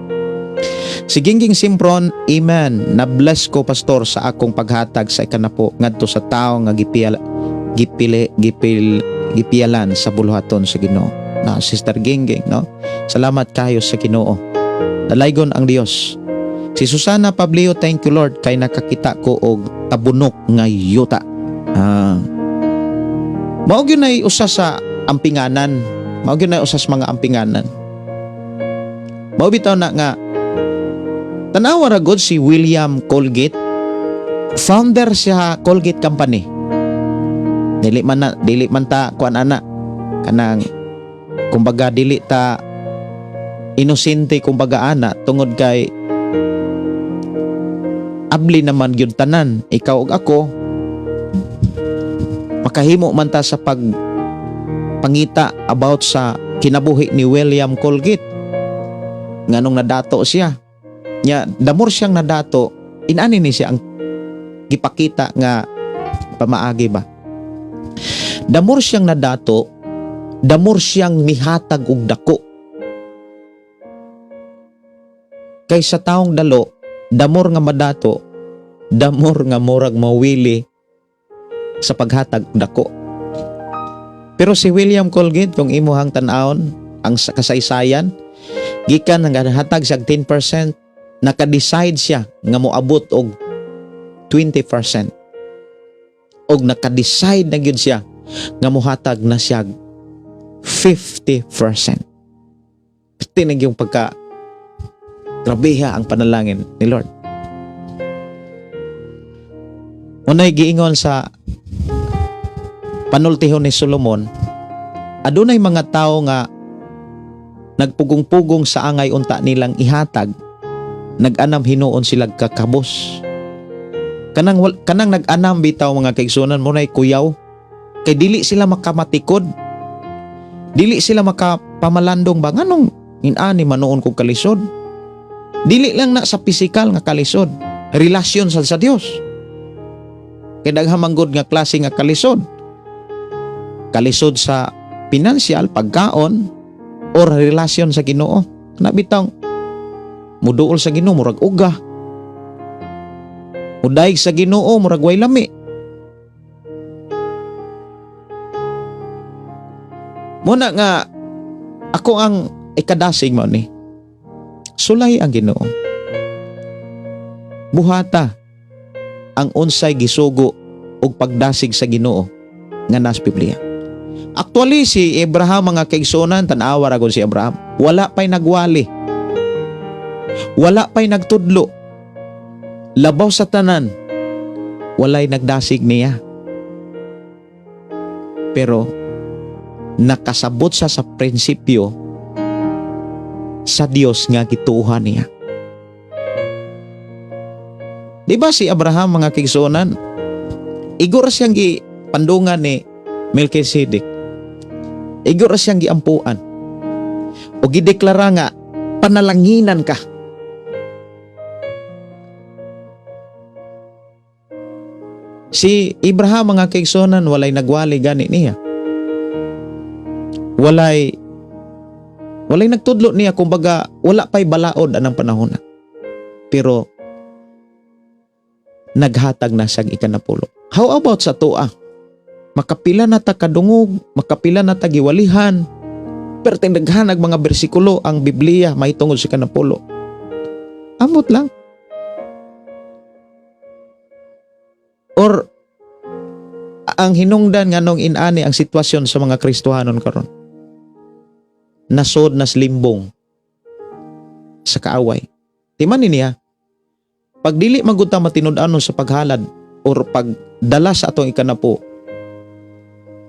S2: Si Gingging Simpron, amen. Na-bless ko pastor sa akong paghatag sa ikanapo ngadto sa tawo nga gipialan sa buluhaton sa Ginoo. Na Sister Gingging, no? Salamat kayo sa Ginoo. Dalaygon ang Dios. Si Susana Pablio, thank you Lord kay nakakita ko og tabunok nga yuta. Mao gyud nay usa sa ampinganan. Mao gyud nay usa sa mga ampinganan. Mao bitaw na nga tanawa ra gud si William Colgate, founder siya Colgate Company. Dili man ta kuan ana kanang kumbaga dili ta inosente kumbaga ana tungod kay abli naman gyud tanan ikaw ug ako makahimo man ta sa pangita about sa kinabuhi ni William Colgate nganong nadato siya. Nya damor siyang nadato, inani ni siya gipakita nga pamaagi ba. Damor siyang nadato, damor siyang mihatag og dako. Kay sa taong dalo, damor nga madato, damor nga murag mawili sa paghatag og dako. Pero si William Colgate, kung imuhang tan-awon ang kasaysayan, gikan nga hatag siya 10%, naka-decide siya nga moabot og 20%. Og naka-decide na gyud siya nga mohatag na siya 50%. Tinig yung pagka grabeha ang panalangin ni Lord. Unay giingon sa panultihon ni Solomon, adunay mga tao nga nagpugong-pugong sa angay unta nilang ihatag, nag-anam hinuon sila kakabos. Kanang nag-anam bitaw mga kaigsunan mo nay kuyaw, kay dili sila makamatikod, dili sila makapamalandong ba nganong inani manoon kog kalisod. Dili lang na sa pisikal nga kalisod, relasyon sa Dios. Kay daghamanggod nga klase nga kalisod. Kalisod sa pinansyal, pagkaon, or relasyon sa Ginoo. Nabitaw muduol sa Ginoo murag uga. Mudaig sa Ginoo murag way lami. Muna nga ako ang ikadasig mo ni. Sulay ang Ginoo. Buhata ang unsay gisugo og pagdasig sa Ginoo nga nas Biblia. Actually si Abraham mga kaigsunan, tan-awa ra gud si Abraham. Wala pay nagwali. Wala pay nagtudlo. Labaw sa tanan. Walay nagdasig niya. Pero nakasabot siya sa prinsipyo sa Dios nga gituuhan niya. Di ba si Abraham mga kaigsunan, igor siyang gipandungan ni Melchizedek. Igor siyang giampuan. O gideklara nga panalanginan ka. Si Abraham mga kaigsunan walay nagwali gani niya. Walay nagtudlo niya, kumbaga wala pa'y balaod anang panahon na. Pero naghatag na siyang ikanapulo. How about sa tuwa? Makapila na ta kadungog, makapila na ta giwalihan, pero tinaghanag mga bersikulo ang Biblia may tungod sa ikanapulo. Amot lang. Or ang hinungdan nga nung inani ang sitwasyon sa mga Kristohanon karon. Nasod nas limbong sa kaaway. Timan niya, pag dili magunta matinud-anon sa paghalad or pagdala sa atong ikanapo,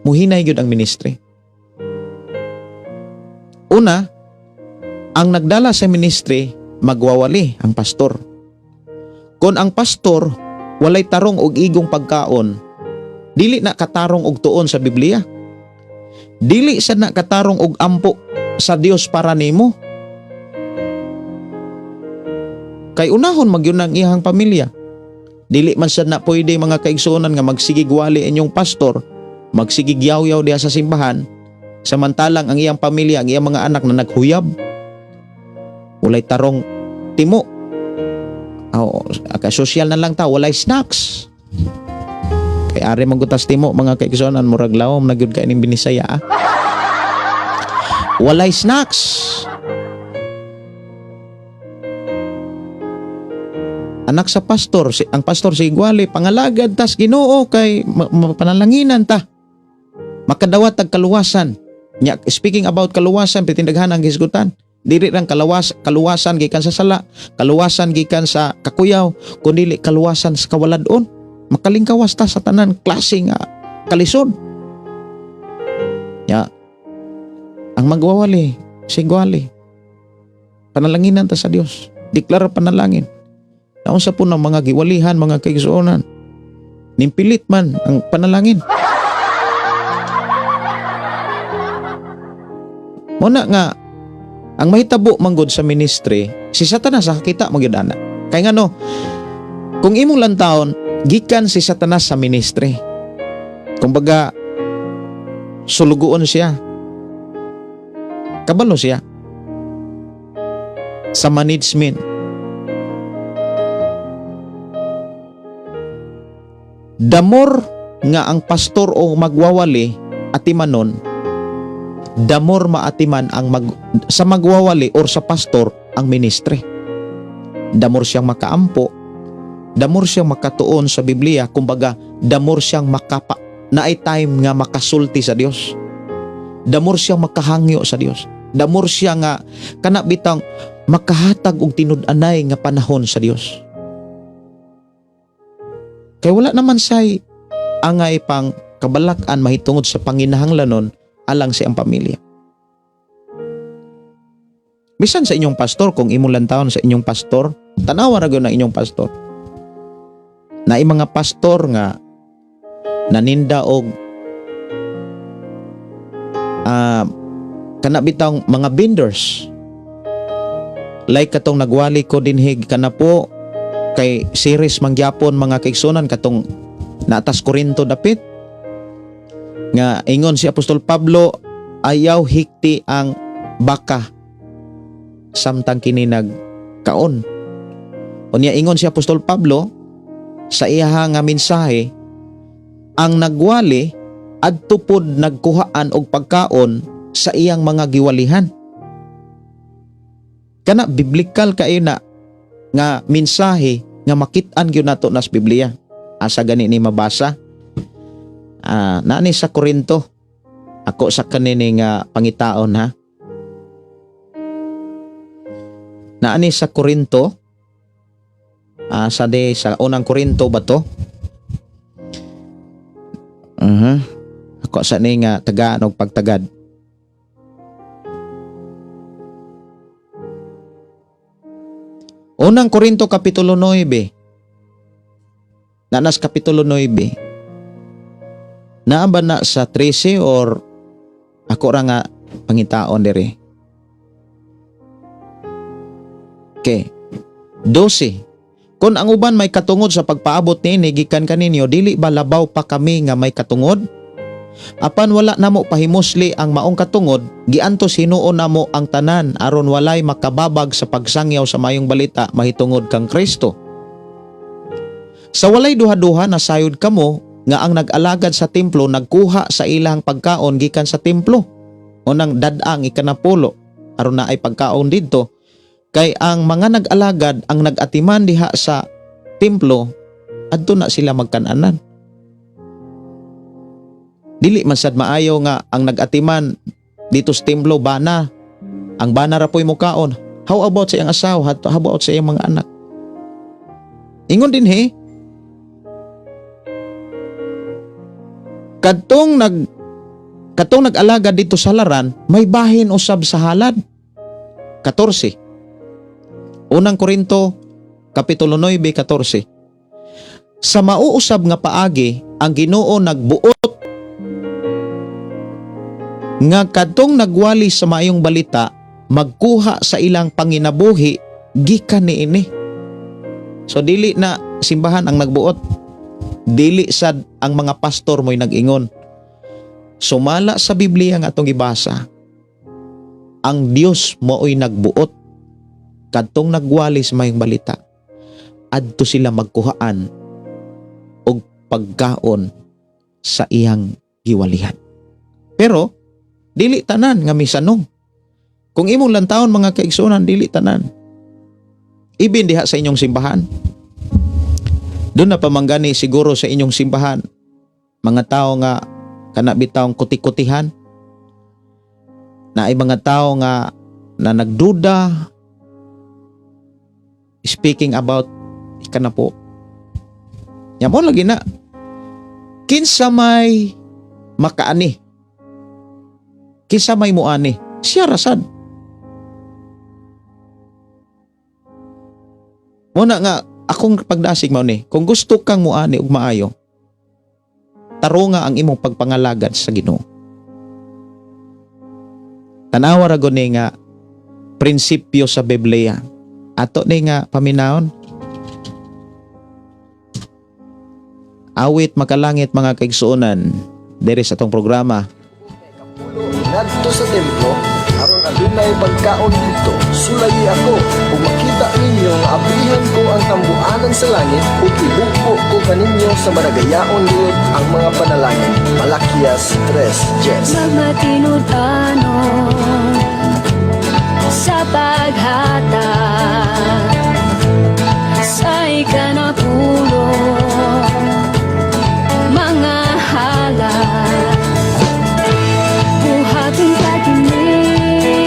S2: muhinay gyud ang ministry. Una, ang nagdala sa ministry magwawali ang pastor. Kung ang pastor walay tarong og igong pagkaon, dili na katarong og tuon sa Biblia. Dili sad na katarong og ampo sa Dios para nimo. Kay unahon magyun ang iyang pamilya. Dili man sad na pwede mga kaigsunan nga magsigig wali inyong pastor, magsigig yaw-yaw diha sa simbahan, samantalang ang iyang pamilya, ang iyang mga anak na naghuyab. Walay tarong timo. Social na lang ta, walay snacks. Kay ari magutas timo mga kaigsunan, murag lawom na gyud kay ning binisaya. Walay snacks. Anak sa pastor, ang pastor si Iguali, pangalagad tas Ginoo kay panalanginan ta. Makadawat tag kaluwasan. Speaking about kaluwasan, pitindaghan ang hisgutan. Dili lang kaluwasan gikan sa sala, kaluwasan gikan sa kakuyaw, kundi kaluwasan sa kawaladon. Makalingkawas ta sa tanan klase nga kalisod. Ang magwawali, si Iguali. Panalanginan ta sa Dios. Deklara panalangin. Naon sa po ng mga giwalihan, mga kaigsuonan. Nimpilit man ang panalangin. Muna nga, ang mahitabo manggod sa ministry, si Satanas sa kita magyudana. Kaya nga no, kung imong lantawon, gikan si Satanas sa ministry. Kumbaga, sulugoon siya. Kabalo siya sa management. Damor nga ang pastor o magwawali atimanon, damor maatiman ang sa magwawali or sa pastor ang ministry. Damor siyang makaampo, damor siyang makatuon sa Biblia, kumbaga damor siyang naay time nga makasulti sa Dios. Damor siyang makahangyo sa Dios. Damor siya nga kana bitang makahatag og tinud-anay nga panahon sa Dios. Kay wala naman say angay pang kabalakan mahitungod sa panginahanglanon alang sa iyang pamilya. Bisan sa inyong pastor, kung imong lantawon sa inyong pastor, tanawa ra gyud na inyong pastor. Na mga pastor nga naninda og kana bitang mga vendors. Like katong nagwali ko dinhig kana po kay series mangyapon mga kaigsunan katong naatas Korinto dapit nga ingon si Apostol Pablo ayaw hikti ang baka samtang kini nagkaon. Unya ingon si Apostol Pablo sa iya nga mensahe, ang nagwali adto pod nagkuhaan og pagkaon sa iyang mga giwalihan. Kana biblikal kayo na nga mensahe nga makit-an gyud nato nas Biblia. Asa gani ni mabasa? Nani sa Korinto. Ako sa kanini nga pangitaon ha. Naani sa Korinto. Sa unang Korinto ba to? Ako sa ni nga tagaan og pagtagad. Unang Korinto Kapitulo 9. Nanas Kapitulo 9. Naaba na sa 13 or ako ra nga pangitaon diri. Okay. 12. Kung ang uban may katungod sa pagpaabot niini gikan kaninyo, dili ba labaw pa kami nga may katungod? Apan wala namo pahimusli ang maong katungod, giantos hinuon namo ang tanan aron walay makababag sa pagsangyaw sa mayong balita mahitungod kang Kristo. Sa walay duha-duha nasayod kamo nga ang nag-alagad sa templo nagkuha sa ilang pagkaon gikan sa templo. Unang dadang ikanapulo aron na ay pagkaon didto. Kay ang mga nag-alagad ang nag-atiman diha sa templo adto na sila magkan-anan. Dili man sad maayo nga ang nag-atiman dito sa templo bana. Ang bana ra po'y mukaon. How about sa iyang asawa? How about sa iyang mga anak? Ingon din Kadtong nag-alagad dito sa laran, may bahin usab sa halad. 14. Unang Korinto Kapitulo 9:14. Sa mauusab nga paagi ang Ginoo nagbuot nga kadtong nagwali sa maayong balita magkuha sa ilang panginabuhi gikan niini. So dili na simbahan ang nagbuot, dili sad ang mga pastor mo'y nag-ingon. Sumala sa Biblia nga atong gibasa, ang Dios mo'y nagbuot kadtong nagwali sa maayong balita adto sila magkuhaan og pagkaon sa iyang giwalihan. Pero dili tanan nga misanong. Kung imong lantawon mga kaigsunan, dili tanan. Ibin diha sa inyong simbahan. Doon na pamanggani siguro sa inyong simbahan mga tao nga kana bitawng kuti-kutihan. Na ay mga tao nga na nagduda speaking about kana po. Yamon lagi na. Kinsa may makaani. Kinsa may muani, siya rasad. Muna nga, akong pagdasig mo ni, kung gusto kang muani ug maayo, tarunga ang imong pagpangalagad sa Ginoo. Tanawa ra gud ni nga prinsipyo sa Biblia. Ato ni nga paminawon. awit makalangit mga kaigsuonan diri sa atong programa.
S5: Ngadto sa templo aron adunay pagkaon dito, sulayi ako ug makita ninyo nga ablihan ko ang tambuanan sa langit ug ibuko ko kaninyo sa madagayaon liwat ang mga panalangin. Malakias 3:10.
S4: Magmatinod-anon sa paghatag sa ikanapulong mga halal. Buhaton taginig,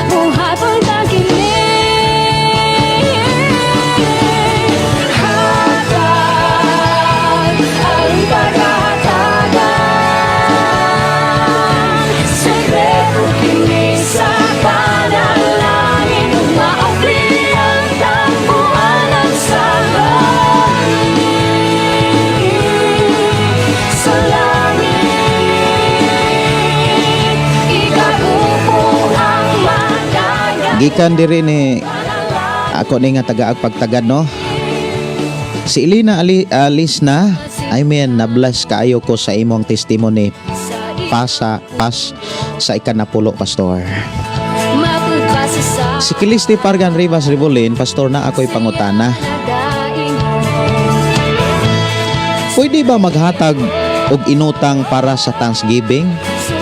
S4: buhaton taginig. Hatag ang paghahatagan, sekreto kini sa panalangin, umaabli ang tambuanan sa langit, ikagupo ang madaya.
S2: Gikan diri ni ako ni nga taga-agpagtagad no. Si Elena alis na. I mean, na-bless kaayo ko sa imong testimony pas sa ikanapulo, Pastor.
S4: Mapagpasa sa
S2: Si Kilisti Pargan Rivas Ribolin, Pastor, na ako'y pangutana.
S4: nagaing
S2: Pwede ba maghatag og inutang para sa Thanksgiving?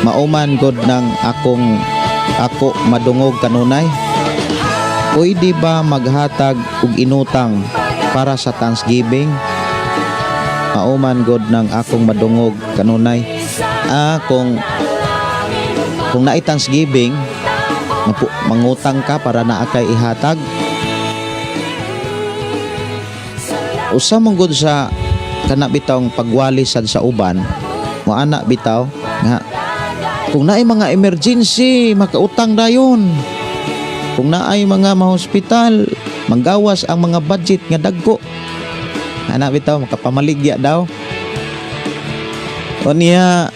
S2: Mauman god ng ako madungog kanunay. Pwede ba maghatag og inutang para sa Thanksgiving? Mauman god ng akong madungog kanunay. Kung naay Thanksgiving, mangutang ka para naa kay ihatag. Usa mong gud sa kana bitawng pagwali sad sa uban, mo ana bitaw nga kung naay mga emergency makautang dayon. Kung naay mga mahospital, manggawas ang mga budget nga dagko. Ana bitaw makapamaligya daw. O niya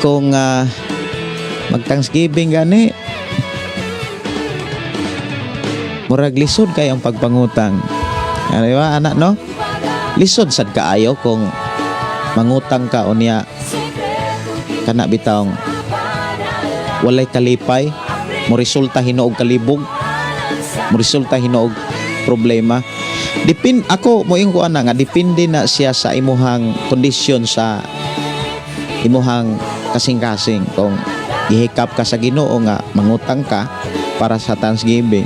S2: kung mag-Thanksgiving gani, murag lisod kay ang pagpangutang. Ano ba, anak, no? Lisod sad kaayo kung mangutang ka o niya kana bitawng walay kalipay, mo resulta hinuog kalibog, mo resulta hinuog problema. Ako mo ingo ana nga depende na siya sa imuhang kondisyon, sa imuhang kasing-kasing. Kung gihikap ka sa Ginoo nga mangutang ka para sa Thanksgiving,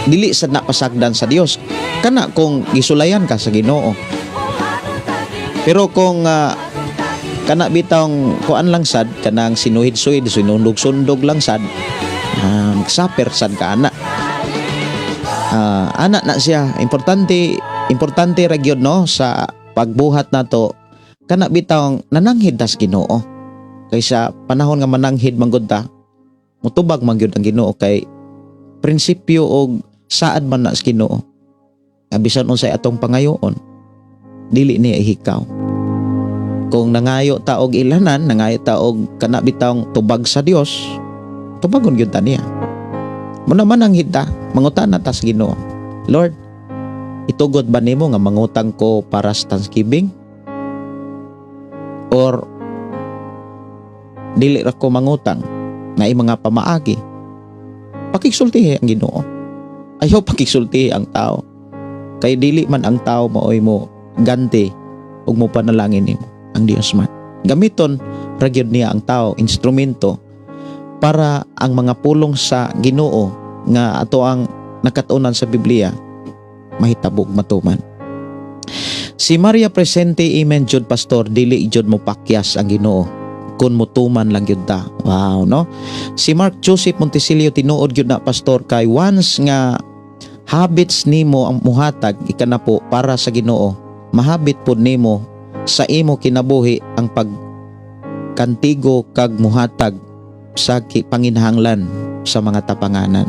S2: dili sad na pasagdan sa Dios kana kung gisulayan ka sa Ginoo. Pero kung kana bitawng kuan lang sad, kanang sinuhid-suhid, sinundog-sundog lang sad, magsaper sad ka ana. Ana na siya, importante ra gyud no sa pagbuhat nato, kana bitawng nananghid tas Ginoo. Kaysa panahon nga mananghid manggod ta, mutubag man gyud ang Ginoo, kay prinsipyo og saad man na sa Ginoo. Bisan unsay atong pangayoon, dili niya ihikaw. Kung nangayo ta og ilanan, nangayo ta og kana bitawng tubag sa Dios, tubagon gyud ta niya. Muna man ang hita, mangutan na tas Ginoo, Lord, itugod ba nimo nga mangutang ko para sa Thanksgiving? Or dili ra ko mangutang na mga pamaagi? Pakigsultihi ang Ginoo. Ayaw pakigsultihi ang tao. Kay dili man ang tao maoy mo ganti ug mo panalangin nimo, ang Dios man. Gamiton ra gyud niya ang tao, instrumento para ang mga pulong sa Ginoo nga ato ang nakatunan sa Biblia mahitabog matuman. Si Maria Presente Amen jud, Pastor, dili jud mo pakyas ang Ginoo kun mutuman lang gyud ta. Wow, no? Si Mark Joseph Montesilio tinuod gyud na, Pastor, kay once nga habits nimo ang muhatag ikanapo para sa Ginoo, mahabit pod nimo sa imo kinabuhi ang pagkantigo kag muhatag sa panginhanglan sa mga tapanganan.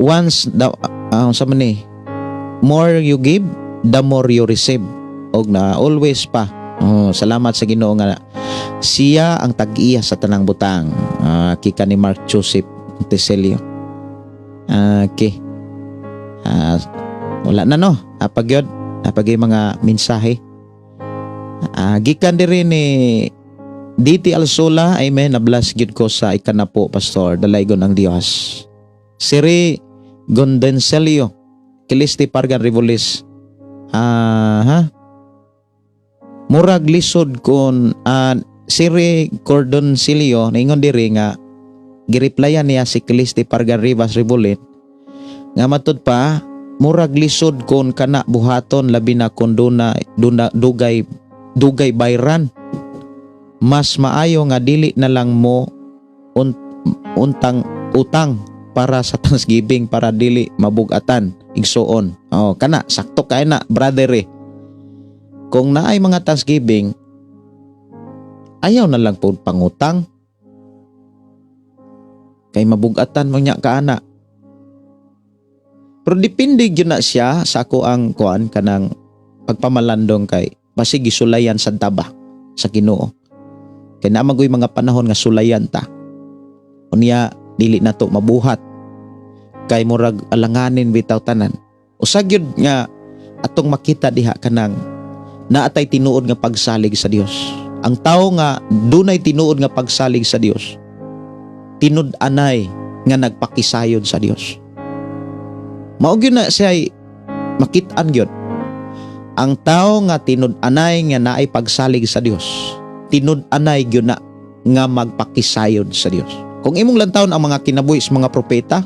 S2: Once sa mani, more you give, the more you receive. Og na always pa, salamat sa Ginoo nga siya ang tag-iya sa tanang butang. Kika ni Mark Joseph Montesilio. Okay. Wala na no. Apag yun. Apag yung mga mensahe. Gikan diri ni DT Alsola, amen, nablas gyud ko sa ikanapo, Pastor, dalaygon ang Dios. Siri Gondenselio, Kilisti Pargan Rivolis. Murag lisod kon Siri Gondenselio, naingon diri nga gireplyan niya si Kilisti Pargan Rivas Rivolit. Nga matud pa, murag lisod kon kana buhaton labi na kon dugay bayran. Mas maayo nga dili na lang mo untang utang para sa Thanksgiving para dili mabugatan igsuon. Kana sakto kay na brother eh. Kung naay mga Thanksgiving, ayaw na lang po pangutang. Kay mabugatan mo nya kaana. Pero depende gyud na siya sa ako ang kuan kanang pagpamalandong kay basi gisulayan sa taba sa Ginoo. Kay namagoy mga panahon nga sulayan ta. Unya dili na to mabuhat. Kay murag alanganin bitaw tanan. Usa gyud nga atong makita diha kanang naatay tinuod nga pagsalig sa Dios. Ang tawo nga dunay tinuod nga pagsalig sa Dios, tinud-anay nga nagpakisayod sa Dios. Mao gyud na siya makit-an gyud. Ang tawo nga tinud-anay nga naay pagsalig sa Dios, tinud-anay gyud na nga magpakisayod sa Dios. Kung imong lantawon ang mga kinabuhi sa mga propeta,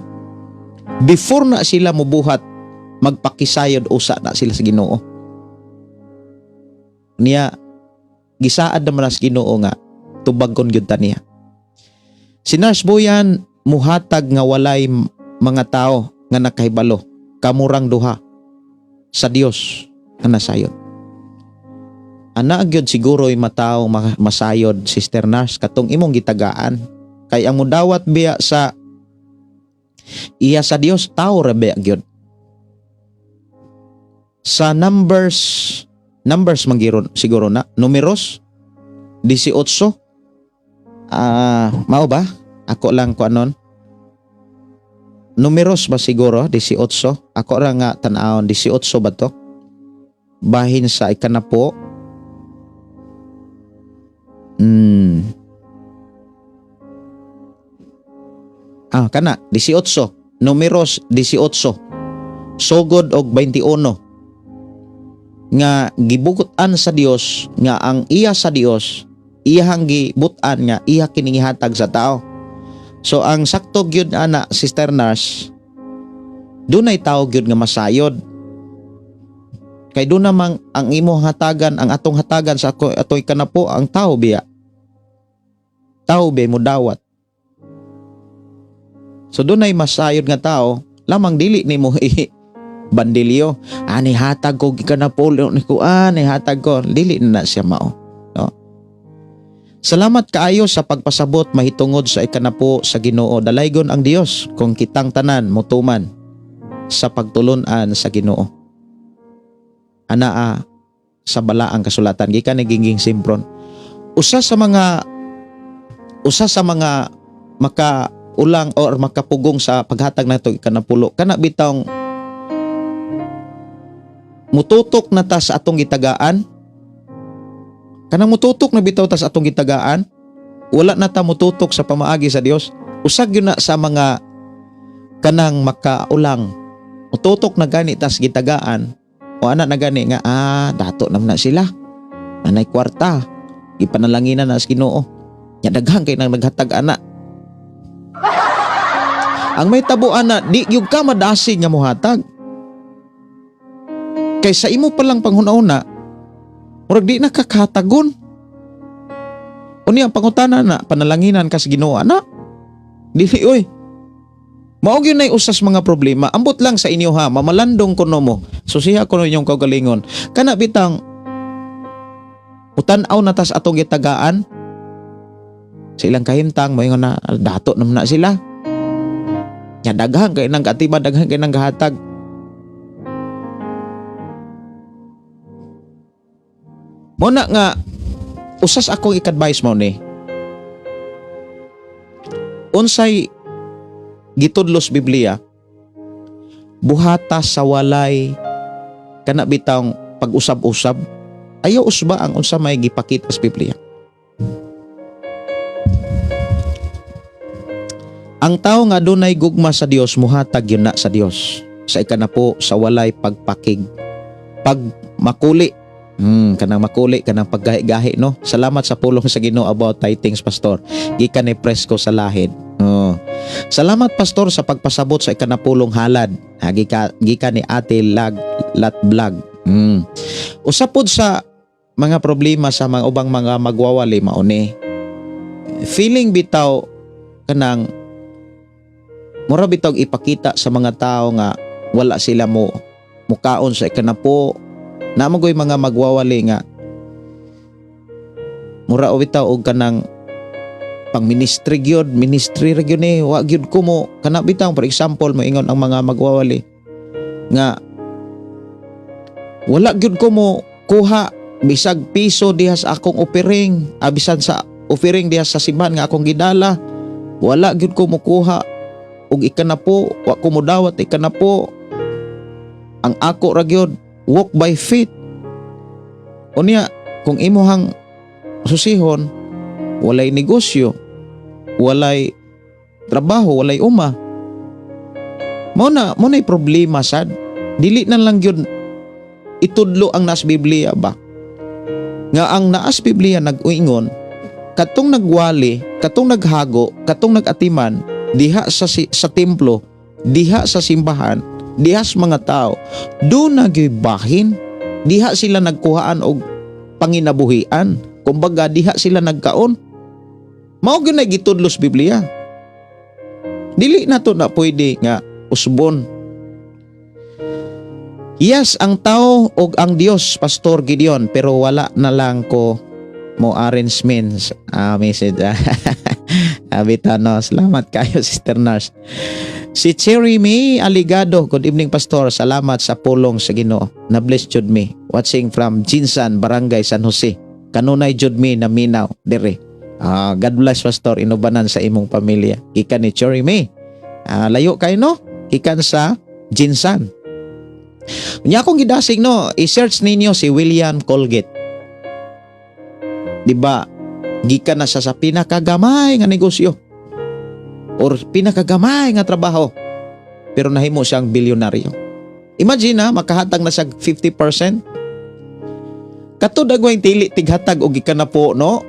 S2: before na sila mubuhat, magpakisayod usa na sila sa Ginoo. Niya gisaad naman sa Ginoo nga tubagkon gyud ta niya. Si Nars Boyan muhatag nga walay mga tao nga nakahibalo, kamurang duha sa Dios nga nasayod. Ana gyud siguro ay mataw masayod, Sister Nars, katong imong gitagaan. Kay ang mudawat biya sa iya sa Dios, tao ra biya gyud. Sa numbers manggiron siguro na Numeros 18. Mao ba? Ako lang ko anon. Numeros ba siguro 18? Ako ra nga tan-awon 18 ba to? Bahin sa ikanapo. Kana 18. Numeros 18. Sugod og 21. Nga gibugot-an sa Dios nga ang iya sa Dios iyang gibutan nga iya kining ihatag sa tao. So ang sakto gyud ana, Sister Nars, dunay tao gyud nga masayod. Kay doon namang ang imong hatagan, ang atong hatagan sa atoy kanapo ang tao biya. Tao biya mo dawat. So dunay masayod nga tao, lamang dili nimo bandilyo. Ani hatag ko kanapo ni ko hatag ko, dili na siya mao. No? Salamat kaayo sa pagpasabot mahitungod sa ikanapo sa Ginoo. Dalaygon ang Dios kung kitang tanan mutuman sa pagtulon-an sa Ginoo. Anaa sa balaang kasulatan gikan naging simpron. Usa sa mga makaulang or makapugong sa paghatag nato ikanapulo kana bitawng mututok na ta sa atong gitagaan. Kanang mututok na bitaw ta sa atong gitagaan, wala na ta mututok sa pamaagi sa Dios. Usag yun na sa mga kanang makaulang. Mututok na gani ta sa gitagaan. O anak na gani nga, dato naman na sila. Anay kwarta. Ipanalanginan na sa Ginoo. Nya daghang kay nang naghatag anak. Ang may tabo ana, di yung ka madasig nga muhatag. Kay sa imo palang panghuna-una, murag di nakakatagon. Uni ang pangutana na, panalanginan ka sa Ginoo ana. Dili oy. Maog yun na usas mga problema. Ambot lang sa inyo ha, mamalandong kuno mo. Susiha kuno inyong kaugalingon. Kana bitang utanaw na tas atong gitagaan. Sa ilang kahimtang, mo na dato naman na sila. Nya daghang kay nang katiba, daghang kay nang gahatag. Muna nga, usas akong ik-advise mo ni. Unsay gitudlos Biblia, buhata sa walay kana bitang pag-usab-usab. Ayaw usba ang unsa may gipakita sa Biblia. Ang tao nga dunay gugma sa Dios muhatag yun na sa Dios. Sa ikanapo sa walay pagpakig. Pag makuli. Kanang makuli kanang paggahi-gahi no. Salamat sa pulong sa Ginoo about tithings pastor. Gikan ni presko sa lahid. Salamat pastor sa pagpasabot sa ikanapulong halad. Gikan ni Ate Lat Vlog. Usapod sa mga problema sa mga ubang mga magwawali mauni. Feeling bitaw kanang mura bitaw ipakita sa mga tao nga wala sila mo mukaon sa ikanapo. Namagoy mga magwawali nga mura bitaw og kanang pang ministry gyud wa gyud ko mo kana bitaw for example mo ingon ang mga magwawali nga wala gyud ko mo kuha bisag piso diha sa akong offering, bisan sa offering diha sa simbahan nga akong gidala, wala gyud ko mokuha og ikanapo, wa ko modawat ikanapo. Ang ako ra gyud walk by faith. Unya kung imuhang susihon, walay negosyo, walay trabaho, walay uma. Mo na problema sad. Dili na lang gyud itudlo ang nas Biblia ba? Nga ang naas Biblia nag-uingon, katong nagwali, katong naghago, katong nagatiman, diha sa templo, diha sa simbahan, diha sa mga tao, doon nagybahin, diha sila nagkuhaan og panginabuhian, kumbaga diha sila nagkaon. Mao gyud na gitudlo sa Biblia. Dili na to na pwede nga usbon. Yes, ang tao o ang Dios, Pastor Gideon, pero wala na lang ko mo arrangements. Message. Abitano, salamat kayo, Sister Nars. Si Cherry May Aligado, good evening, Pastor. Salamat sa pulong sa Ginoo. Na-bless jud me. Watching from Jinsan, Barangay San Jose. Kanunay jud me na minaw, dire. God bless, Pastor. Inubanan sa imong pamilya. Ikan ni Cherry May. Layo kayo, no? Ikan sa Jinsan. Nya akong gidasig no, i-search ninyo si William Colgate. Diba, gikan na siya sa pinakagamay nga negosyo or pinakagamay nga trabaho, pero nahimo siyang bilyonaryo. Imagine na, makahatag na siya 50%. Kato dagway tili tighatag og gikan na po no.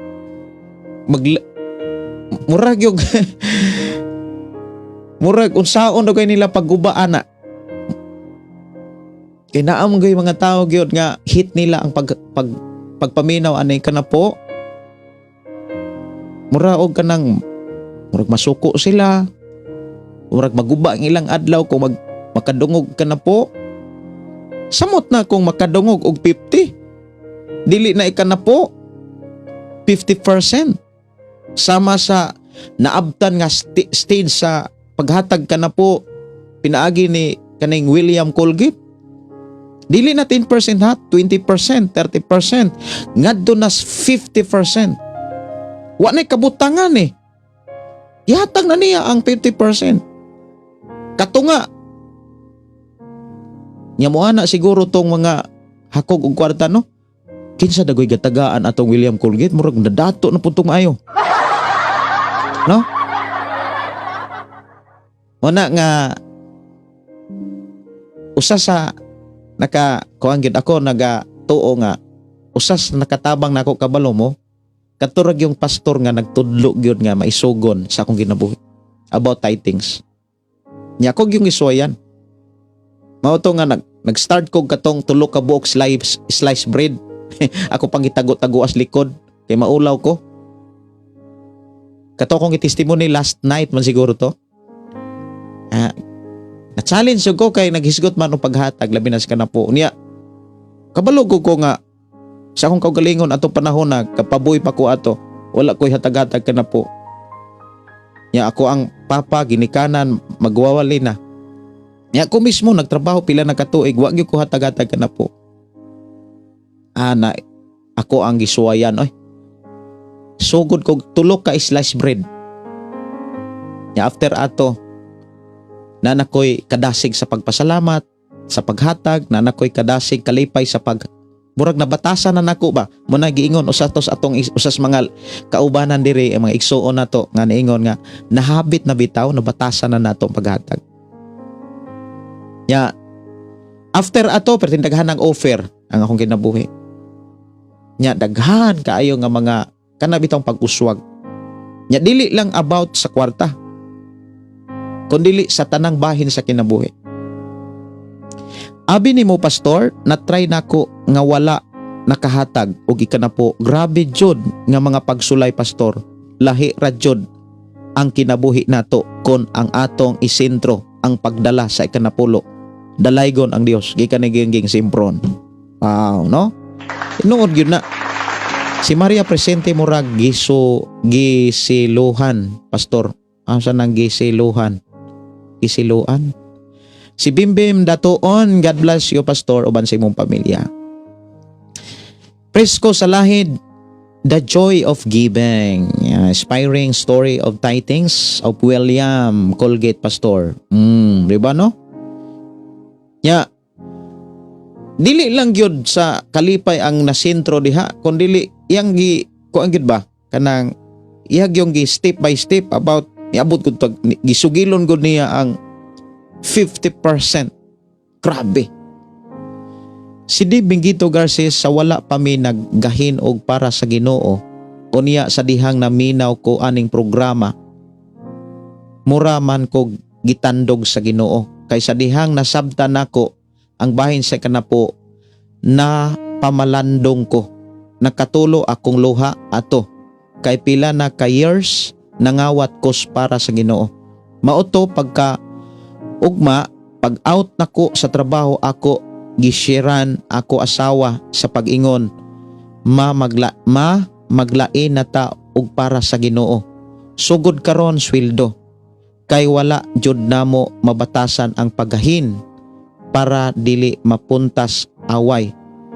S2: Murag yung murag unsaon daw kay nila paggubaan na. Kaya naam gay mga tao gyud nga hit nila ang pagpaminaw anay kana po. Mura og kanang murag masuko sila. Murag maguba ang ilang adlaw kung makadungog kana po. Samot na kung makadungog og 50. Dili na ikana po 50%. Sama sa naabtan nga stage sa paghatag kana po pinaagi ni kaning William Colgate. Dili na 10% ha, 20%, 30%, ngadto nas 50%. Wa na'y kabutangan eh. Ihatag na niya ang 50%. Kato nga, nyamuha na siguro tong mga hakog og kwarta no. Kinsa dagoy gatagaan atong William Colgate, murag nadato na putong ayo. No? Wala nga usa sa kuan gyud ako nagatuo nga usas nakatabang nako kabalo mo katurag yung pastor nga nagtudlo gyud nga maisugon sa akong ginabuhi about tithings. Nya ko yung isuwayan. Mao to nga nag-start ko katong tulo ka buok slice bread. Ako pang gitago-tago as likod kay maulaw ko. Kato kong i-testimony last night man siguro to. Na-challenge ko kay naghisgot man o paghatag labi na sa kanapo. Unya, kabalo ko nga sa akong kaugalingon ato panahon na kapaboy pa ko ato, wala ko'y hatag-hatag kanapo. Nya ako ang papa, ginikanan, magwawali na. Nya ako mismo nagtrabaho pila na katuig, wag ko hatag-hatag kanapo. Na ako ang gisuwayan, oy. Sugod ko tulok ka slice bread. Nya after ato, na nakoy kadasig sa pagpasalamat, sa paghatag, na nakoy kadasig kalipay sa murag nabatasan na nako ba mo na giingon usatos atong usas mga kaubanan diri ang mga igsuon nato nga niingon nga nahabit na bitaw nabatasan na nato ang paghatag. Ya after ato pertin daghan ang offer ang akong kinabuhi. Nya daghan kaayo nga mga kana bitong pag-uswag. Nya dili lang about sa kwarta, kundi sa tanang bahin sa kinabuhi. Abi nimo pastor, na-try nako nga wala nakahatag og ikanapo. Grabe jud nga mga pagsulay pastor. Lahi ra jud ang kinabuhi nato kon ang atong isentro ang pagdala sa ikanapulo. Dalaygon ang Dios gikan naging simpron. Wow, no? Inuod gyud na. Si Maria Presente murag gisiluhan pastor. Asa nang gisiluhan? Gisiluan? Si Bimbim Datoon, God bless you pastor uban sa imong pamilya. Presko Salahid, The Joy of Giving, inspiring story of tithings of William Colgate pastor. Diba no? Dili lang gyud sa kalipay ang nasentro diha, kundi iyang kuan gyud ba kanang iyang yung step by step about niabot gud gisugilon gud niya ang 50%. Grabe. Si Dave Benguito Garces sa wala pa mi naggahin og para sa Ginoo unya sa dihang naminaw ko aning programa. Mura man ko gitandog sa Ginoo kay sa dihang nasabtan nako ang bahin sa kanapo na pamalandong ko. Nakatulo akong luha ato kay pila na ka years nangawat kos para sa Ginoo. Mauto pagka ugma, pag out nako sa trabaho ako, gishiran ako asawa sa pag-ingon, maglain na ta og para sa Ginoo. Sugod karon sweldo, kay wala jud namo mabatasan ang paggahin para dili mapuntas away.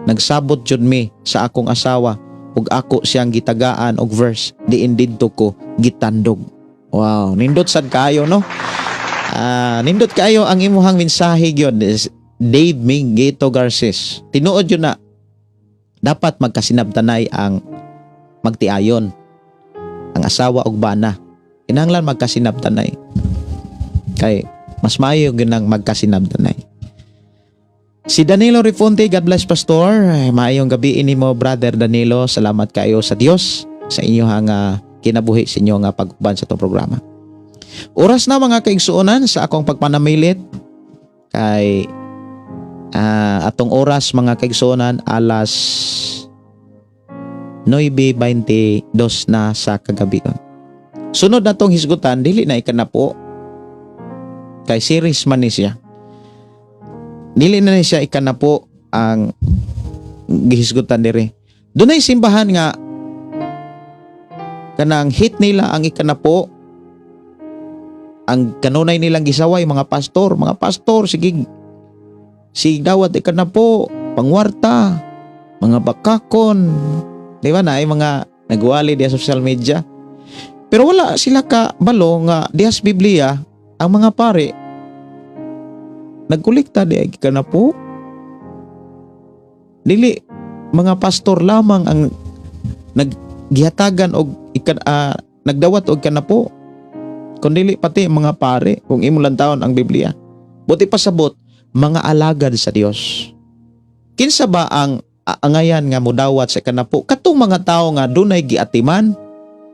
S2: Nagsabot jud mi sa akong asawa ug ako siyang gitagaan og verse diin didto ko gitandog. Wow, nindot sad kaayo no? Nindot kayo ang imuhang mensahe gyud Dave Benguito Garces. Tinuod yun na dapat magkasinabtanay ang magtiayon ang asawa og bana. Kinahanglan magkasinabtanay kay mas maayo gyud nang magkasinabtanay. Si Danilo Refonte, God bless pastor. Maayong gabi nimo brother Danilo. Salamat kayo sa Dios sa inyong kinabuhi sa inyo nga pag-uban sa itong programa. Oras na mga kaigsuonan sa akong pagpanamilit kay atong oras mga kaigsuonan alas 9:22 na sa kagabi. Sunod na tong hisgutan dili na ikanapo kay series man ni siya. Dili na siya ikanapo ang gihisgutan diri. Dunay simbahan nga kanang hit nila ang ikanapo. Ang kanunay nilang gisaway mga pastor sige dawat ikanapo pangwarta mga bakakon, di ba na ay mga nagwali diya sa social media. Pero wala sila ka balo nga diya sa Biblia ang mga pare nagkolekta di ikanapo. Dili mga pastor lamang ang naggihatagan og nagdawat og kanapo. Kundi pati mga pare kung imo lantawon ang Biblia. Buti pasabot mga alagad sa Dios. Kinsa ba ang angayan nga modawat sa kanapo? Katong mga tao nga dunay giatiman,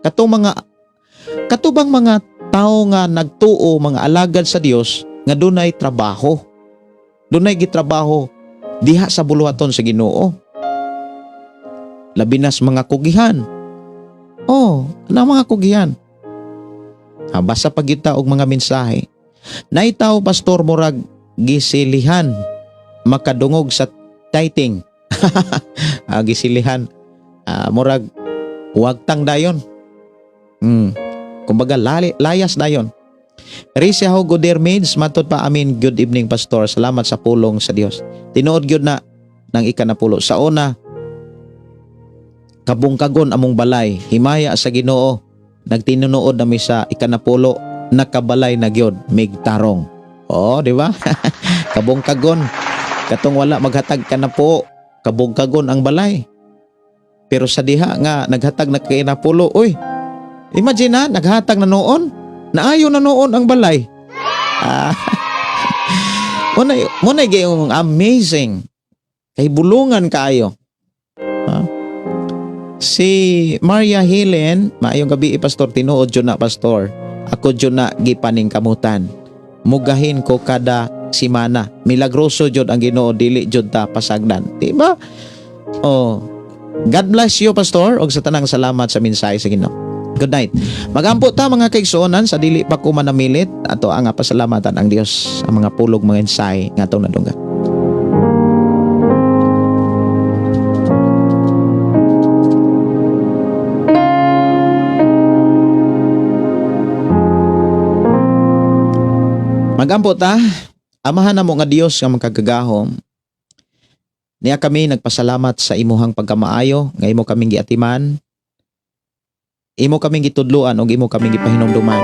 S2: katubang mga tao nga nagtuo mga alagad sa Dios nga dunay trabaho. Dunay gitrabaho diha sa buluhaton sa Ginoo. Labi nas mga kugihan. Ano mga kugihan? Basa pagita og mga mensahe. Naitaw pastor murag gisilihan makadungog sa tithing. Gisilihan murag wagtang dayon. Kumbaga layas dayon. Risa ho Godermids matud pa amin good evening pastor. Salamat sa pulong sa Dios. Tinuod gyud na nang ikanapulo sa una kabungkagon among balay himaya sa Ginoo. Nagtinunood nami sa ikanapulo nakabalay na gyud mig tarong. Oh, di ba? Kabungkagon. Katong wala maghatag ka na po. Kabungkagon ang balay. Pero sa diha nga naghatag na kay Napulo, uy. Imagine na, naghatag na noon. Naayo na noon ang balay. Muna yung amazing. Kay bulungan kaayo. Si Maria Helen, maayong gabi pastor, tinuod jud na pastor. Ako jud na gipaning kamutan. Mugahin ko kada simana. Milagroso jud ang Ginoo, dili jud ta pasagdan. Di ba? Oh. God bless you pastor og sa tanang salamat sa mensahe sa Ginoo. Good night. Magampo ta mga kaigsuonan sa dili pa ko manamilit ato ang pasalamatan ang Dios ang mga pulog mga mensahe nga atong nadunggan. Magampo ta, amahan na mo nga Dios nga magkagagahom. Niya kami nagpasalamat sa imuhang pagkamaayo, nga imo kaming giatiman, imo kaming gitudluan o imo kaming gipahinumduman.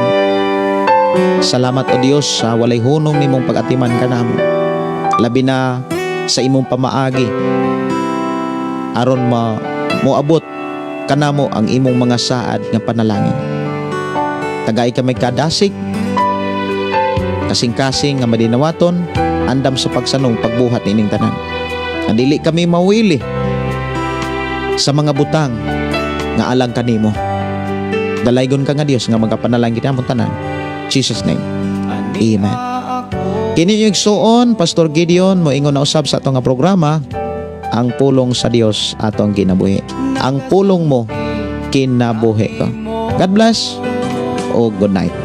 S2: Salamat o Dios sa walay hunong nimong pag-atiman kanamo. Labi na sa imong pamaagi aron moabot kanamo ang imong mga saad nga panalangin. Tagay kami kadasig kasing-kasing nga madinawaton andam sa pagsanong pagbuhat nining tanan. Dili kami mawili sa mga butang nga alang kanimo. Dalaygon ka nga Dios nga magapanalangin kita among tanan. Jesus name. Amen. Kini yung igsuon Pastor Gideon mo ingon na usab sa atong nga programa ang pulong sa Dios atong kinabuhi. Ang pulong mo kinabuhi ko. God bless o good night.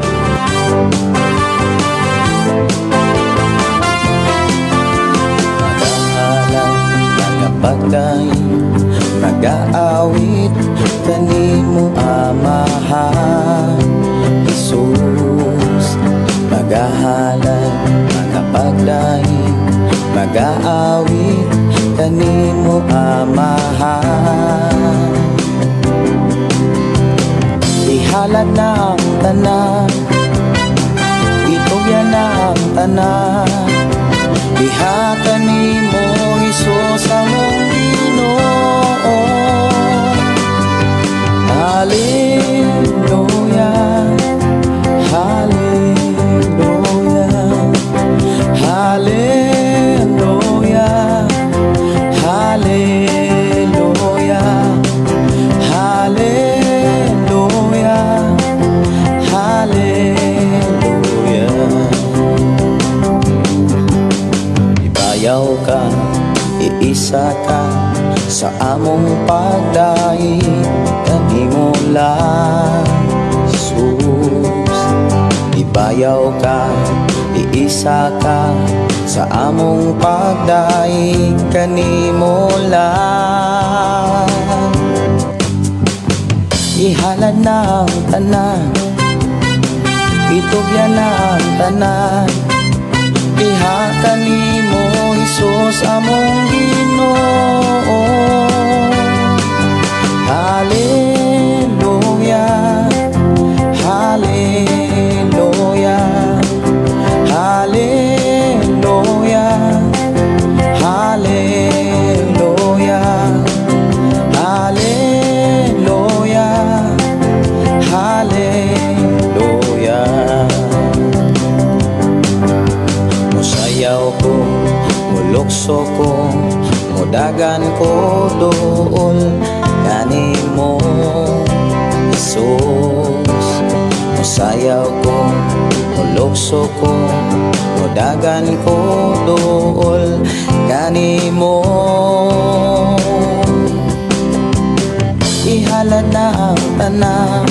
S1: Pagdaing nag-aawit kanimo amahan Jesus magahalan magapagdaing mag-aawit kanimo amahan ihalad na ang tanan itugyan na ang tanan diha kanimo Jesus among Ginoo. Hallelujah, hallelujah, hallelujah, hallelujah, hallelujah, hallelujah. Ibayaw ka, iisa ka sa among pagdaig kanimo lang Jesus. Ibayaw ka, iisa ka sa among pagdaig kanimo lang. Ihalad na ang tanan, itugyan na ang tanan, diha kanimo Jesus among Ginoo. Hallelujah, hallelujah, hallelujah, hallelujah, hallelujah, hallelujah. Musayaw ko, mulukso ko, mudagan ko doon kanimo Jesus. Musayaw ko, mulukso ko, mudagan ko doon kanimo. Ihalad na ang tanan,